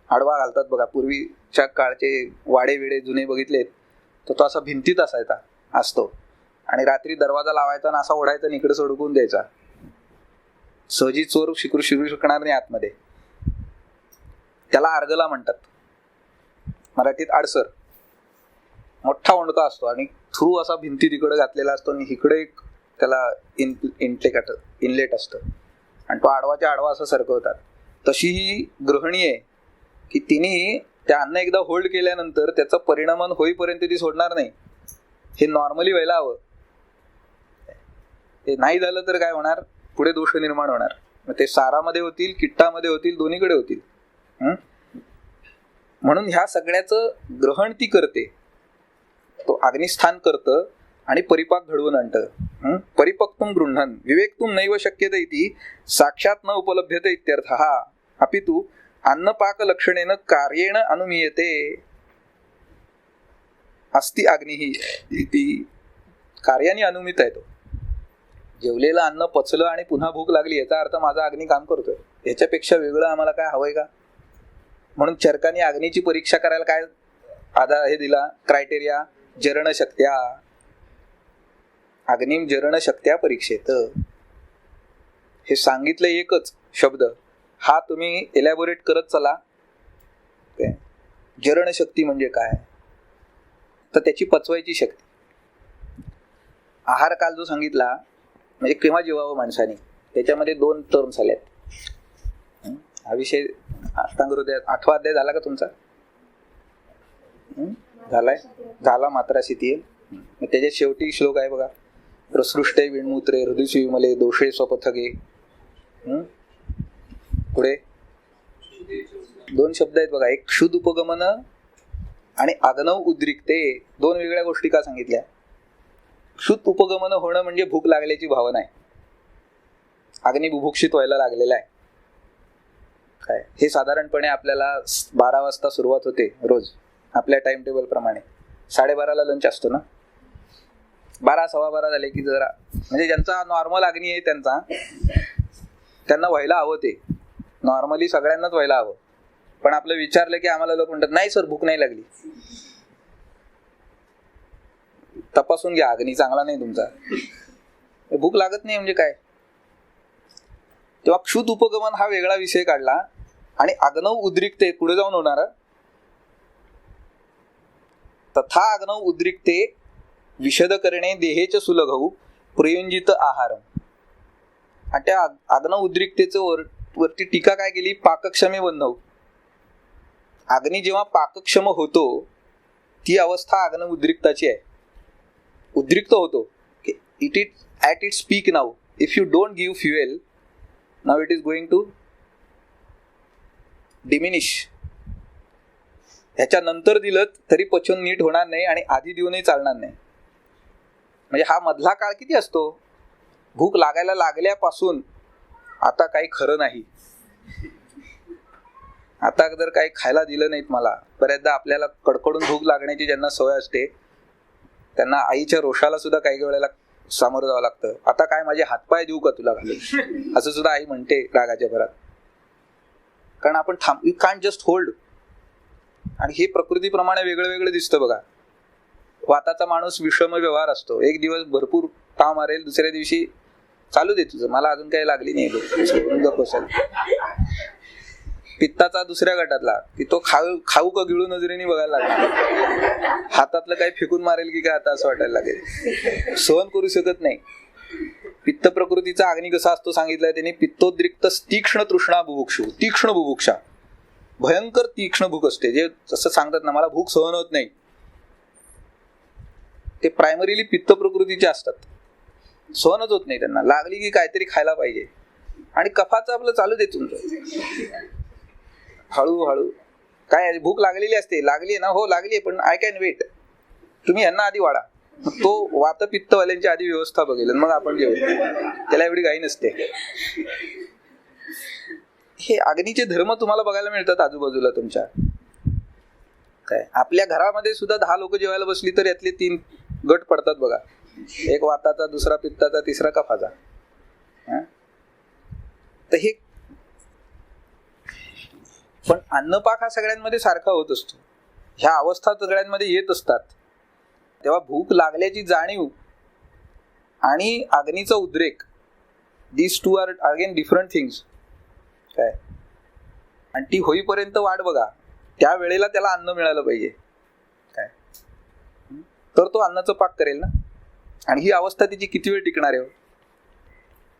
आडवा घालतात बघा. पूर्वीच्या काळचे वाडे वेडे जुने बघितलेत तर तो असा भिंतीत असायचा असतो आणि रात्री दरवाजा लावायचा आणि असा ओढायचा आणि इकडे सोडकून द्यायचा. सहजी चोर शिकू शकणार नाही आतमध्ये. त्याला अर्गला म्हणतात, मराठीत आडसर. मोठा ओंडका असतो आणि थ्रू असा भिंती तिकडे घातलेला असतो आणि इकडे एक त्याला इनलेट असतं आणि तो आडवाच्या आडवा असं सरकवतात. तशी ही गृहिणी आहे की तिने त्या अन्न एकदा होल्ड केल्यानंतर त्याचं परिणामन होईपर्यंत ती सोडणार नाही. हे नॉर्मली व्हायला हवं. हे नाही झालं तर काय होणार? पुढे दोष निर्माण होणार. मग ते सारामध्ये होतील, किट्टामध्ये होतील, दोन्हीकडे होतील. म्हणून ह्या सगळ्याचं ग्रहण ती करते. तो अग्निस्थान करतं आणि परिपाक घडवून आणतं. परिपक्तुम गृह्णन विवेक्तुम नैव शक्यते इति साक्षात न उपलभ्यते इत्यर्थः. अपितु अन्नपाक लक्षणेन कार्येण अनुमीयते अस्ति अग्निः इति. कार्याने अनुमित आहे तो. जेवलेलं अन्न पचलं आणि पुन्हा भूक लागली याचा अर्थ माझा अग्नी काम करतोय. याच्यापेक्षा वेगळं आम्हाला काय हवंय का? म्हणून चरकाने अग्नीची परीक्षा करायला काय आधार हे दिला? क्रायटेरिया जरणशक्त्या. अग्निम जरणशक्त्या परीक्षेत. हे सांगितलं एकच शब्द, हा तुम्ही एलॅबोरेट करत चला. जरणशक्ती म्हणजे काय? तर त्याची पचवायची शक्ती. आहार काल जो सांगितला म्हणजे केव्हा जेवावं माणसाने, त्याच्यामध्ये 2 टर्म्स आल्यात. हा विषय अष्टांग हृदयात 8वा अध्याय झाला का तुमचा? झालाय? झाला मात्राशिती. त्याच्यात शेवटी श्लोक आहे बघा, प्रसृष्टे विणमूत्रे हृदयसु विमले दोषे स्वपथगे. पुढे 2 शब्द आहेत बघा, एक क्षुद उपगमन आणि आग्नव उद्रिक्ते. 2 वेगळ्या गोष्टी का सांगितल्या? क्षुद उपगमन होणं म्हणजे भूक लागल्याची भावना आहे. अग्नी बुभुक्षित व्हायला लागलेला आहे. काय हे साधारणपणे आपल्याला 12 वाजता सुरुवात होते रोज आपल्या टाइम टेबल प्रमाणे. 12:30ला लंच असतो ना. 12 सव्वा 12 झाले की जरा म्हणजे ज्यांचा नॉर्मल अग्नी आहे त्यांना व्हायला हवं. ते नॉर्मली सगळ्यांनाच व्हायला हवं. पण आपलं विचारलं की आम्हाला लोक म्हणतात नाही सर भूक नाही लागली. तपासून घ्या, अग्नी चांगला नाही तुमचा. भूक लागत नाही म्हणजे काय? तेव्हा क्षुद उपगमन हा वेगळा विषय काढला आणि आग्नव उद्रिक्ते पुढे जाऊन होणार. तथा आग्नव उद्रिक्ते विशद करणे देहेच सुलघऊ प्रयुंजित आहारम. आणि त्या आग्नव उद्रिक्तेचं वरती टीका काय केली? पाकक्षमे बंधव. अग्नी जेव्हा पाकक्षम होतो ती अवस्था आग्नव उद्रिक्ताची आहे. उद्रिक्त होतो it at its peak now. If you don't give fuel, now it is going to diminish. ह्याच्यानंतर दिलं तरी पचन नीट होणार नाही आणि आधी देऊनही चालणार नाही. म्हणजे हा मधला काळ किती असतो, भूक लागायला लागल्यापासून आता काही खरं नाही. आता जर काही खायला दिलं नाहीत मला, बऱ्याचदा आपल्याला कडकडून भूक लागण्याची ज्यांना सवय असते त्यांना आईच्या रोषाला सुद्धा काही वेळेला सामोरं जावं लागतं. आता काय माझे हातपाय देऊ का तुला घालून, असं सुद्धा आई म्हणते रागाच्या भरात. कारण आपण यू कांट जस्ट होल्ड. आणि हे प्रकृतीप्रमाणे वेगळं वेगळं दिसतं बघा. वाताचा माणूस विषम व्यवहार असतो. एक दिवस भरपूर ताव मारेल, दुसऱ्या दिवशी चालू दे तुझं, मला अजून काही लागली नाही. पित्ताचा दुसऱ्या गटातला की तो खाऊ का गिळू नजरेने बघायला लागला, हातातलं काही फेकून मारेल की काय आता असं वाटायला लागेल, सहन करू शकत नाही. पित्त प्रकृतीचा अग्नी कसा असतो सांगितलंय त्यांनी, पित्तोद्रिक्त तीक्ष्ण तृष्णा बुभुक्षु. तीक्ष्ण बुभुक्षा, भयंकर तीक्ष्ण भूक असते. जे जसं सांगतात ना मला भूक सहन होत नाही, ते प्रायमरीली पित्त प्रकृतीचे असतात. सहनच होत नाही त्यांना, लागली की काहीतरी खायला पाहिजे. आणि कफाचं आपलं चालू दे तुमचं हळूहळू. काय भूक लागलेली असते, लागली ना, हो लागली, पण आय कॅन वेट, तुम्ही यांना आधी वाढा. तो वातपित्तवाल्यांची आधी व्यवस्था बघेल मग आपण जेवू, त्याला एवढी घाई नसते. हे अग्नीचे धर्म तुम्हाला बघायला मिळतात आजूबाजूला तुमच्या. काय आपल्या घरामध्ये सुद्धा 10 लोक जेवायला बसली तर यातले 3 गट पडतात बघा. एक वाताचा, दुसरा पित्ताचा, तिसरा कफाचा. तर हे पण अन्नपाक हा सगळ्यांमध्ये सारखा होत असतो. ह्या अवस्था सगळ्यांमध्ये येत असतात. तेव्हा भूक लागल्याची जाणीव आणि अग्नीचा उद्रेक, these two are again different things. काय आणि ती होईपर्यंत वाट बघा, त्या वेळेला त्याला अन्न मिळालं पाहिजे. काय तर तो अन्नाचं पाक करेल ना. आणि ही अवस्था तिची किती वेळ टिकणार आहे.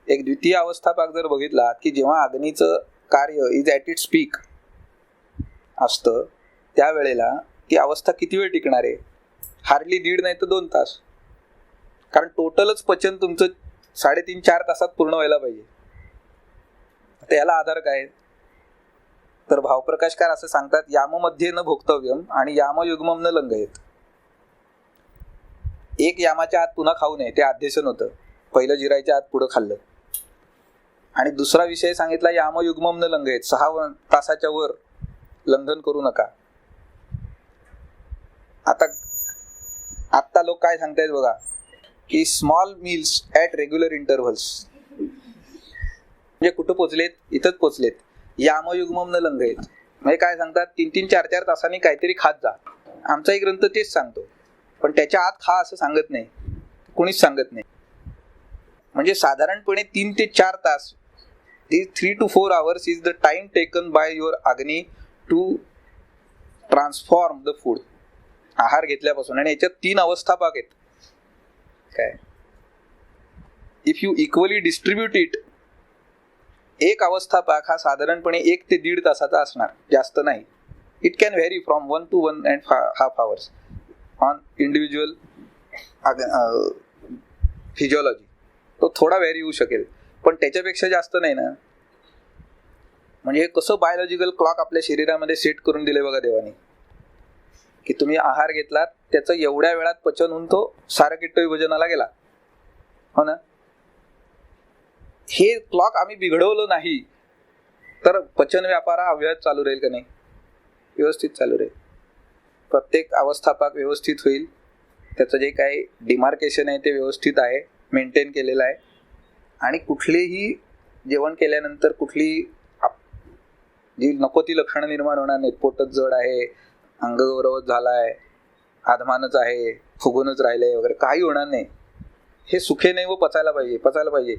एक द्वितीय अवस्था पाक जर बघितला की जेव्हा अग्नीचं कार्य इज ॲट इट्स पीक असतं, त्यावेळेला ती अवस्था किती वेळ टिकणार आहे. हार्डली 1.5 नाही तर 2 तास. कारण टोटलच पचन तुमचं 3.5-4 तासात पूर्ण व्हायला पाहिजे. आता याला आधार काय, तर भावप्रकाशकार असं सांगतात, याममध्ये न भोक्तव्यम आणि यामयुग्मम न लंघयेत. एक यामाच्या आत पुन्हा खाऊ नये, ते अध्यसन होतं. पहिलं जिरायच्या आत पुढं खाल्लं. आणि दुसरा विषय सांगितला यामयुग्मम न लंघयेत, 6 तासाच्या वर लंघन करू नका. आता लोक काय सांगतायत बघा की small meals at regular intervals. म्हणजे कुठं पोचलेत, इथंच पोचलेत. यामयुग्मम न लंघयेत म्हणजे काय सांगतात, 3-3, 4-4 तासांनी काहीतरी खात जा. आमचाही ग्रंथ तेच सांगतो, पण त्याच्या आत खा असं सांगत नाही, कोणीच सांगत नाही. म्हणजे साधारणपणे 3 ते 4 तास, 3 to 4 hours is the time taken by your अग्नी टू ट्रान्सफॉर्म द फूड. आहार घेतल्यापासून. आणि याच्यात 3 अवस्था पाक आहेत. काय if you equally distribute it, एक अवस्था पाक हा साधारणपणे 1 ते 1.5 तासाचा असणार, जास्त नाही. It can very from 1 to 1.5 hours on individual physiology. तो थोडा व्हेरी होऊ शकेल, पण त्याच्यापेक्षा जास्त नाही ना. म्हणजे कसं बायोलॉजिकल क्लॉक आपल्या शरीरामध्ये सेट करून दिले बघा देवाने, की तुम्ही आहार घेतलात त्याचं एवढ्या वेळात पचन होऊन तो सारकिट्ट विभजनाला गेला, हो ना. हे क्लॉक आम्ही बिघडवलं नाही तर पचन व्यापार हा अव्याहत चालू राहील का नाही, व्यवस्थित चालू राहील. प्रत्येक अवस्थापाक व्यवस्थित होईल. त्याचं जे काही डिमार्केशन आहे ते व्यवस्थित आहे, मेंटेन केलेलं आहे. आणि कुठलेही जेवण केल्यानंतर कुठली जी नको ती लक्षणं निर्माण होणार नाहीत. पोटच जड आहे, अंगगौरवच झालाय, आधमानच आहे, फुगूनच राहिलंय वगैरे, काही होणार नाही. हे सुखे नाही व पचायला पाहिजे.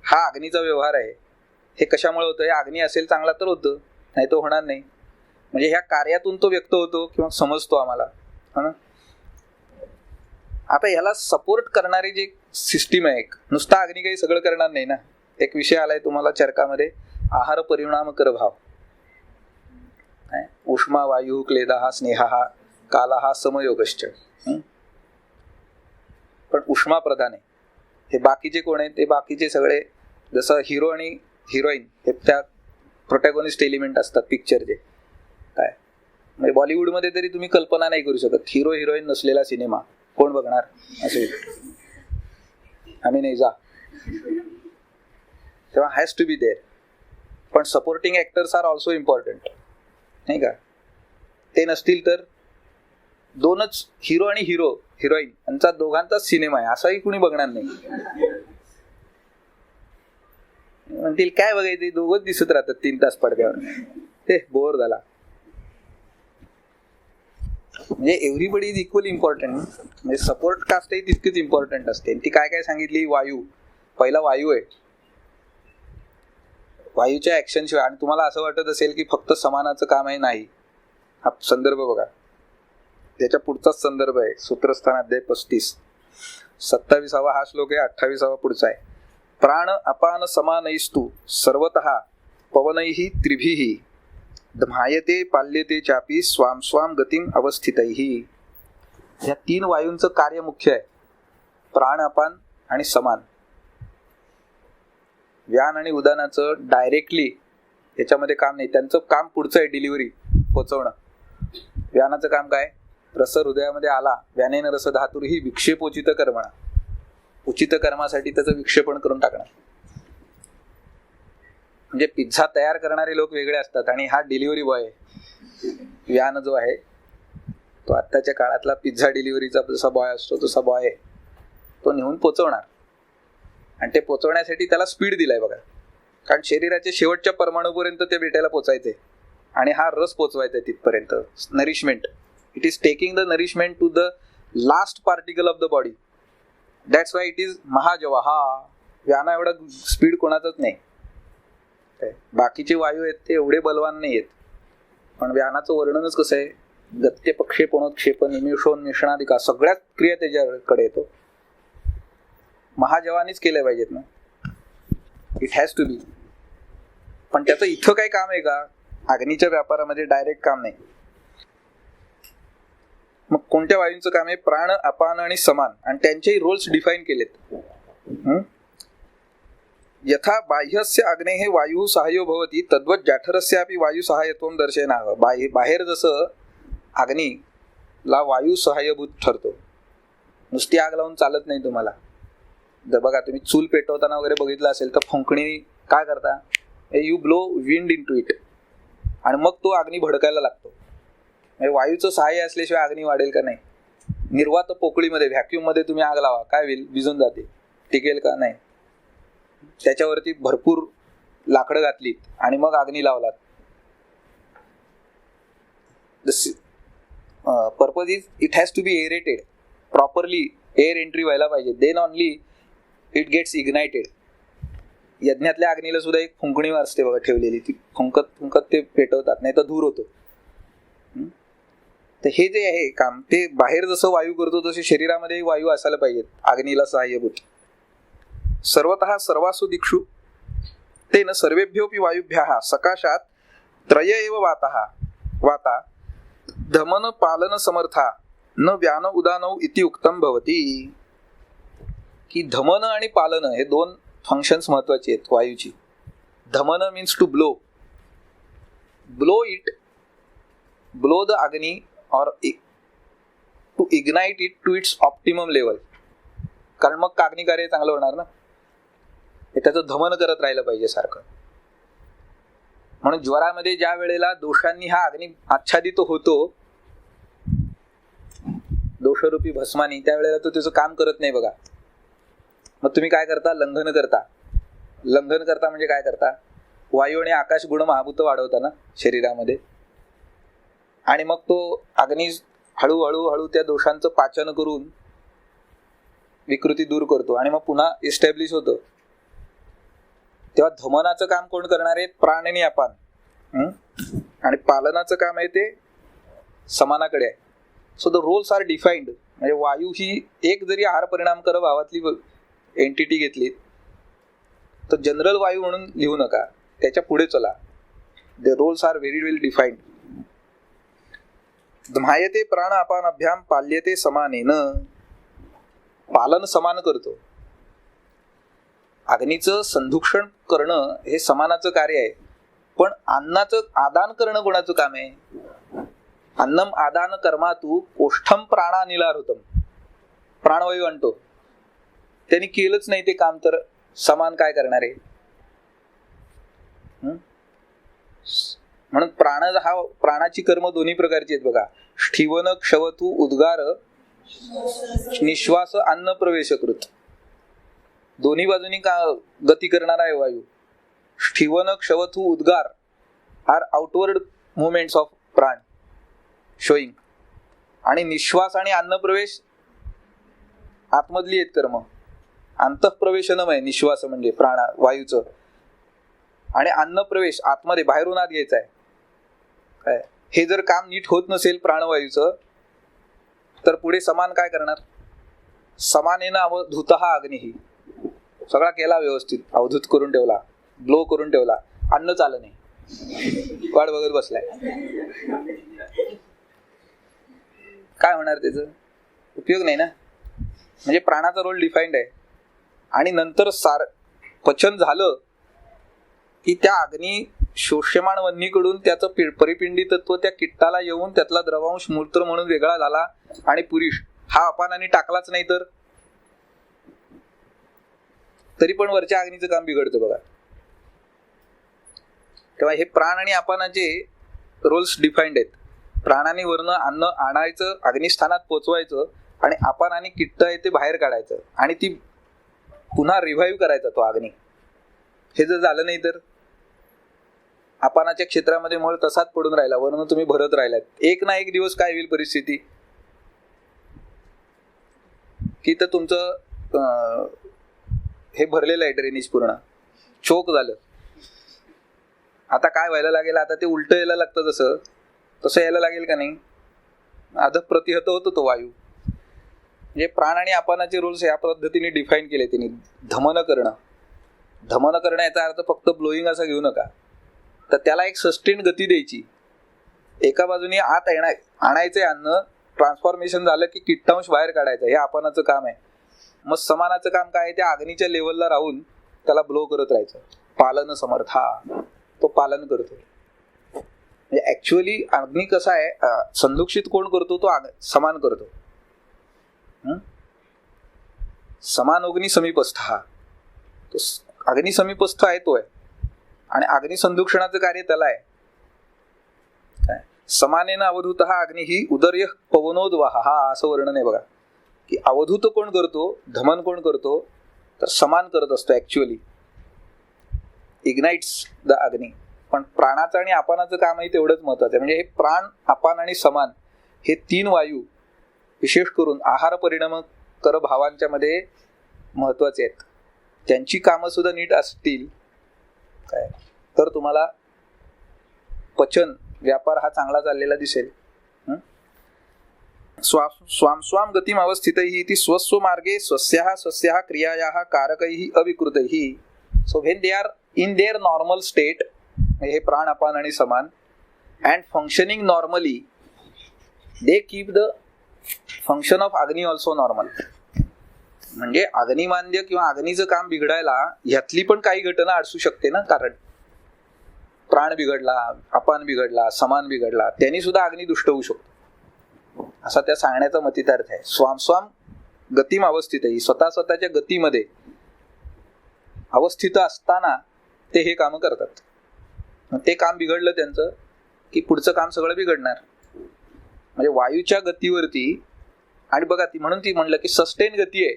हा अग्नीचा व्यवहार आहे. हे कशामुळे होतं, हे अग्नी असेल चांगला तर होतं, नाही तो होणार नाही. म्हणजे ह्या कार्यातून तो व्यक्त होतो किंवा समजतो आम्हाला, हा ना. आता ह्याला सपोर्ट करणारी जी सिस्टीम आहे, नुसता अग्नी काही सगळं करणार नाही ना. एक विषय आलाय तुम्हाला चरकामध्ये, आहार परिणाम कर भाव. उष्मा वायू क्लेदा स्नेहा काला समयोगश्च. पण उष्मा प्रधान आहे, हे बाकीचे कोण आहेत, ते बाकीचे सगळे जसं हिरो आणि हिरोईन हे त्या प्रोटॅगॉनिस्ट एलिमेंट असतात पिक्चरचे. काय म्हणजे बॉलिवूडमध्ये तरी तुम्ही कल्पना नाही करू शकत हिरो हिरोईन नसलेला सिनेमा कोण बघणार असे. आम्ही नाही जा, तेव्हा हॅज टू बी देअर. पण supporting actors are also important, नाही का. ते नसतील तर दोनच हिरो आणि हिरोईन यांचा दोघांचाच सिनेमा आहे असाही कुणी बघणार नाही. म्हणतील काय बघायचे, दोघंच दिसत राहतात 3 तास पडद्यावर, ते बोर झाला. म्हणजे एव्हरीबडी इज इक्वली इम्पॉर्टंट. म्हणजे सपोर्ट कास्टही तितकीच इम्पॉर्टंट असते. ती काय काय सांगितली, वायू, पहिला वायू आहे. वायूच्या ऍक्शन शिवाय, आणि तुम्हाला असं वाटत असेल की फक्त समानाचं काम आहे, नाही. हा संदर्भ बघा, त्याच्या पुढचाच संदर्भ आहे, सूत्रस्थान अध्याय 35, 27वा हा श्लोक आहे, 28वा पुढचा आहे. प्राण अपान समानैस्तु सर्वतः पवनैहि त्रिभिः धमायते पाल्यते चापी स्वाम स्वाम गतिम अवस्थितैहि. या 3 वायूंचं कार्य मुख्य आहे, प्राण, अपान आणि समान. व्यान आणि उदानाचं डायरेक्टली याच्यामध्ये काम नाही, त्यांचं काम पुढचं आहे, डिलिव्हरी, पोचवणं. व्यानाचं काम काय, रस हृदयामध्ये आला, व्यानेन रस धातुर्हि विक्षेपोचित कर्मणा, उचित कर्मासाठी त्याचं विक्षेपण करून टाकणं. म्हणजे पिझ्झा तयार करणारे लोक वेगळे असतात आणि हा डिलिव्हरी बॉय आहे. व्यान जो आहे तो आत्ताच्या काळातला पिझ्झा डिलिव्हरीचा जसा बॉय असतो तसा बॉय आहे. तो नेऊन पोचवणार, आणि ते पोचवण्यासाठी त्याला स्पीड दिलाय बघा. कारण शरीराच्या शेवटच्या परमाणूपर्यंत ते भेटायला पोचायचे आणि हा रस पोचवायचा तिथपर्यंत. Nourishment, it is taking the nourishment to the last particle of the body. That's why it is महाजवाहा. व्याना एवढा स्पीड कोणाचाच नाही. बाकीचे वायू आहेत ते एवढे बलवान नाही आहेत, पण व्यानाचं वर्णनच कसं आहे, गत्य प्रक्षेपणोत्क्षेप निमिषोन्मिषणाधिका सगळ्याच क्रिया त्याच्याकडे येतो. महाजवानीच केल्या पाहिजेत ना, इट हॅज टू बी. पण त्याचं इथं काही काम आहे का, अग्नीच्या व्यापारामध्ये डायरेक्ट काम नाही. मग कोणत्या वायूंचं काम आहे, प्राण, अपान आणि समान, आणि त्यांचेही रोल्स डिफाईन केलेत. यथा बाह्यस्य अग्नेः वायू सहाय्यो भवति तद्वत् जाठरस्यापि वायू सहाय्यत्वं दर्शयेनाह. बाहेर जसं अग्नीला वायू सहाय्यभूत ठरतो, नुसती आग लावून चालत नाही तुम्हाला. जर बघा तुम्ही चूल पेटवताना वगैरे बघितलं असेल तर फुंकणी काय करता, you blow wind into it, आणि मग तो अग्नी भडकायला लागतो. म्हणजे वायूचं सहाय्य असल्याशिवाय अग्नी वाढेल का, नाही. निर्वात पोकळीमध्ये, व्हॅक्यूम मध्ये तुम्ही आग लावा, काय होईल, विझून जाते, टिकेल का, नाही. त्याच्यावरती भरपूर लाकडं घातलीत आणि मग अग्नी लावलात. Purpose is it has to be aerated properly, air entry व्हायला पाहिजे, then only it gets ignited. यज्ञातल्या अग्नीला सुद्धा एक फुंकणी असते बघा ठेवलेली, ती फुंकत फुंकत ते पेटवतात, नाही तर धूर होतो. तर हे जे आहे काम, ते बाहेर जसं वायू करतो तसे शरीरामध्ये वायू असायला पाहिजेत अग्नीला सहाय्यभूत. सर्वतः सर्वासु दिक्षु तेन सर्वेभ्योपि वायुभ्यः सकाशात त्रय एव वाता धमन पालन समर्था न व्यान उदानौ इति उक्तम भवति. की धमन आणि पालन हे 2 फंक्शन्स महत्वाची आहेत वायूची. धमन means to blow, blow the अग्नी और to ignite it to its optimum level. कारण मग अग्नी कार्य चांगलं होणार ना, हे त्याचं धमन करत राहिलं पाहिजे सारखं. म्हणून ज्वरामध्ये ज्या वेळेला दोषांनी हा अग्नी आच्छादित होतो, दोषरूपी भस्मानी, त्यावेळेला तो त्याचं काम करत नाही बघा. मग तुम्ही काय करता, लंघन करता म्हणजे काय करता, वायू आणि आकाश गुण महाभूत वाढवता ना शरीरामध्ये, आणि मग तो अग्नी हळूहळू त्या दोषांचं पाचन करून विकृती दूर करतो आणि मग पुन्हा इस्टॅब्लिश होतो. तेव्हा धमनाचं काम कोण करणार आहे, प्राण आणि अपान, आणि पालनाचं काम आहे ते समानाकडे आहे. So the roles are defined. म्हणजे वायू ही एक जरी आहार परिणामकर भावातली एंटिटी घेतली तर जनरल वायू म्हणून लिहू नका, त्याच्या पुढे चला. The roles are very well defined. धमायते प्राण अपानाभ्याम पाल्यते समानेन. पालन समान करतो, अग्नीचं संदूषण करणं हे समानाचं कार्य आहे, पण अन्नाचं आदान करणं कोणाचं काम आहे? अन्नम आदान कर्मातु कोष्ठम प्राणानिलारुतम, प्राणवायू आणतो, त्यांनी केलंच नाही ते काम, तर समान काय करणार आहे? म्हणून प्राणाची कर्म दोन्ही प्रकारची आहेत बघा. स्ठीवन क्षवतु उद्गार, निश्वास अन्न प्रवेशकृत, दोन्ही बाजूनी का गती करणारा आहे वायू. स्ठीवन क्षवतु उद्गार आर आउटवर्ड मुवमेंट्स ऑफ प्राण शोईंग, आणि निश्वास आणि अन्न प्रवेश आतमधली आहेत कर्म. अंतःप्रवेशनम आहे निश्वास म्हणजे प्राणा वायूचं, आणि अन्न प्रवेश आतमध्ये बाहेरून आत घ्यायचा आहे. काय हे जर काम नीट होत नसेल प्राणवायूचं, तर पुढे समान काय करणार? समानेन अवधूतः अग्निही, सगळा केला व्यवस्थित, अवधूत करून ठेवला, ब्लो करून ठेवला, अन्न चाललं नाही, वाट बघत बसलाय, काय होणार? त्याचा उपयोग नाही ना. म्हणजे प्राणाचा रोल डिफाईन्ड आहे, आणि नंतर पचन झालं की त्या अग्नी शोष्यमाण वन्हीकडून त्याचं परिपिंडी तत्व त्या किट्टाला येऊन त्यातला द्रवांश मूत्र म्हणून वेगळा झाला, आणि पुरुष हा अपानाने टाकलाच नाही तर तरी पण वरच्या अग्नीचं काम बिघडतं बघा. तेव्हा हे प्राण आणि अपानाचे रोल्स डिफाईन्ड आहेत. प्राणाने वरनं अन्न आणायचं, अग्निस्थानात पोचवायचं, आणि अपानाने किट्ट आहे ते बाहेर काढायचं, आणि ती पुन्हा रिव्हाइव्ह करायचा तो अग्नी. हे जर झालं नाही तर अपानाच्या क्षेत्रामध्ये मळ तसाच पडून राहिला, वरून तुम्ही भरत राहिलात, एक ना एक दिवस काय होईल परिस्थिती की तर तुमचं हे भरलेलं आहे ड्रेनेज पूर्ण चोक झालं. आता काय व्हायला लागेल? आता ते उलट यायला लागतं, जसं तसं यायला लागेल का नाही? अध प्रतिहत होतो तो वायू. म्हणजे प्राण आणि अपानाचे रूल्स या पद्धतीने डिफाईन केले त्यांनी. धमन करणं याचा अर्थ फक्त ब्लोईंग असा घेऊ नका, तर त्याला एक सस्टेन गती द्यायची. एका बाजूने आत आणायचंय अन्न, ट्रान्सफॉर्मेशन झालं की किट्टांश बाहेर काढायचं, हे अपानाचं काम आहे. मग समानाचं काम काय आहे? त्या अग्नीच्या लेवलला राहून त्याला ब्लो करत राहायचं. पालन समर्थ, हा तो पालन करतो. म्हणजे ऍक्च्युअली अग्नी कसा आहे, संदूषित कोण करतो? तो समान करतो. समान अग्नी समीपस्थ, हा तो अग्नी समीपस्थ आहे तो आहे, आणि अग्नि संदूषणाचं कार्य त्याला आहे. समानेन अवधूत हा अग्नी ही उदर्य पवनोद्वाह, हा असं वर्णन आहे बघा, की अवधूत कोण करतो, धमन कोण करतो, तर समान करत असतो. ऍक्च्युअली इग्नाइट्स द अग्नी. पण प्राणाचं आणि अपानाचं कामही तेवढंच महत्वाचं आहे. म्हणजे हे प्राण, अपान आणि समान हे तीन वायू विशेष करून आहार परिणामकर भावांच्या मध्ये महत्वाचे आहेत. त्यांची कामं सुद्धा नीट असतील काय तर तुम्हाला पचन व्यापार हा चांगला चाललेला दिसेल. स्वाम गतिम अवस्थितैः ती स्वस्व मार्गे स्वस्याः क्रियायाः कारकैः अविकृतैः. So when they are in their normal state, हे प्राण अपान आणि समान, and functioning normally, they keep the function of अग्नी ऑल्सो नॉर्मल. म्हणजे अग्निमांद्य किंवा अग्नीचं काम बिघडायला ह्यातली पण काही घटना अडसू शकते ना. कारण प्राण बिघडला, अपान बिघडला, समान बिघडला, त्यांनी सुद्धा अग्नी दुष्ट होऊ शकतो, असा त्या सांगण्याचा मतितार्थ आहे. स्वाम गतिम अवस्थितही, स्वतःच्या गतीमध्ये अवस्थित असताना ते हे काम करतात. ते काम बिघडलं त्यांचं की पुढचं काम सगळं बिघडणार. म्हणजे वायूच्या गतीवरती, आणि बघा ती म्हणून ती म्हणलं की सस्टेन गती आहे.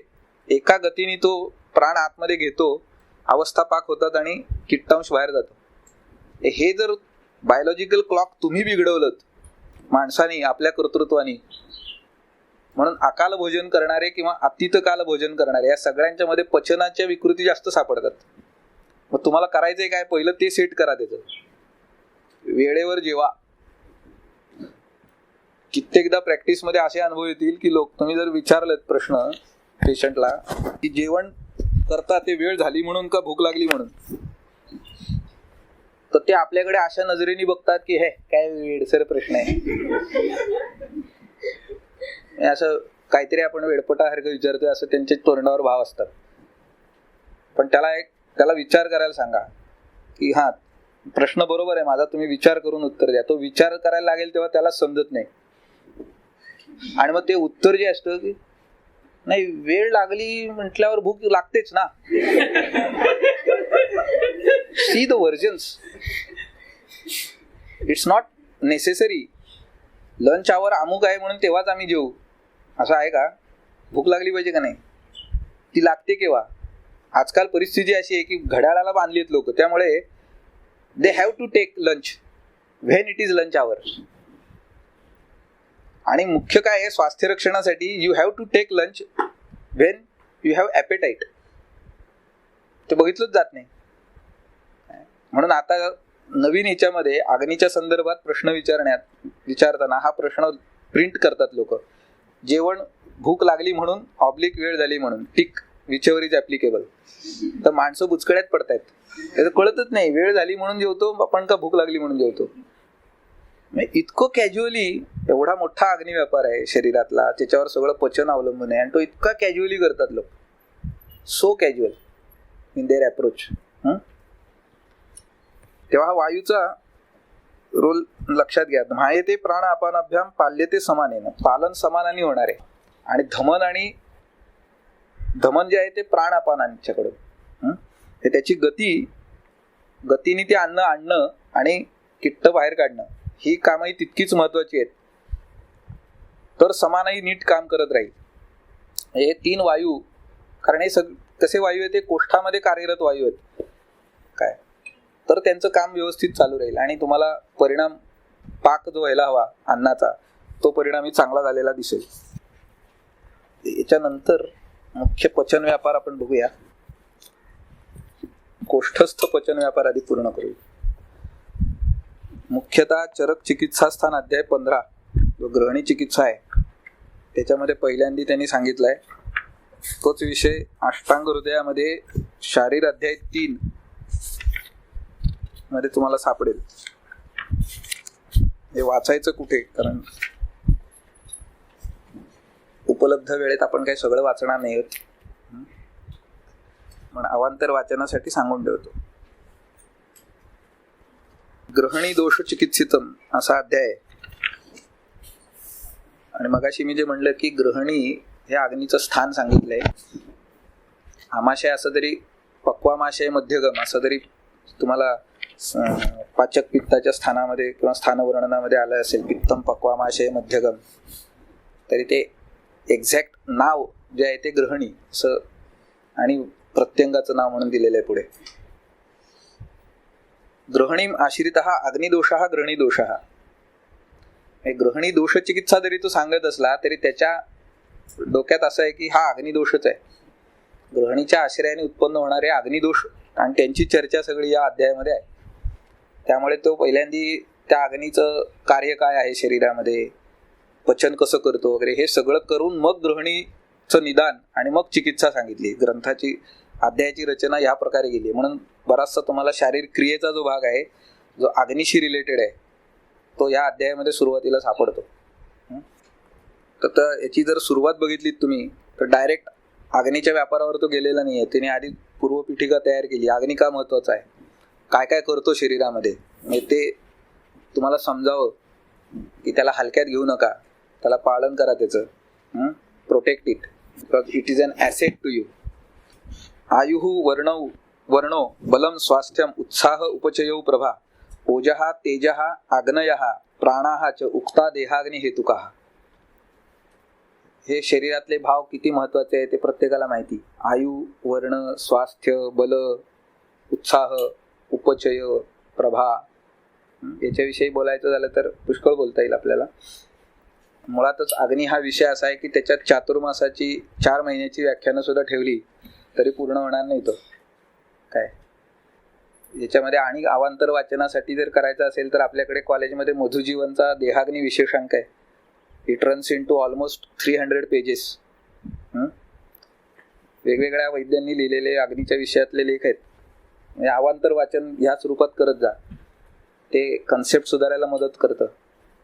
एका गतीने तो प्राण आतमध्ये घेतो, अवस्था पाक होतात आणि किट्टांश बाहेर जातो. हे जर बायोलॉजिकल क्लॉक तुम्ही बिघडवलं माणसाने आपल्या कर्तृत्वाने, म्हणून अकाल भोजन करणारे किंवा अतीतकाल भोजन करणारे या सगळ्यांच्या मध्ये पचनाच्या विकृती जास्त सापडतात. मग तुम्हाला करायचंय काय? पहिलं ते सेट करा. त्याचं वेळेवर जेवा. कित्येकदा प्रॅक्टिस मध्ये असे अनुभव येतील की तुम्ही जर विचारलेत प्रश्न पेशंटला की जेवण करता ते वेळ झाली म्हणून का भूक लागली म्हणून, तर ते आपल्याकडे अशा नजरेने बघतात की हे काय वेडसर प्रश्न आहे. असं काहीतरी आपण वेडपटासारखं विचारतोय असं त्यांच्या तोंडावर भाव असतात. पण त्याला विचार करायला सांगा की हा प्रश्न बरोबर आहे माझा, तुम्ही विचार करून उत्तर द्या. तो विचार करायला लागेल तेव्हा त्याला समजत नाही, आणि मग ते उत्तर जे असतं की नाही वेळ लागली म्हटल्यावर भूक लागतेच ना. See the versions, it's not necessary lunch hour अमुक आहे म्हणून तेव्हाच आम्ही जेवू, असं आहे का? भूक लागली पाहिजे का नाही? ती लागते केव्हा? आजकाल परिस्थिती अशी आहे की घड्याळाला बांधलीत लोक, त्यामुळे they have to take lunch when it is lunch hour. आणि मुख्य काय आहे स्वास्थ्य रक्षणासाठी, you have to take lunch when you have appetite. ते बघितलंच जात नाही. म्हणून आता नवीन ह्याच्यामध्ये अग्नीच्या संदर्भात प्रश्न विचारताना हा प्रश्न प्रिंट करतात लोक. जेवण भूक लागली म्हणून ऑब्लिक वेळ झाली म्हणून टिक विचेवर इज ऍप्लिकेबल. तर माणसं बुचकड्यात पडतायत, त्याचं कळतच नाही. वेळ झाली म्हणून जेवतो आपण का भूक लागली म्हणून जेवतो? इतकं कॅज्युअली, एवढा मोठा अग्निव्यापार आहे शरीरातला, त्याच्यावर सगळं पचन अवलंबून आहे, आणि तो इतका कॅज्युअली करतात लोक, so casual in their approach. तेव्हा वायूचा रोल लक्षात घ्या. मायेते प्राण अपानाभ्याम पाल्यते समानेनं, पालन समानाने होणार आहे. आणि धमन जे आहे ते प्राण अपानांच्याकडून, हे त्याची गतीने ते अन्न आणणं आणि किट्ट बाहेर काढणं ही कामही तितकीच महत्वाची आहेत. तर समानही नीट काम करत राहील. हे 3 वायू, कारण हे कसे वायू आहेत, ते कोष्ठामध्ये कार्यरत वायू आहेत काय, तर त्यांचं काम व्यवस्थित चालू राहील आणि तुम्हाला परिणाम पाक जो व्हायला हवा अन्नाचा, तो परिणामही चांगला झालेला दिसेल. याच्यानंतर मुख्य पचन व्यापार आपण बघूया. कोष्ठस्थ पचन व्यापार आधी पूर्ण करू. मुख्यतः चरक चिकित्सा स्थान अध्याय 15 जो गृहिणी चिकित्सा आहे त्याच्यामध्ये पहिल्यांदा त्यांनी सांगितलंय, तोच विषय अष्टांग हृदयामध्ये शारीर अध्याय 3 मध्ये तुम्हाला सापडेल. हे वाचायचं कुठे, कारण उपलब्ध वेळेत आपण काही सगळं वाचणार नाही आहोत, पण अवांतर वाचनासाठी सांगून ठेवतो. गृहिणी दोष चिकित्सितम असा अध्याय आहे. आणि मगाशी मी जे म्हणलं की गृहिणी हे अग्नीचं स्थान सांगितलंय. आमाशय असं तरी, पक्वामाशय मध्यगम असं तरी तुम्हाला पाचक पित्ताच्या स्थानामध्ये किंवा स्थानवर्णनामध्ये आलं असेल, पित्तम पक्वामाशय मध्यगम, तरी ते एक्झॅक्ट नाव जे आहे ते गृहिणी असं आणि प्रत्यंगाचं नाव म्हणून दिलेलं आहे पुढे. गृहिणी आश्रितः अग्निदोषः गृहिणी दोषः. गृहिणी दोष चिकित्सा जरी तो सांगत असला तरी त्याच्या डोक्यात असं आहे की हा अग्निदोषच आहे. गृहिणीच्या आश्रयाने उत्पन्न होणारे अग्निदोष आणि त्यांची चर्चा सगळी या अध्यायामध्ये आहे. त्यामुळे तो पहिल्यांदा त्या अग्नीचं कार्य काय आहे शरीरामध्ये, पचन कसं करतो वगैरे हे सगळं करून मग गृहिणीचं निदान आणि मग चिकित्सा सांगितली. ग्रंथाची अध्यायाची रचना या प्रकारे केली. म्हणून बराचसा तुम्हाला शारीरिक क्रियेचा जो भाग आहे जो अग्नीशी रिलेटेड आहे तो या अध्यायामध्ये सुरुवातीला सापडतो. तर याची जर सुरुवात बघितलीत तुम्ही तर डायरेक्ट अग्नीच्या व्यापारावर तो गेलेला नाहीये. त्याने आधी पूर्वपीठिका तयार केली. अग्नी का महत्वाचा आहे, काय काय करतो शरीरामध्ये, ते तुम्हाला समजावं की त्याला हलक्यात घेऊ नका, त्याला पालन करा त्याचं, protect it because it is an asset to you. आयुः वर्णो बलम स्वास्थ्यम उत्साह उपचयो प्रभा ओजः तेजः आग्नयः प्राणाः च उक्ता देहाग्नी हेतुकः. हे शरीरातले भाव किती महत्वाचे आहे ते प्रत्येकाला माहिती. आयु, वर्ण, स्वास्थ्य, बल, उत्साह, उपचय, प्रभा, याच्याविषयी बोलायचं झालं तर पुष्कळ बोलता येईल आपल्याला. मुळातच अग्नी हा विषय असा आहे की त्याच्यात चातुर्मासाची 4 महिन्याची व्याख्यानं सुद्धा ठेवली तरी पूर्ण होणार नाही तो काय. याच्यामध्ये आणि अवांतर वाचनासाठी जर करायचं असेल तर आपल्याकडे कॉलेजमध्ये मधुजीवनचा देहाग्नी विशेषांक आहे. It runs into almost 300 pages. वेगवेगळ्या वैद्यांनी लिहिलेले अग्नीच्या विषयातले लेख आहेत. म्हणजे अवांतर वाचन ह्याच रूपात करत जा, ते कन्सेप्ट सुधारायला मदत करतं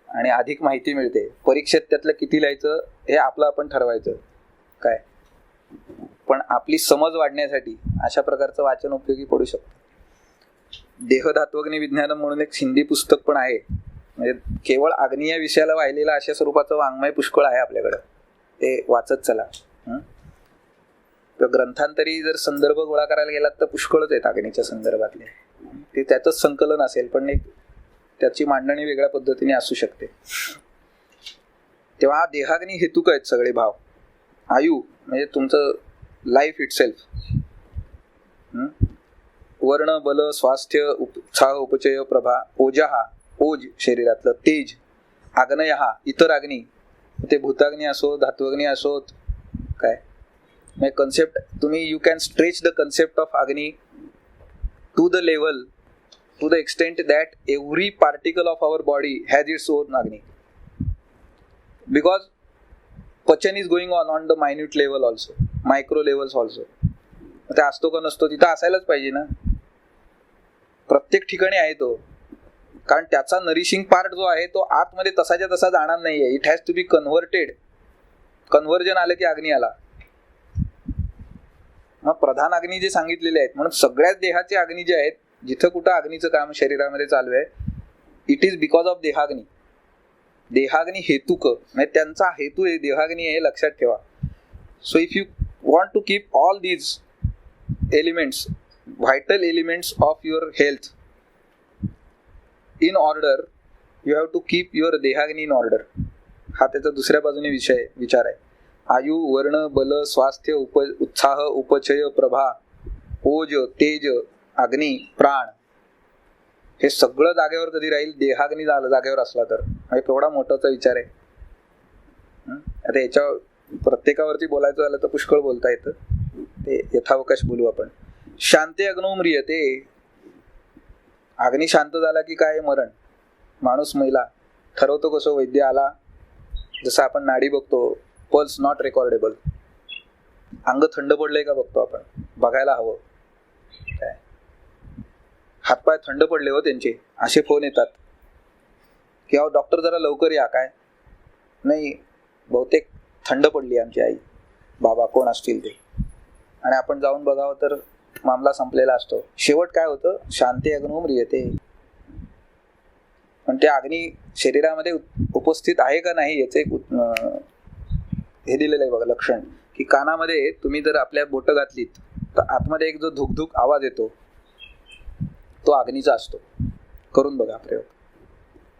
आणि अधिक माहिती मिळते. परीक्षेत त्यातलं किती लिहायचं हे आपलं आपण ठरवायचं काय. पण आपली समज वाढण्यासाठी अशा प्रकारचं वाचन उपयोगी पडू शकतं. देहधात्वग्नी विज्ञान म्हणून एक हिंदी पुस्तक पण आहे, म्हणजे केवळ अग्नी या विषयाला वाहिलेलं अशा स्वरूपाचं वाङ्मय पुष्कळ आहे आपल्याकडं, ते वाचत चला. तर ग्रंथांतरी जर संदर्भ गोळा करायला गेलात तर पुष्कळच आहेत अग्नीच्या संदर्भातले. ते त्याचंच संकलन असेल, पण एक त्याची मांडणी वेगळ्या पद्धतीने असू शकते. तेव्हा देहाग्नी हेतुक आहेत सगळे भाव. आयु म्हणजे तुमचं लाईफ इटसेल्फ, वर्ण, बल, स्वास्थ्य, उत्साह, उपचय, प्रभा, ओजहा ओज शरीरातलं, तेज, आग्नयहा इतर अग्नी, ते भूताग्नी असो, धात्वग्नी असोत, काय म्हणजे कन्सेप्ट तुम्ही you can stretch the concept of अग्नी to the level, to the extent that every particle of our body has its own अग्नी, बिकॉज पचन is going on the minute level also, micro levels also. ते असतो का नसतो, तिथं असायलाच पाहिजे ना, प्रत्येक ठिकाणी आहे तो. कारण त्याचा नरिशिंग पार्ट जो आहे तो आतमध्ये तसाच्या तसा जाणार नाहीये. It has to be converted. Conversion आलं की अग्नी आला. मग प्रधान अग्नी जे सांगितलेले आहेत, म्हणून सगळ्याच देहाचे अग्नी जे आहेत, जिथं कुठं अग्नीचं काम शरीरामध्ये चालू आहे, इट इज बिकॉज ऑफ देहाग्नी. देहाग्नी हेतुक म्हणजे त्यांचा हेतू आहे देहाग्नी, हे लक्षात ठेवा. So if you want to keep all these elements, vital elements of your health in order, you have to keep your देहाग्नी इन ऑर्डर. हा त्याचा दुसऱ्या बाजूने विचार आहे. आयु, वर्ण, बल, स्वास्थ्य, उत्साह, उपचय, प्रभा, ओज, तेज, अग्नी, प्राण, हे सगळं जागेवर कधी राहील, देहाग्नी जागेवर असला तर. हा केवढा मोठाचा विचार आहे. आता याच्या प्रत्येकावरती बोलायचं झालं तर पुष्कळ बोलता येतं, ते यथावकाश बोलू आपण. शांते अग्नो म्रियते, अग्नी शांत झाला की काय मरण. माणूस महिला ठरवतो कसं, वैद्य आला, जसं आपण नाडी बघतो, पल्स नॉट रेकॉर्डेबल, अंग थंड पडलंय का बघतो आपण, बघायला हवं. काय हातपाय थंड पडले हो त्यांचे, असे फोन येतात की अहो डॉक्टर जरा लवकर या. काय नाही, बहुतेक थंड पडली आमची आई, बाबा कोण असतील ते, आणि आपण जाऊन बघावं तर मामला संपलेला असतो. शेवट काय होतं, शांती अग्नो म्रियते. पण ते अग्नी शरीरामध्ये उपस्थित आहे का नाही याचं एक हे दिलेलं आहे बघा लक्षण, की कानामध्ये तुम्ही जर आपल्या बोटं घातलीत तर आतमध्ये एक जो धुकधुक आवाज येतो तो अग्नीचा असतो. करून बघा प्रयोग,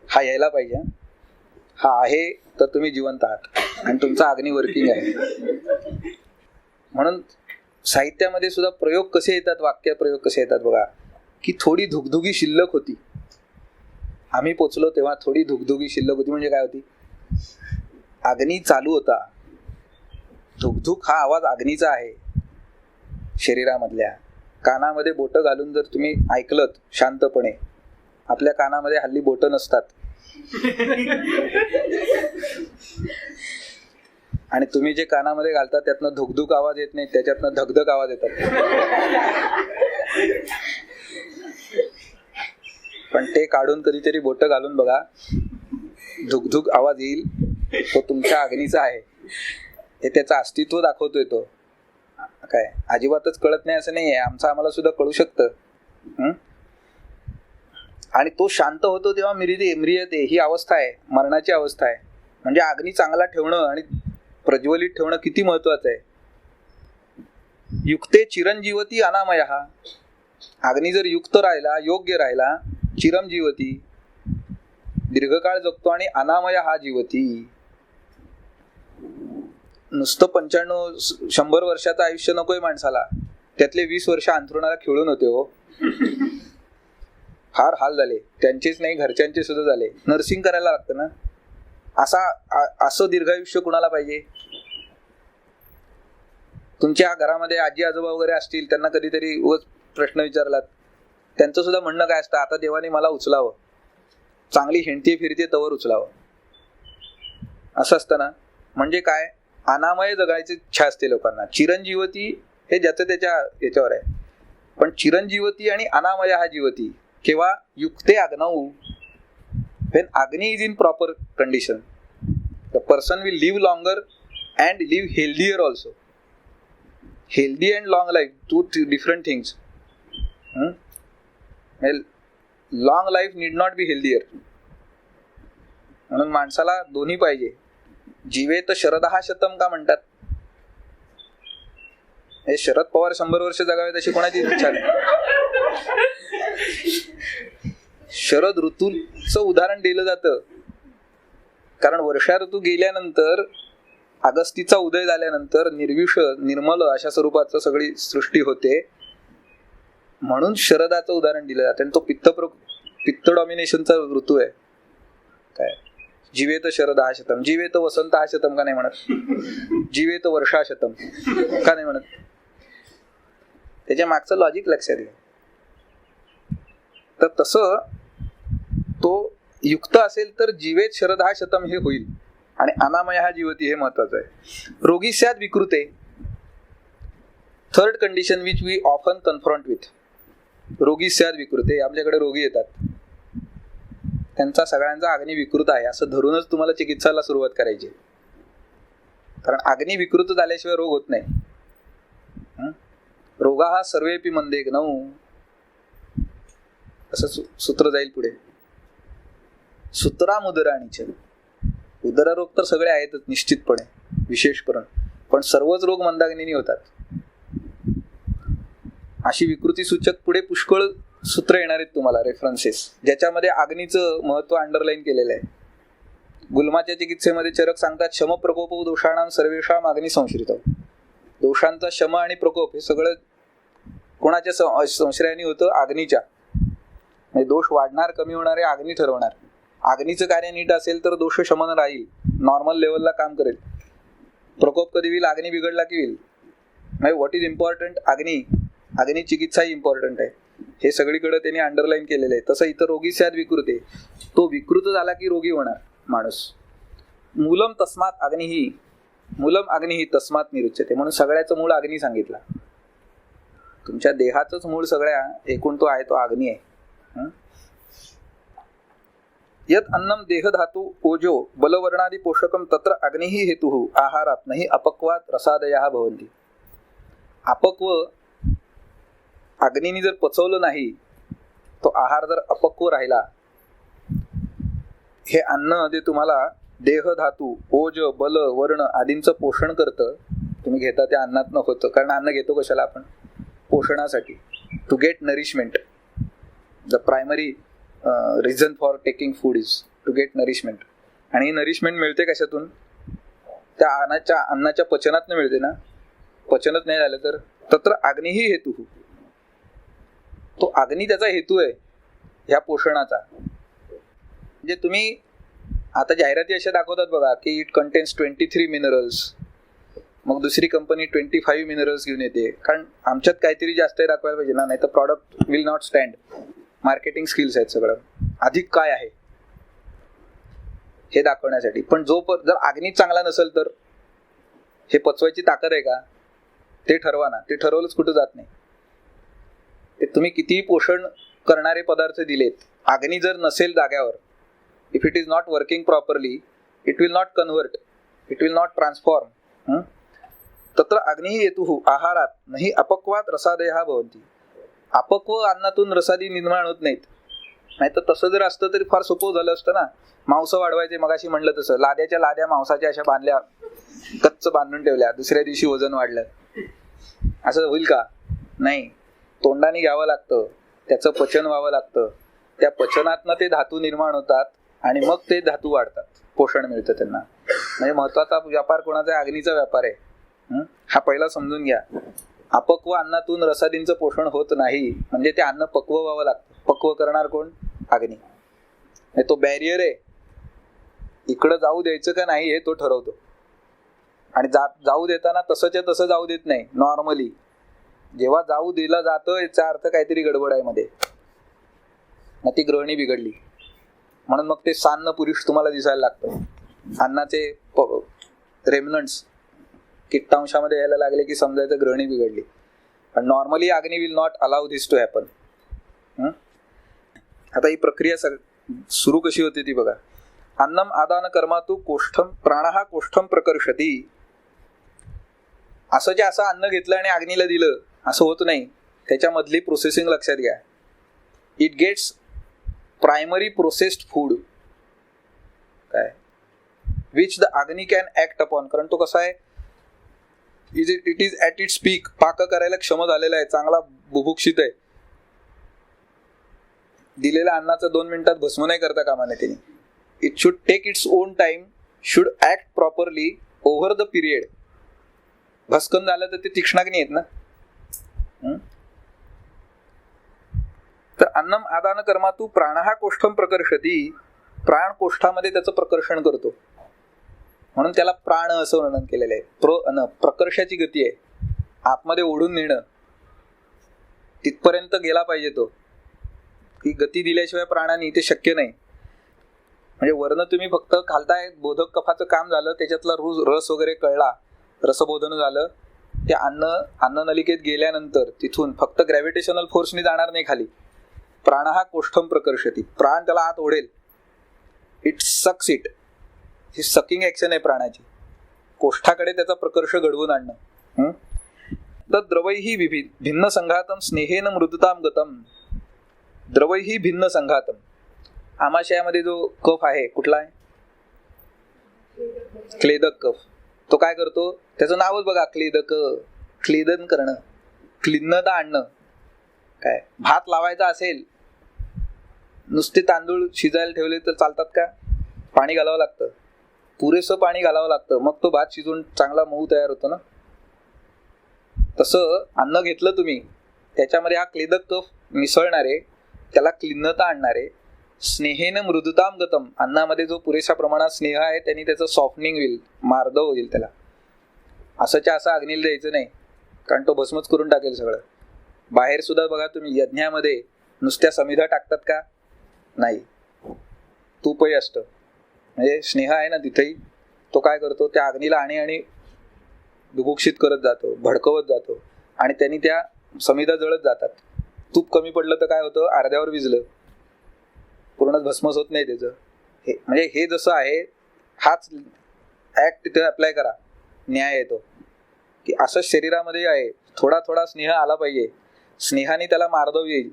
हा यायला पाहिजे. हा आहे तर तुम्ही जिवंत आहात आणि तुमचा अग्नी वर्किंग आहे. म्हणून साहित्यामध्ये सुद्धा प्रयोग कसे येतात, वाक्य प्रयोग कसे येतात बघा, की थोडी धुगधुगी शिल्लक होती, आम्ही पोचलो तेव्हा थोडी धुगधुगी शिल्लक होती. म्हणजे काय होती, अग्नी चालू होता. धुकधुक हा आवाज अग्नीचा आहे शरीरामधल्या. कानामध्ये बोटं घालून जर तुम्ही ऐकलत शांतपणे, आपल्या कानामध्ये हल्ली बोटं नसतात आणि तुम्ही जे कानामध्ये घालता त्यातनं धुकधुक आवाज येत नाही, त्याच्यातनं धगधग आवाज येतात. पण ते काढून कधीतरी बोटं घालून बघा, धुकधुक आवाज येईल, तो तुमच्या अग्नीचा आहे. हे त्याचं अस्तित्व दाखवतोय तो. काय अजिबातच कळत नाही असं नाहीये, आमचं आम्हाला सुद्धा कळू शकतं. आणि तो शांत होतो तेव्हा म्रियते ही अवस्था आहे, मरणाची अवस्था आहे. म्हणजे अग्नी चांगला ठेवणं आणि प्रज्वलित ठेवणं किती महत्वाचं आहे. युक्ते चिरंजीवती अनामय. अग्नी जर युक्त राहिला, योग्य राहिला, चिरंजीवती दीर्घकाळ जगतो, आणि अनामय हा जीवती. नुसतं 95-100 वर्षाचं आयुष्य नकोय माणसाला, त्यातले 20 वर्ष अंथरुणाला खिळून होते हो. फार हाल झाले, त्यांचेच नाही घरच्यांचे सुद्धा झाले. नर्सिंग करायला लागतं ना. असं दीर्घायुष्य कुणाला पाहिजे. तुमच्या घरामध्ये आजी आजोबा वगैरे असतील, त्यांना कधीतरी प्रश्न विचारलात, त्यांचं सुद्धा म्हणणं काय असतं, आता देवाने मला उचलावं, चांगली हिंडते फिरते तवर उचलावं, असं असतं ना. म्हणजे काय, अनामय जगायची इच्छा असते लोकांना. चिरंजीवती हे ज्याचं त्याच्या याच्यावर आहे. पण चिरंजीवती आणि अनामय हा जीवती केव्हा, युक्ते अग्नौ, when agni is in proper condition, the person will live longer and live healthier also. Healthy and long life, two different things. Long life need not be healthier. म्हणून माणसाला दोन्ही पाहिजे. जीवेत शरदहा शतम का म्हणतात? हे शरद पवार 100 वर्ष जगावेत अशी कोणाची इच्छा नाही. शरद ऋतूचं उदाहरण दिलं जातं कारण वर्षा ऋतू गेल्यानंतर, अगस्तीचा उदय झाल्यानंतर निर्विष निर्मल अशा स्वरूपाचं सगळी सृष्टी होते, म्हणून शरदाचं उदाहरण दिलं जातं. आणि तो पित्त डॉमिनेशनचा ऋतू आहे. काय जीवेत शरदहा शतम, जीवेत वसंत हा शतम का नाही म्हणत? जीवेत वर्षा शतम का नाही म्हणत? त्याच्या मागचं लॉजिक लक्षात घ्या. तर तसं तो युक्त असेल तर जीवेत शरदहा शतम हे होईल. आणि अनामय हा जीवती हे महत्वाचं आहे. रोगी स्याद विकृते, third condition which we often confront with. रोगी स्याद विकृते, आपल्याकडे रोगी येतात, त्यांचा सगळ्यांचा अग्नी विकृत आहे असं धरूनच तुम्हाला चिकित्साला सुरुवात करायची. कारण अग्नी विकृत झाल्याशिवाय रोग होत नाही. रोगा हा सर्वेपी मंदेग नऊ असं सूत्र जाईल पुढे. सूत्राम उदराणीचे, उदररोग तर सगळे आहेतच निश्चितपणे विशेष करून, पण सर्वच रोग मंदाग्नीने होतात. अशी विकृती सूचक पुढे पुष्कळ सूत्र येणार आहेत तुम्हाला, रेफरन्सेस, ज्याच्यामध्ये अग्नीचं महत्व अंडरलाईन केलेलं आहे. गुल्माच्या चिकित्सेमध्ये चरक सांगतात शम प्रकोप दोषाणां सर्वेषां अग्नी संश्रित. दोषांचा शम आणि प्रकोप हे सगळं कोणाच्या संश्रयाने होतं? अग्नीच्या. म्हणजे दोष वाढणार कमी होणार हे अग्नी ठरवणार. अग्नीचं कार्य नीट असेल तर दोष शमन राहील, नॉर्मल लेवलला काम करेल. प्रकोप कधी होईल? अग्नी बिघडला की होईल. म्हणजे व्हॉट इज इम्पॉर्टंट? अग्नी चिकित्सा ही इम्पॉर्टंट आहे. हे सगळीकडे त्यांनी अंडरलाईन केलेलं आहे. तसं इथं रोगी स्याद विकृते, तो विकृत झाला की रोगी होणार माणूस. मूलम तस्मात अग्निही, मूलम अग्निही तस्मात निरुच्यते, म्हणून सगळ्याचं मूळ अग्नी सांगितला. तुमच्या देहाचंच मूळ सगळ्या एकूण तो आहे, तो अग्नी आहे. यत अन्नम देह धातु ओजो बलवर्णादि पोषकम तत्र अग्निही हेतुः आहारात नाही अपक्वात रसादया भवन्ति. अपक्व अग्नीने जर पचवलं नाही, तो आहार जर अपक्व राहिला, हे अन्न जे तुम्हाला देह धातू ओज बल वर्ण आदींचं पोषण करतं, तुम्ही घेता त्या अन्नात न होतं. कारण अन्न घेतो कशाला आपण? पोषणासाठी, to get nourishment. The primary reason for taking food is to get nourishment. आणि ही नरिशमेंट मिळते कशातून? त्या अन्नाच्या पचनातनं मिळते ना. पचनच नाही झालं तर तत्र अग्निही हेतू, तो अग्नी त्याचा हेतू आहे ह्या पोषणाचा. म्हणजे तुम्ही आता जाहिराती अशा दाखवतात बघा की इट कंटेन्स 23 मिनरल्स, मग दुसरी कंपनी 25 मिनरल्स घेऊन येते. कारण आमच्यात काहीतरी जास्त दाखवायला पाहिजे ना, नाही तर product will not stand. Marketing skills आहेत सगळं. अधिक काय आहे हे दाखवण्यासाठी. पण जर अग्नी चांगला नसेल तर हे पचवायची ताकद आहे का ते ठरवा ना. ते ठरवलंच कुठं जात नाही. ते तुम्ही कितीही पोषण करणारे पदार्थ दिलेत, अग्नी जर नसेल जाग्यावर, if it is not working properly, it will not convert, it will not transform. तत्र अग्निही हेतुः आहारात नाही अपक्वात रसादयः भवन्ति. अपक्व अन्नातून रसादी निर्माण होत नाहीत. नाही तर तसं जर असतं तरी फार सोपं झालं असतं ना. मांस वाढवायचे, मगाशी म्हणलं तसं, लाद्याच्या लाद्या मांसाच्या अशा बांधल्या, कच्च बांधून ठेवल्या, दुसऱ्या दिवशी वजन वाढलं, असं होईल का? नाही. तोंडाने घ्यावं लागतं, त्याचं पचन व्हावं लागतं, त्या पचनातनं ते धातू निर्माण होतात आणि मग ते धातू वाढतात, पोषण मिळतं त्यांना. म्हणजे महत्वाचा व्यापार कोणाचा? अग्नीचा व्यापार आहे. हा पहिला समजून घ्या. अपक्व अन्नातून रसादींचं पोषण होत नाही, म्हणजे ते अन्न पक्व व्हावं लागतं. पक्व करणार कोण? अग्नी. तो बॅरियर आहे, इकडं जाऊ द्यायचं का नाही हे तो ठरवतो. आणि जाऊ देताना तसंच्या तसं जाऊ देत नाही. नॉर्मली जेव्हा जाऊ दिला जातं याचा अर्थ काहीतरी गडबड आहे मध्ये, मग ती गृहिणी बिघडली. म्हणून मग ते सान्न पुरुष तुम्हाला दिसायला लागतं. अन्नाचे रेमनंट्स किट्टांशामध्ये यायला लागले की समजायचं गृहिणी बिघडली. पण नॉर्मली अग्नी will not allow this to happen. आता ही प्रक्रिया सुरू कशी होती ती बघा. अन्नम आदान कर्मातु कोष्ठम प्राणः कोष्ठम प्रकर्षति. असं जे असं अन्न घेतलं आणि अग्नीला दिलं असं होत नाही. त्याच्यामधली प्रोसेसिंग लक्षात घ्या. It gets primary processed food काय विच द अग्नी कॅन ऍक्ट अपॉन. कारण तो कसा आहे, it is at its peak. पाक करायला क्षम झालेला आहे, चांगला बुभुक्षित आहे. दिलेल्या अन्नाचं 2 मिनिटात भस्म नाही करता कामा नये त्याने. It should take its own time, should act properly over the period. भस्कन झालं तर ते तीक्ष्णाग्नी आहेत ना. तर अन्नम आदान कर्मातू प्राणहा कोष्ठम प्रकर्षती. प्राण कोष्ठामध्ये त्याचं प्रकर्षण करतो म्हणून त्याला प्राण असं वर्णन केलेलं आहे. प्रकर्षाची गती आहे, आतमध्ये ओढून नेणं, तिथपर्यंत गेला पाहिजे तो. ती गती दिल्याशिवाय प्राणाने ते शक्य नाही. म्हणजे वर्ण तुम्ही फक्त घालताय, बोधक कफाचं काम झालं, त्याच्यातला रस वगैरे कळला, रसबोधन झालं, ते अन्न नलिकेत गेल्यानंतर तिथून फक्त ग्रॅव्हिटेशनल फोर्सनी जाणार नाही खाली. प्राण हा कोष्ठम प्रकर्षती. प्राण त्याला आत ओढेल. It sucks it. ही सकिंग ऍक्शन आहे प्राणाची. कोष्ठाकडे त्याचा प्रकर्ष घडवून आणणं. तर द्रवैही भिन्न संघातम स्नेहेन मृदुताम गतम. द्रवैही भिन्न संघातम. आमाशयामध्ये जो कफ आहे कुठला आहे, क्लेदक कफ. तो काय करतो, त्याचं नावच बघा, क्लेदक. क्लेदन करणं, क्लिन्नता आणणं. काय भात लावायचा असेल, नुसते तांदूळ शिजायला ठेवले तर चालतात का? पाणी घालावं लागतं, पुरेसं पाणी घालावं लागतं, मग तो भात शिजून चांगला मऊ तयार होतो ना. तसं अन्न घेतलं तुम्ही, त्याच्यामध्ये हा क्लेदक कफ मिसळणारे, त्याला क्लिन्नता आणणारे, स्नेहेन मृदुताम गतम. अन्नामध्ये जो पुरेशा प्रमाणात स्नेह आहे त्यांनी त्याचं सॉफ्टनिंग होईल, मार्दव होईल त्याला. असंच्या असं अग्नीला द्यायचं नाही, कारण तो भस्मच करून टाकेल सगळं. बाहेर सुद्धा बघा तुम्ही, यज्ञामध्ये नुसत्या समिधा टाकतात का? नाही, तूपही असतं. म्हणजे स्नेह आहे ना तिथेही, तो काय करतो, त्या अग्नीला आणि बुभुक्षित करत जातो, भडकवत जातो, आणि त्यांनी त्या समिधा जळत जातात. तूप कमी पडलं तर काय होतं, अर्ध्यावर विजलं, पूर्णच भस्मच होत नाही त्याचं. म्हणजे हे जसं आहे, हाच ऍक्ट तिथे अप्लाय करा, न्याय येतो की असं शरीरामध्ये आहे. थोडा थोडा स्नेह आला पाहिजे, स्नेहाने त्याला मार्दव येईल.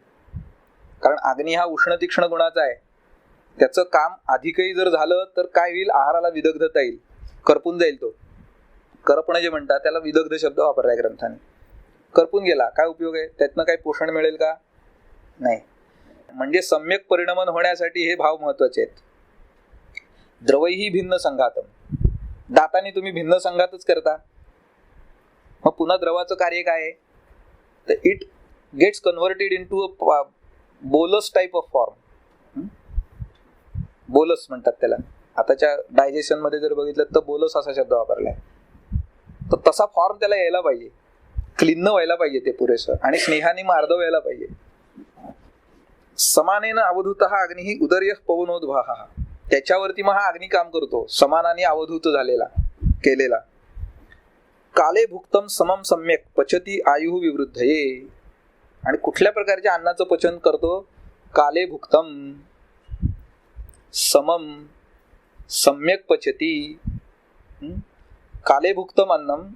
कारण अग्नी हा उष्ण तीक्ष्ण गुणाचा आहे. त्याचं काम अधिकही जर झालं तर काय होईल, आहाराला विदग्धता येईल, करपून जाईल तो. करपणं जे म्हणतात त्याला विदग्ध शब्द वापरलाय ग्रंथाने. करपून गेला, काय उपयोग आहे, त्यातनं काही पोषण मिळेल का? नाही. म्हणजे सम्यक परिणमन होण्यासाठी हे भाव महत्वाचे आहेत. द्रवैही भिन्न संघातम. दाताने तुम्ही भिन्न संघातच करता, मग पुन्हा द्रवाचं कार्य काय आहे, तर it gets converted into a bolus type of form. बोलस म्हणतात त्याला. आताच्या डायजेशन मध्ये जर बघितलं तर बोलस असा शब्द वापरलाय. तर तसा फॉर्म त्याला यायला पाहिजे, क्लिन्न व्हायला पाहिजे ते पुरेसं, आणि स्नेहाने मार्दव व्हायला पाहिजे. समानेन अवधूत हा अग्नी उदर्य पवनोद्वाह. त्याच्यावरती मग हा अग्नी काम करतो, समानाने अवधूत झालेला, केलेला. काले भुक्तम समम सम्यक पचती आयु विवृद्धये. आणि कुठल्या प्रकारच्या अन्नाचं पचन करतो, काले भुक्तम समम सम्यक पचती. काले भुक्तम अन्नम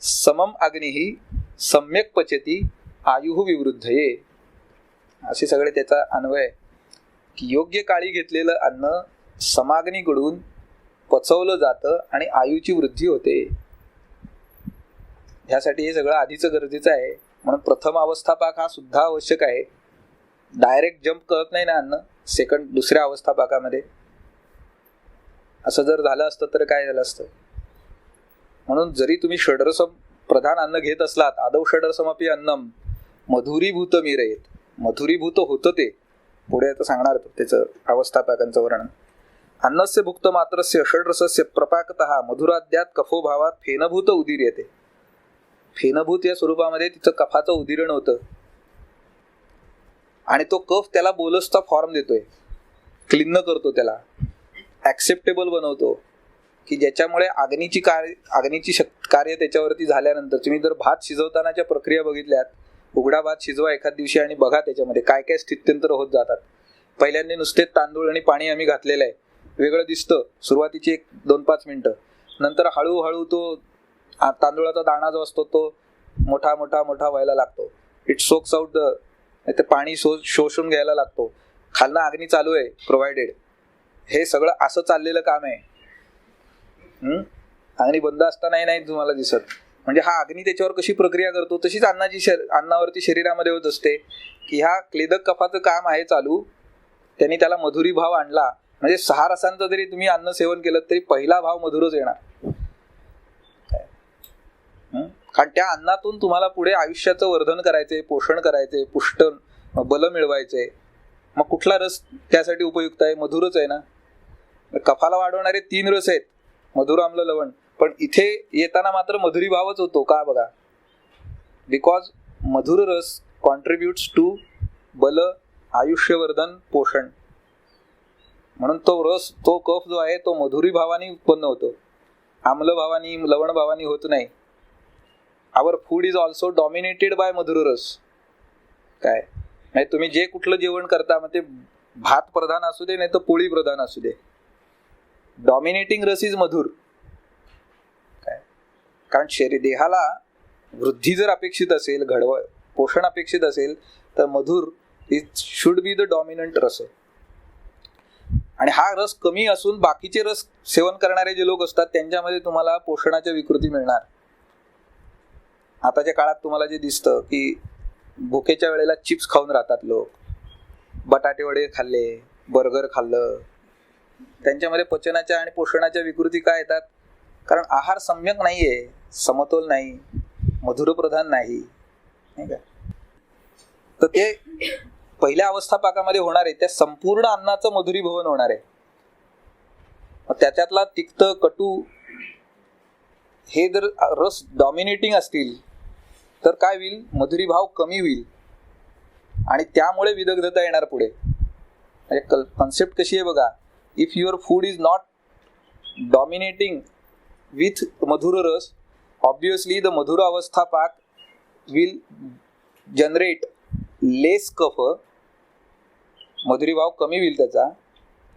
समम अग्निही सम्यक पचती आयु विवृद्धये. असे सगळे त्याचा अन्वय, की योग्य काळी घेतलेलं अन्न समाग्नीकडून पचवलं जातं आणि आयुची वृद्धी होते. ह्यासाठी हे सगळं आधीचं गरजेचं आहे. म्हणून प्रथम अवस्थापाक हा सुद्धा आवश्यक आहे. डायरेक्ट जम्प करत नाही ना अन्न दुसऱ्या अवस्थापाकामध्ये. असं जर झालं असतं तर काय झालं असतं. म्हणून जरी तुम्ही षड्रसम प्रधान अन्न घेत असलात, आदौ षड्रसमपि अन्नम मधुरीभूत मिरयेत. मधुरीभूत होतं ते, पुढे आता सांगणार त्याचं अवस्थापाकांचं वर्णन. अन्नस्य भुक्त मात्रस्य षड्रसस्य प्रपाकतः मधुराद्यात कफो भावात फेनभूत उदीर्यते. फेनभूत या स्वरूपामध्ये तिचं कफाचं उदिरण होतं, आणि तो कफ त्याला बोलसचा फॉर्म देतोय, क्लिन्न करतो, त्याला ऍक्सेप्टेबल बनवतो, की ज्याच्यामुळे अग्नीची कार्य त्याच्यावरती झाल्यानंतर. तुम्ही जर भात शिजवतानाच्या प्रक्रिया बघितल्यात, उघडा भात शिजवा एखाद दिवशी आणि बघा त्याच्यामध्ये काय काय स्थित्यंतर होत जातात. पहिल्यांदा नुसते तांदूळ आणि पाणी आम्ही घातलेलं आहे, वेगळं दिसतं सुरुवातीची 1-2-5 मिनिटं, नंतर हळूहळू तो तांदूळाचा दाणा जो असतो तो मोठा मोठा मोठा व्हायला लागतो. इट सोक्स आउट ते पाणी शोषून घ्यायला लागतो. खालनं अग्नी चालू आहे प्रोव्हाइडेड. हे सगळं असं चाललेलं काम आहे. अग्नी बंद असतानाही नाही तुम्हाला दिसत. म्हणजे हा अग्नी त्याच्यावर कशी प्रक्रिया करतो तशीच अन्नावरती शरीरामध्ये होत असते. की ह्या क्लेदक कफाचं काम आहे चालू. त्यांनी त्याला मधुरी भाव आणला. म्हणजे 6 रसांचं जरी तुम्ही अन्न सेवन केलं तरी पहिला भाव मधुरच येणार. कारण त्या अन्नातून तुम्हाला पुढे आयुष्याचं वर्धन करायचंय, पोषण करायचंय, पुष्ट बल मिळवायचंय. मग कुठला रस त्यासाठी उपयुक्त आहे? मधुरच आहे ना. कफाला वाढवणारे 3 रस आहेत, मधुर, आम्ल, लवण. पण इथे येताना मात्र मधुरी भावच होतो. का बघा, बिकॉज मधुर रस कॉन्ट्रीब्युट्स टू बल, आयुष्यवर्धन, पोषण. म्हणून तो रस, तो कफ जो आहे तो मधुरी भावाने उत्पन्न होतो, आम्ल भावानी, लवण भावानी होत नाही. Our food is also dominated by मधुर रस. काय नाही, तुम्ही जे कुठलं जेवण करता, मग ते भात प्रधान असू दे नाही तर पोळी प्रधान असू दे, डॉमिनेटिंग रस इज मधुर. काय, कारण देहाला वृद्धी जर अपेक्षित असेल, पोषण अपेक्षित असेल, तर मधुर it should be the dominant रस. आणि हा रस कमी असून बाकीचे रस सेवन करणारे जे लोक असतात त्यांच्यामध्ये तुम्हाला पोषणाच्या विकृती मिळणार. आताच्या काळात तुम्हाला जे दिसतं की भुकेच्या वेळेला चिप्स खाऊन राहतात लोक, बटाटे वडे खाल्ले, बर्गर खाल्लं, त्यांच्यामध्ये पचनाच्या आणि पोषणाच्या विकृती काय येतात? कारण आहार सम्यक नाहीये, समतोल नाही, मधुरप्रधान नाही का. तर ते पहिल्या अवस्थापाकामध्ये होणार आहे त्या संपूर्ण अन्नाचं मधुरीभवन होणार आहे. त्याच्यातला तिक्त, कटू हे जर रस डॉमिनेटिंग असतील तर काय होईल? मधुरी भाव कमी होईल आणि त्यामुळे विदग्धता येणार पुढे. म्हणजे कन्सेप्ट कशी आहे बघा, if your food is not dominating with मधुर रस, ऑब्वियसली द मधुर अवस्था पाक विल जनरेट लेस कफ, मधुरी भाव कमी होईल त्याचा,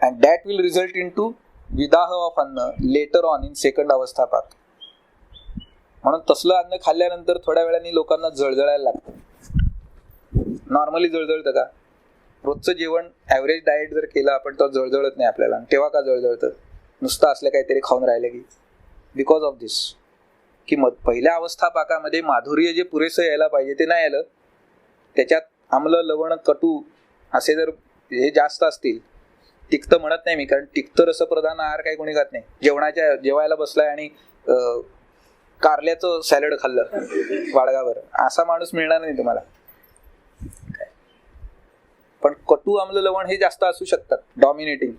and that will result into विदाह ऑफ अन्न लेटर ऑन इन सेकंड अवस्था पाक. म्हणून तसलं अन्न खाल्ल्यानंतर थोड्या वेळाने लोकांना जळजळायला लागतं. नॉर्मली जळजळतं का? रोजचं जेवण ॲव्हरेज डाएट जर केलं आपण तर जळजळत नाही आपल्याला. तेव्हा का जळजळतं? नुसतं असलं काहीतरी खाऊन राहिलं की. बिकॉज ऑफ दिस की पहिल्या अवस्था पाकामध्ये माधुर्य जे पुरेसं यायला पाहिजे ते नाही आलं. त्याच्यात आम्ल, लवण, कटू असे जर हे जास्त असतील, तिक्त म्हणत नाही मी, कारण तिक्त रसप्रधान आहार काही कोणी खात नाही. जेवायला बसलाय आणि कारल्याचं सॅलड खाल्लं वाडगावर, असा माणूस मिळणार नाही तुम्हाला. पण कटू, आम्ल, लवण हे जास्त असू शकतात डॉमिनेटिंग.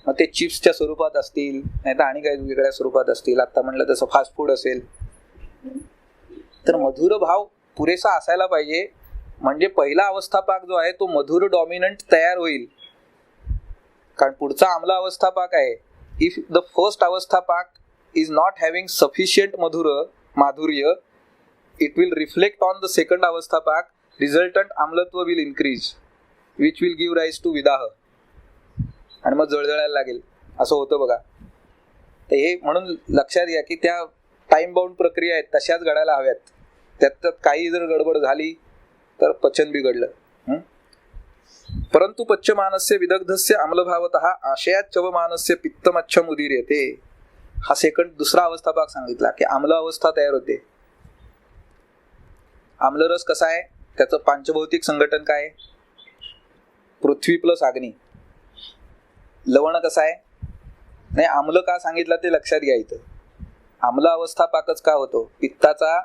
मग ते चिप्सच्या स्वरूपात असतील, नाही तर आणि काही वेगळ्या स्वरूपात असतील. आता म्हणलं तसं फास्ट फूड असेल. तर मधुर भाव पुरेसा असायला पाहिजे, म्हणजे पहिला अवस्था पाक जो आहे तो मधुर डॉमिनंट तयार होईल. कारण पुढचा आम्ल अवस्था पाक आहे. इफ द फर्स्ट अवस्था पाक is not having sufficient madhurya, it will reflect on the second avastha pak, resultant amlatva will increase, which will give rise to vidaha, आणि मग जळजळायला लागेल. असं होतं बघा. तर हे म्हणून लक्षात घ्या की त्या टाइम बाउंड प्रक्रिया आहेत तशाच घडायला हव्यात. त्यात काही जर गडबड झाली तर पचन बिघडलं. परंतु पच्यमानस्य विदग्धस्य आम्लभावतः आशयात चवमानस्य पित्तमच्छम उदीर्यते. हा दुसरा अवस्था पाक सांगितला की आम्ल अवस्था तयार होते. आम्लरस कसा आहे? त्याचं पांचभौतिक संघटन काय आहे? पृथ्वी प्लस अग्नी. लवण कसं आहे? नाही, आम्ल का सांगितलं ते लक्षात घ्या. इथं आम्ल अवस्था पाकच का होतो? पित्ताचा,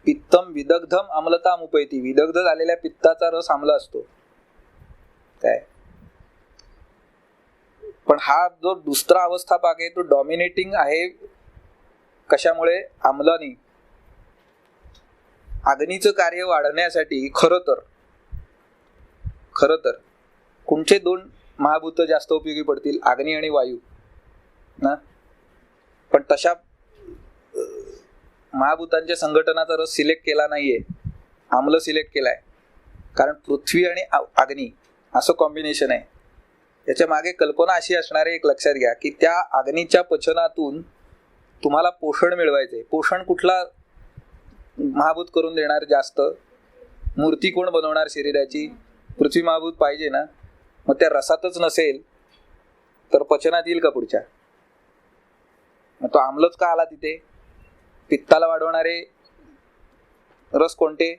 पित्तम विदग्धम आम्लताम उपैती, विदग्ध झालेल्या पित्ताचा रस आम्ल असतो. काय, पण हा जो दुसरा अवस्था पाक आहे तो डॉमिनेटिंग आहे. कशामुळे? आम्लानी. अग्नीचं कार्य वाढवण्यासाठी खरं तर कोणते 2 महाभूत जास्त उपयोगी पडतील? अग्नी आणि वायू ना. पण तशा महाभूतांच्या संघटनाचा रस सिलेक्ट केला नाहीये, आम्ल सिलेक्ट केलाय. कारण पृथ्वी आणि अग्नी असं कॉम्बिनेशन आहे. त्याच्या मागे कल्पना अशी असणारे, एक लक्षात घ्या की त्या अग्नीच्या पचनातून तुम्हाला पोषण मिळवायचंय. पोषण कुठला महाभूत करून देणार जास्त? मूर्ती कोण बनवणार शरीराची? पृथ्वी महाभूत पाहिजे ना. मग त्या रसातच नसेल तर पचनात येईल का पुढच्या? मग तो आम्लच का आला तिथे? पित्ताला वाढवणारे रस कोणते?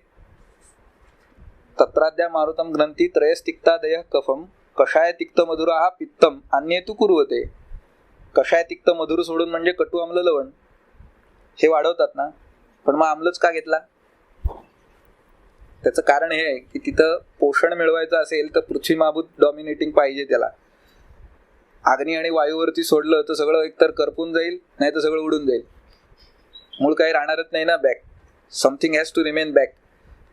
तत्राद्या मारुतम ग्रंथी त्रयस तिक्ता दय कफम कषाय तिक्त मधुर हा पित्तम अन्ये तू कुर्वते. कषाय तिक्त मधुर सोडून म्हणजे कटू आम्ल लवण हे वाढवतात ना. पण मग आम्लच का घेतला? त्याचं कारण हे आहे की तिथं पोषण मिळवायचं असेल तर पृथ्वी महाभूत डॉमिनेटिंग पाहिजे त्याला. अग्नी आणि वायूवरती सोडलं तर सगळं एकतर करपून जाईल, नाही तर सगळं उडून जाईल. मूळ काही राहणारच नाही ना back. Something has to remain back.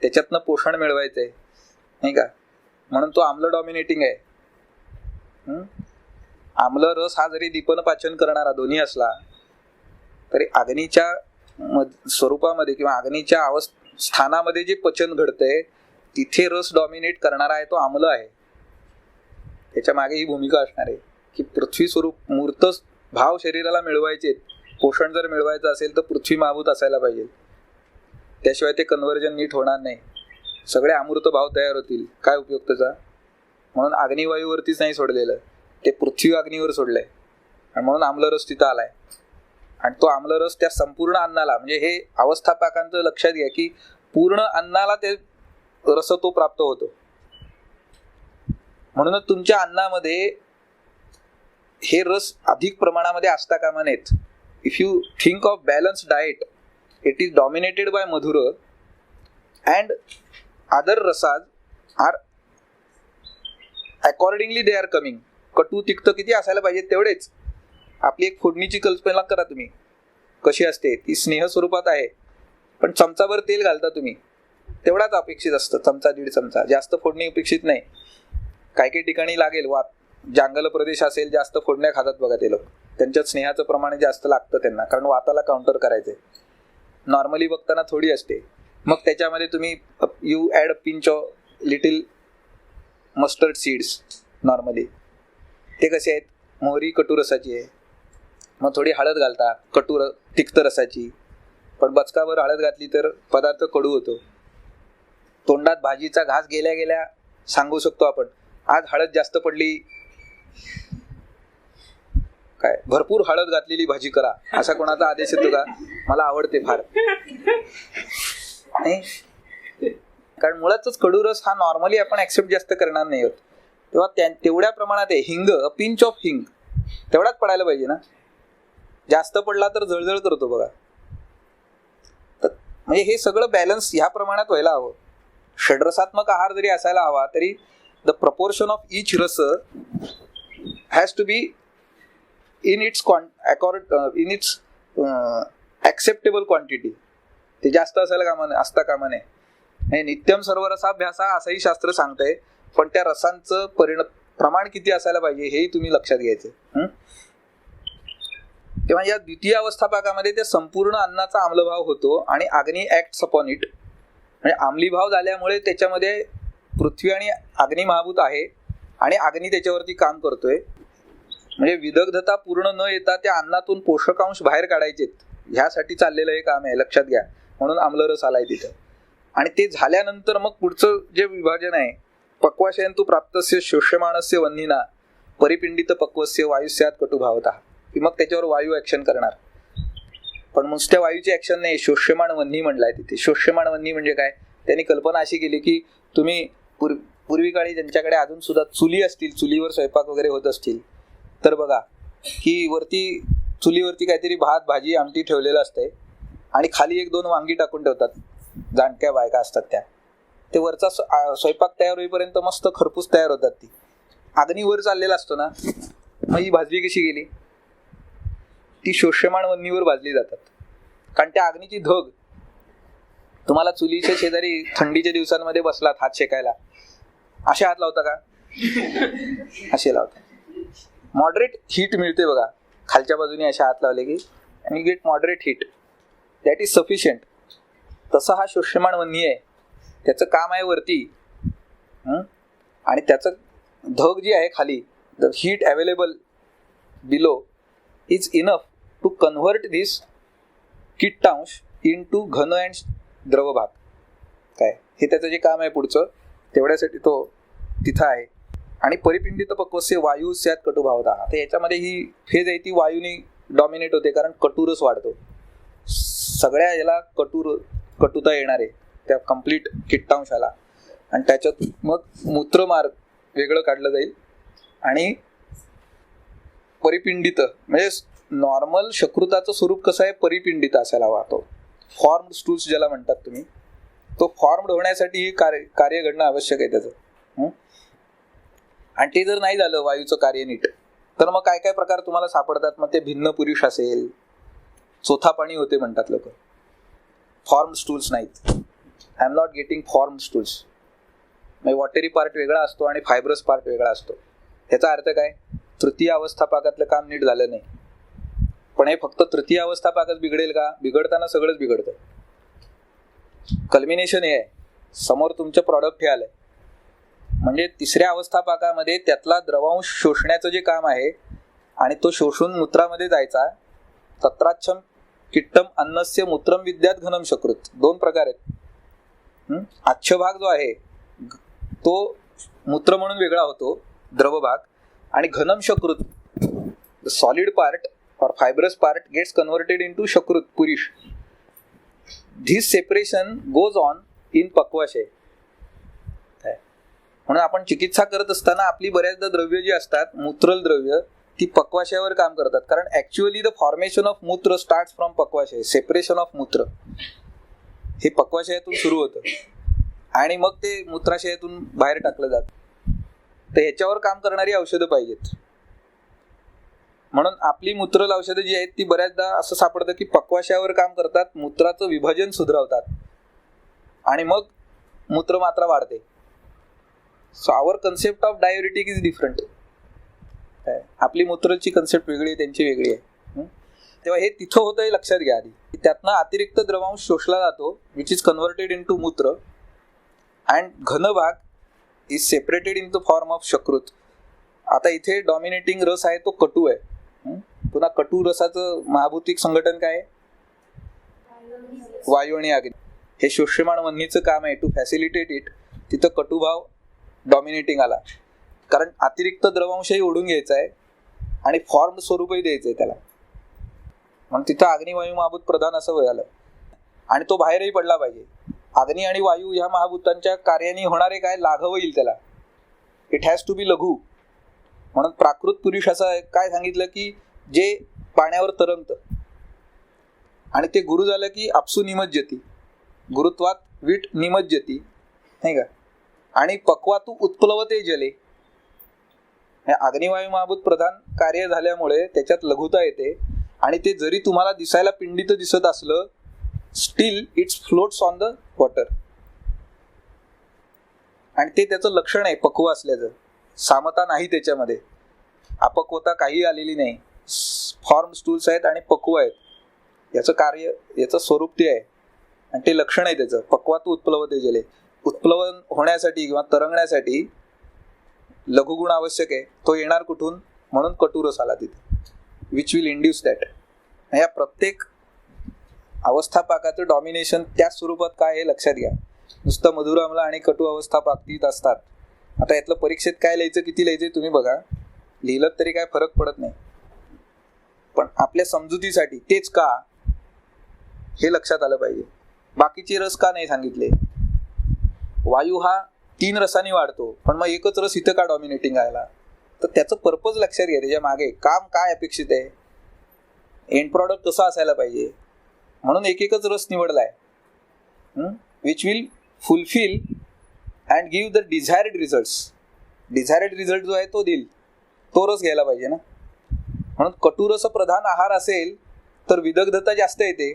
त्याच्यातनं पोषण मिळवायचंय नाही का. म्हणून तो आम्ल डॉमिनेटिंग आहे. आम्ल रस हा जरी दीपन पाचन करणारा दोन्ही असला तरी अग्नीच्या स्वरूपामध्ये किंवा अग्नीच्या स्थानामध्ये जे पचन घडतंय तिथे रस डॉमिनेट करणारा आहे तो आम्ल आहे. त्याच्या मागे ही भूमिका असणार आहे की पृथ्वी स्वरूप मूर्त भाव शरीराला मिळवायचे, पोषण जर मिळवायचं असेल तर पृथ्वी महाभूत असायला पाहिजे. त्याशिवाय ते कन्व्हर्जन नीट होणार नाही. सगळे अमृत भाव तयार होतील. काय उपयोग त्याचा? म्हणून अग्निवायूवरतीच नाही सोडलेलं, ते पृथ्वी अग्नीवर सोडलंय आणि म्हणून आम्लरस तिथं आलाय. आणि तो आम्लरस त्या संपूर्ण अन्नाला, म्हणजे हे अवस्थापकांचं लक्षात घ्या की पूर्ण अन्नाला ते रस तो प्राप्त होतो. म्हणूनच तुमच्या अन्नामध्ये हे रस अधिक प्रमाणामध्ये असता कामा नयेत. If you think of balance diet, it is dominated by मधुर अँड अदर रसाज are accordingly they are coming. कटू तिक्त किती असायला पाहिजे तेवढेच. आपली एक फोडणीची कल्पना करा तुम्ही कशी असते. ती स्नेह स्वरूपात आहे, पण चमचाभर तेल घालता तुम्ही, तेवढाच अपेक्षित असतं. चमचा दीड चमचा, जास्त फोडणी अपेक्षित नाही. काही काही ठिकाणी लागेल. जंगल प्रदेश असेल जास्त फोडण्या खातात बघा ते लोक, त्यांच्यात स्नेहाचं प्रमाण जास्त लागतं त्यांना, कारण वाताला काउंटर करायचंय. नॉर्मली बघताना थोडी असते. मग त्याच्यामध्ये तुम्ही you add pinch of little mustard seeds. Normally ते कसे आहेत? मोहरी कटू रसाची आहे, मग थोडी हळद घालता तिक्त रसाची. पण बचकावर हळद घातली तर पदार्थ कडू होतो. तोंडात भाजीचा घास गेल्या गेल्या सांगू शकतो आपण, आज हळद जास्त पडली, काय भरपूर हळद घातलेली भाजी करा, असा कोणाचा आदेश येतो का? मला आवडते फार. नाही, कारण मुळातच कडू रस हा नॉर्मली आपण ऍक्सेप्ट जास्त करणार नाही होत. तेव्हा तेवढ्या प्रमाणात हिंग, अ पिंच ऑफ हिंग तेवढाच पडायला पाहिजे ना. जास्त पडला तर जळजळ करतो बघा. तर म्हणजे हे सगळं बॅलन्स ह्या प्रमाणात व्हायला हवं. षड्रसात्मक आहार जरी असायला हवा तरी द प्रपोर्शन ऑफ ईच रस has to be in its acceptable quantity. ते जास्त असायला असता कामा नये. नित्यम सर्व रसाभ्यासा असंही शास्त्र सांगतंय, पण त्या रसांचं प्रमाण किती असायला पाहिजे हेही तुम्ही लक्षात घ्यायचं. तेव्हा या द्वितीय अवस्थापकामध्ये त्या संपूर्ण अन्नाचा आम्लभाव होतो आणि अग्नी ऍक्ट्स अपॉन इट. म्हणजे आम्ली भाव झाल्यामुळे त्याच्यामध्ये पृथ्वी आणि अग्नी महाभूत आहे आणि अग्नी त्याच्यावरती काम करतोय. म्हणजे विदग्धता पूर्ण न येता त्या अन्नातून पोषकांश बाहेर काढायचेत, ह्यासाठी चाललेलं हे काम आहे. लक्षात घ्या. म्हणून आम्लरस आलाय तिथं. आणि ते झाल्यानंतर मग पुढचं जे विभाजन आहे, पक्वाशयन तू प्राप्तस्य शोष्यमाणस्य वन्नीना परिपिंडित पक्वस्य वायुस्यात कटुभावता, की मग त्याच्यावर वायू ऍक्शन करणार. पण नुसत्या वायूची ऍक्शन नाही, शोष्यमाण वन्नी म्हणलाय तिथे. शोष्यमाण वन्नी म्हणजे काय? त्यांनी कल्पना अशी केली की तुम्ही पूर्वी काळी ज्यांच्याकडे अजून सुद्धा चुली असतील, चुलीवर स्वयंपाक वगैरे होत असतील, तर बघा की वरती चुलीवरती काहीतरी भात भाजी आमटी ठेवलेलं असतंय आणि खाली एक दोन वांगी टाकून ठेवतात. जाणक्या बायका असतात त्या, ते वरचा स्वयंपाक तयार होईपर्यंत मस्त खरपूस तयार होतात. ती अग्नीवर चाललेला असतो ना, मग ही भाजली कशी गेली? ती शोष्यमाण वन्नीवर भाजली जातात. कारण त्या अग्नीची धग, तुम्हाला चुलीच्या शेजारी थंडीच्या दिवसांमध्ये बसलात हात शेकायला, असे हात लावता का? असे लावता. मॉडरेट हीट मिळते बघा खालच्या बाजूने असे हात लावले की, आणि get moderate heat, that is sufficient. तसा हा शोष्यमाण वन्नी आहे. त्याचं काम आहे वरती, आणि त्याचं धग जी आहे खाली, the heat available below is enough, to convert this किट्टांश इन टू घन अँड द्रव भाग. काय हे त्याचं जे काम आहे पुढचं, तेवढ्यासाठी तो तिथं आहे. आणि परिपिंडित पक्वस्य वायू स्यात कटुभावता. आता याच्यामध्ये ही फेज आहे ती वायूनी डॉमिनेट होते, कारण कटुरस वाढतो. सगळ्या याला कटुता येणार आहे त्या कम्प्लीट किट्टांशाला. आणि त्याच्यात मग मूत्रमार्ग वेगळं काढलं जाईल. आणि परिपिंडित म्हणजे नॉर्मल शकृताचं स्वरूप कसं आहे, परिपिंडित असायला वाहतो. फॉर्म्ड स्टूल्स ज्याला म्हणतात तुम्ही, तो फॉर्म्ड होण्यासाठी ही कार्य घडणं आवश्यक आहे त्याचं. आणि ते जर नाही झालं वायूचं कार्य नीट, तर मग काय काय प्रकार तुम्हाला सापडतात. मग ते भिन्न पुरुष असेल, चोथा पाणी होते म्हणतात लोक. फॉर्म्ड स्टूल्स नाहीत. I am not getting formed stools. म्हणजे वॉटरी पार्ट वेगळा असतो आणि फायब्रस पार्ट वेगळा असतो. ह्याचा अर्थ काय, तृतीय अवस्थापाकातलं काम नीट झालं नाही. पण हे फक्त तृतीय अवस्थापाकच बिघडेल का, बिघडताना सगळंच बिघडतं. कल्मिनेशन हे आहे, समोर तुमचं प्रॉडक्ट हे आलंय. म्हणजे तिसऱ्या अवस्थापाकामध्ये त्यातला द्रवांश शोषण्याचं जे काम आहे आणि तो शोषून मूत्रामध्ये जायचा. तत्राच्छम किट्टम अन्नस्य मूत्रम विद्यात घनम शकृत. दोन प्रकार आहेत. आच्छ भाग जो आहे तो मूत्र म्हणून वेगळा होतो, द्रव भाग. आणि घनम शकृत, solid part or fibrous part gets converted into shakrut purish. This separation goes on in पक्वाशय. म्हणून आपण चिकित्सा करत असताना आपली बऱ्याचदा द्रव्य जी असतात, मूत्रल द्रव्य, ती पक्वाशयावर काम करतात. कारण ऍक्च्युअली द फॉर्मेशन ऑफ मूत्र स्टार्ट्स फ्रॉम पक्वाशय. सेपरेशन ऑफ मूत्र हे पक्वाशयातून सुरू होतं आणि मग ते मूत्राशयातून बाहेर टाकलं जातं. तर ह्याच्यावर काम करणारी औषधं पाहिजेत. म्हणून आपली मूत्रल औषधं जी आहेत ती बऱ्याचदा असं सापडतं की पक्वाशयावर काम करतात, मूत्राचं विभाजन सुधारवतात आणि मग मूत्रमात्रा वाढते. So our concept of diuretic is different. आपली मूत्रलची कन्सेप्ट वेगळी आहे, त्यांची वेगळी आहे. तेव्हा हे तिथं होतं हे लक्षात घ्या आधी. त्यातनं अतिरिक्त द्रवांश शोषला जातो, which is converted into मूत्र. अँड घन भाग is separated into form of शकृत. आता इथे डॉमिनेटिंग रस आहे तो कटू आहे. पुन्हा कटू रसाचं महाभूतिक संघटन काय आहे, वायू आणि अग्नी. हे शोष्यमाण वन्नीचं काम आहे टू फॅसिलिटेट इट. तिथं कटुभाव डॉमिनेटिंग आला, कारण अतिरिक्त द्रवांशही ओढून घ्यायचा आहे आणि फॉर्म स्वरूपही द्यायचंय त्याला. म्हणून तिथं अग्निवायू महाभूत प्रधान असं झालं. आणि तो बाहेरही पडला पाहिजे. अग्नी आणि वायू ह्या महाभूतांच्या कार्याने होणारे काय, लाघव येईल त्याला. इट हॅज टू बी लघु. म्हणून प्राकृत पुरुष असं काय सांगितलं की जे पाण्यावर तरंगतं आणि ते गुरु झालं की आपसू निमज्जती. गुरुत्वात वीट निमज्जती, नाही का. आणि पक्वातू उत्प्लवते जले. अग्निवायू महाभूत प्रधान कार्य झाल्यामुळे त्याच्यात लघुता येते आणि ते जरी तुम्हाला दिसायला पिंडित दिसत असलं, steel it's floats on the water. आणि ते त्याचं लक्षण आहे पक्व असल्याचं. सामता नाही त्याच्यामध्ये, अपक्वता काही आलेली नाही. फॉर्म स्टूल्स आहेत आणि पक्व आहेत. याचं कार्य, याचं स्वरूप ते आहे आणि ते लक्षण आहे त्याचं. पक्वातू उत्प्लवते जले. उत्प्लवन होण्यासाठी किंवा तरंगण्यासाठी लघुगुण आवश्यक आहे. तो येणार कुठून, म्हणून कटुरस आला तिथे, विच विल इंड्यूस दॅट. या प्रत्येक अवस्थापाकाचं डॉमिनेशन त्या स्वरूपात काय हे लक्षात घ्या. नुसतं मधुर आम्ल आणि कटू अवस्थापाक असतात. आता यातलं परीक्षेत काय लिहायचं, किती लिहायचं तुम्ही बघा. लिहिलं तरी काय फरक पडत नाही, पण आपल्या समजुतीसाठी तेच का हे लक्षात आलं पाहिजे. बाकीचे रस का नाही सांगितले. वायू हा 3 रसांनी वाढतो, पण मग एकच रस इथं का डॉमिनेटिंग आला, तर त्याचं पर्पज लक्षात घ्या. त्याच्या मागे काम काय अपेक्षित आहे, एंड प्रॉडक्ट कसा असायला पाहिजे, म्हणून एकच रस निवडलाय. Which will fulfil and give the desired result. Desired result जो आहे तो देईल, तो रस घ्यायला पाहिजे ना. म्हणून कटुरस प्रधान आहार असेल तर विदग्धता जास्त येते,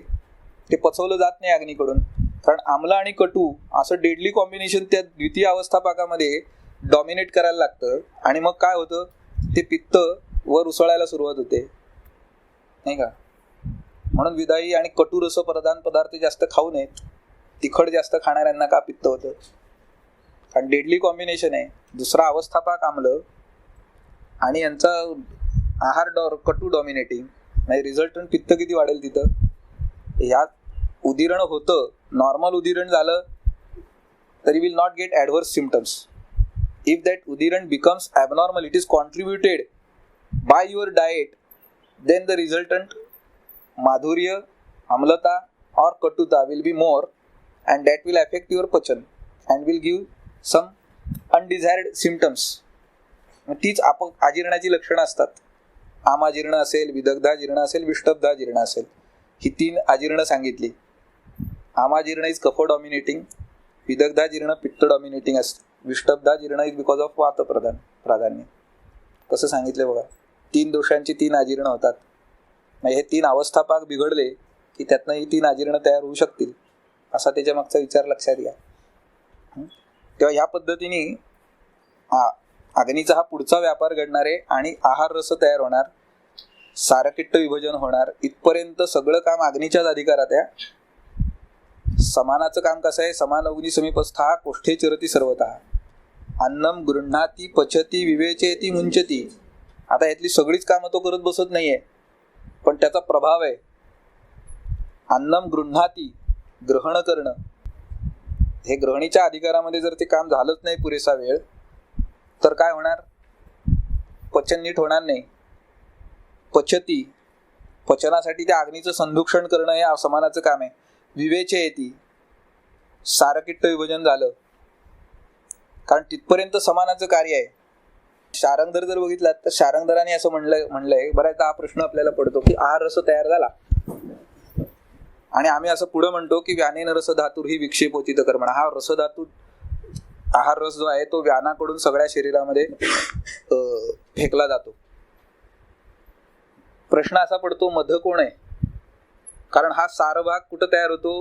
ते पचवलं जात नाही अग्नीकडून. कारण आम्ल आणि कटू असं डेडली कॉम्बिनेशन त्या द्वितीय अवस्थापाकामध्ये डॉमिनेट करायला लागतं आणि मग काय होतं, ते पित्त वर उसळायला सुरुवात होते, नाही का. म्हणून विदाई आणि कटुरस प्रधान पदार्थ जास्त खाऊ नयेत. तिखट जास्त खाणाऱ्यांना का पित्त होतं, कारण डेडली कॉम्बिनेशन आहे. दुसरा अवस्थापाक आम्ल आणि यांचा आहार कटू डॉमिनेटिंग, म्हणजे रिझल्टंट पित्त किती वाढेल तिथं. ह्यात उदिरण होतं, नॉर्मल उदिरण झालं तरी will not get adverse symptoms. If that उदिरण becomes abnormal, it is contributed by your diet, then the resultant माधुर्य, आम्लता और कटुता will be more and that will affect your पचन and will give some undesired symptoms. तीच आजीर्णाची लक्षणं असतात. आमाजीर्ण असेल, विदग्धाजीर्ण असेल, विष्टब्धाजीर्ण असेल. ही 3 आजीर्ण सांगितली. आमाजीर्ण इज कफ डॉमिनेटिंग, विदग्धाजीर्ण पित्त डॉमिनेटिंग असते, विष्टब्धाजीर्ण इज बिकॉज ऑफ वात प्राधान्य. कसं सांगितलं बघा, 3 दोषांची 3 आजीर्ण होतात. म्हणजे हे 3 अवस्थापाक बिघडले की त्यातनं ही 3 आजीर्ण तयार होऊ शकतील, असा त्याच्या मागचा विचार लक्षात घ्या. तेव्हा ह्या पद्धतीने अग्नीचा हा पुढचा व्यापार घडणार आहे आणि आहार रस तयार होणार, सारकिट्ट विभजन होणार. इथपर्यंत सगळं काम अग्नीच्याच अधिकारात आहे. समानाचं काम कसं आहे, समान अग्नी समीपस्था कोष्ठे चरती सर्वतः, अन्नम गृह्णाती पचती विवेचेती मुंचती. आता यातली सगळीच कामं तो करत बसत नाहीये, पण त्याचा प्रभाव आहे. अन्नम गृह्णाती, ग्रहण करणं, हे ग्रहणीच्या अधिकारामध्ये जर ते काम झालंच नाही पुरेसा वेळ तर काय होणार, पचन नीट होणार नाही. पचती, पचनासाठी त्या अग्नीचं संदूषण करणं हे समानाचं काम आहे. विवेचयती, सारकिट्ट विभजन झालं, कारण तिथपर्यंत समानाचं कार्य आहे. शारंगधर जर बघितलात तर शारंगधराने असं म्हणलंय बऱ्याचदा हा प्रश्न आपल्याला पडतो की आहार रस तयार झाला आणि आम्ही असं पुढे म्हणतो की व्यानेन रस धातुर ही विक्षेपोचित कर्मणा. हा रसधातू आहार रस जो आहे तो व्यानाकडून सगळ्या शरीरामध्ये फेकला जातो. प्रश्न असा पडतो मध कोण आहे, कारण हा सारभाग कुठं तयार होतो,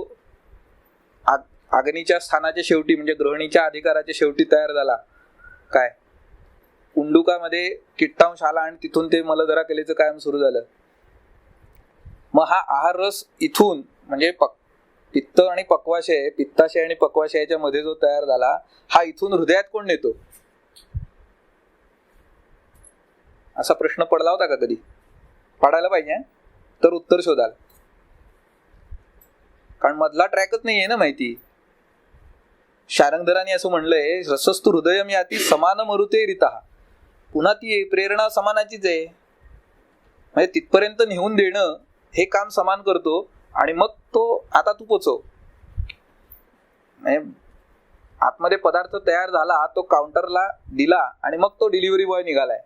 अग्नीच्या स्थानाच्या शेवटी, म्हणजे ग्रहणीच्या अधिकाराच्या शेवटी तयार झाला. काय उंडुकामध्ये किट्टांश आला आणि तिथून ते मलधरा कलेचं कायम सुरू झालं. मग हा आहार रस इथून म्हणजे पित्त आणि पक्वाशय, पित्ताशय आणि पक्वाशयाच्या मध्ये जो तयार झाला हा इथून हृदयात कोण नेतो, असा प्रश्न पडला होता का कधी? पडायला पाहिजे तर उत्तर शोधाल, कारण मधला ट्रॅकच नाहीये ना माहिती. शारंगधरांनी असं म्हणलंय रसस्तु हृदयम याती समान मरुते रिता. पुन्हा ती प्रेरणा समानाचीच आहे, म्हणजे तिथपर्यंत नेऊन देणं हे काम समान करतो आणि मग तो आता तू पोचव. आतमध्ये पदार्थ तयार झाला, तो काउंटरला दिला आणि मग तो डिलिव्हरी बॉय निघालाय.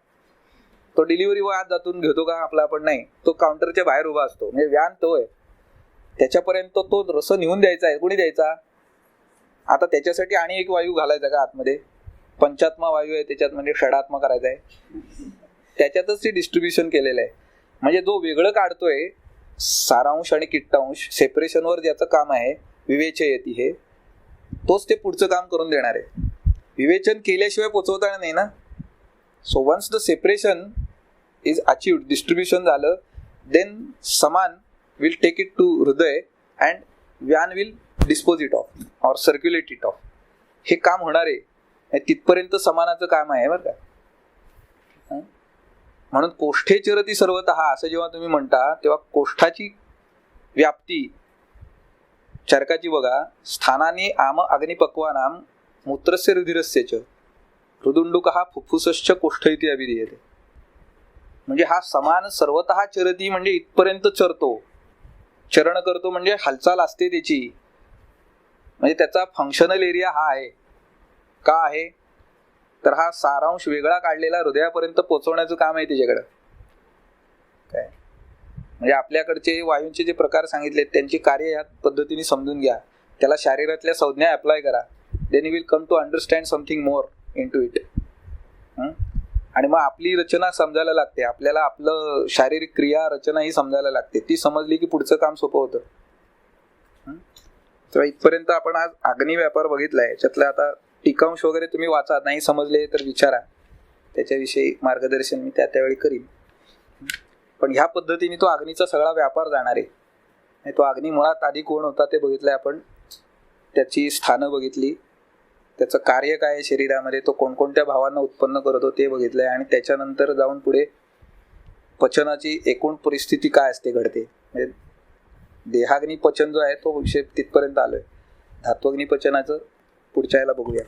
तो डिलिव्हरी बॉय आत जातून घेतो का आपला, आपण नाही, तो काउंटरच्या बाहेर उभा असतो. म्हणजे व्यान तो आहे, त्याच्यापर्यंत तो रस नेऊन द्यायचा आहे. कोणी द्यायचा? आता त्याच्यासाठी आणि एक वायू घालायचा का आतमध्ये, पंचात्मा वायू आहे त्याच्यात, म्हणजे षडात्मा करायचा आहे, त्याच्यातच ते डिस्ट्रीब्युशन केलेलं आहे. म्हणजे जो वेगळं काढतोय सारांश आणि किट्टांश, सेपरेशनवर ज्याचं काम आहे विवेचयती, हे तोच ते पुढचं काम करून देणार आहे. विवेचन केल्याशिवाय पोचवता येणार नाही ना. So once the separation is achieved, distribution झालं, देन समान विल टेक इट टू हृदय अँड व्यान will dispose it of or circulate it of. हे काम होणार आहे, तिथपर्यंत समानाचं काम आहे बरं का. म्हणून कोष्ठे चरती सर्वतः असं जेव्हा तुम्ही म्हणता तेव्हा कोष्ठाची व्याप्ती चरकाची बघा. स्थानाने आम अग्निपक्वानाम मूत्रस्य रुधिरस्य च हृदुंडुकः फुफ्फुसश्च कोष्ठ इति अभिधीयते. म्हणजे हा समान सर्वतः चरती म्हणजे इथपर्यंत चरतो, चरण करतो म्हणजे हालचाल असते त्याची, म्हणजे त्याचा फंक्शनल एरिया हा आहे. का आहे तर हा सारांश वेगळा काढलेला हृदयापर्यंत पोहोचवण्याचं काम आहे त्याच्याकडं. काय म्हणजे आपल्याकडचे वायूंचे जे प्रकार सांगितले त्यांची कार्य या पद्धतीने समजून घ्या, त्याला शरीरातल्या संज्ञा अप्लाय करा, then you will come to understand something more into it. आणि मग आपली रचना समजायला लागते, आपल्याला आपलं शारीरिक क्रिया रचना ही समजायला लागते. ती समजली की पुढचं काम सोपं होतं. तर इथपर्यंत आपण आज अग्नी व्यापार बघितलाय. याच्यातलं आता टीकांश वगैरे तुम्ही वाचा, नाही समजले तर विचारा, त्याच्याविषयी मार्गदर्शन मी त्यावेळी करीन. पण ह्या पद्धतीने तो अग्नीचा सगळा व्यापार जाणार आहे. तो अग्नी मुळात आधी कोण होता ते बघितलंय आपण, त्याची स्थानं बघितली, त्याचं कार्य काय आहे शरीरामध्ये, तो कोणकोणत्या भावांना उत्पन्न करतो ते बघितलंय, आणि त्याच्यानंतर जाऊन पुढे पचनाची एकूण परिस्थिती काय असते घडते. म्हणजे देहाग्नी पचन जो आहे तो विषय तिथपर्यंत आलोय. धात्वग्नी पचनाचं पुढच्या याला बघूया.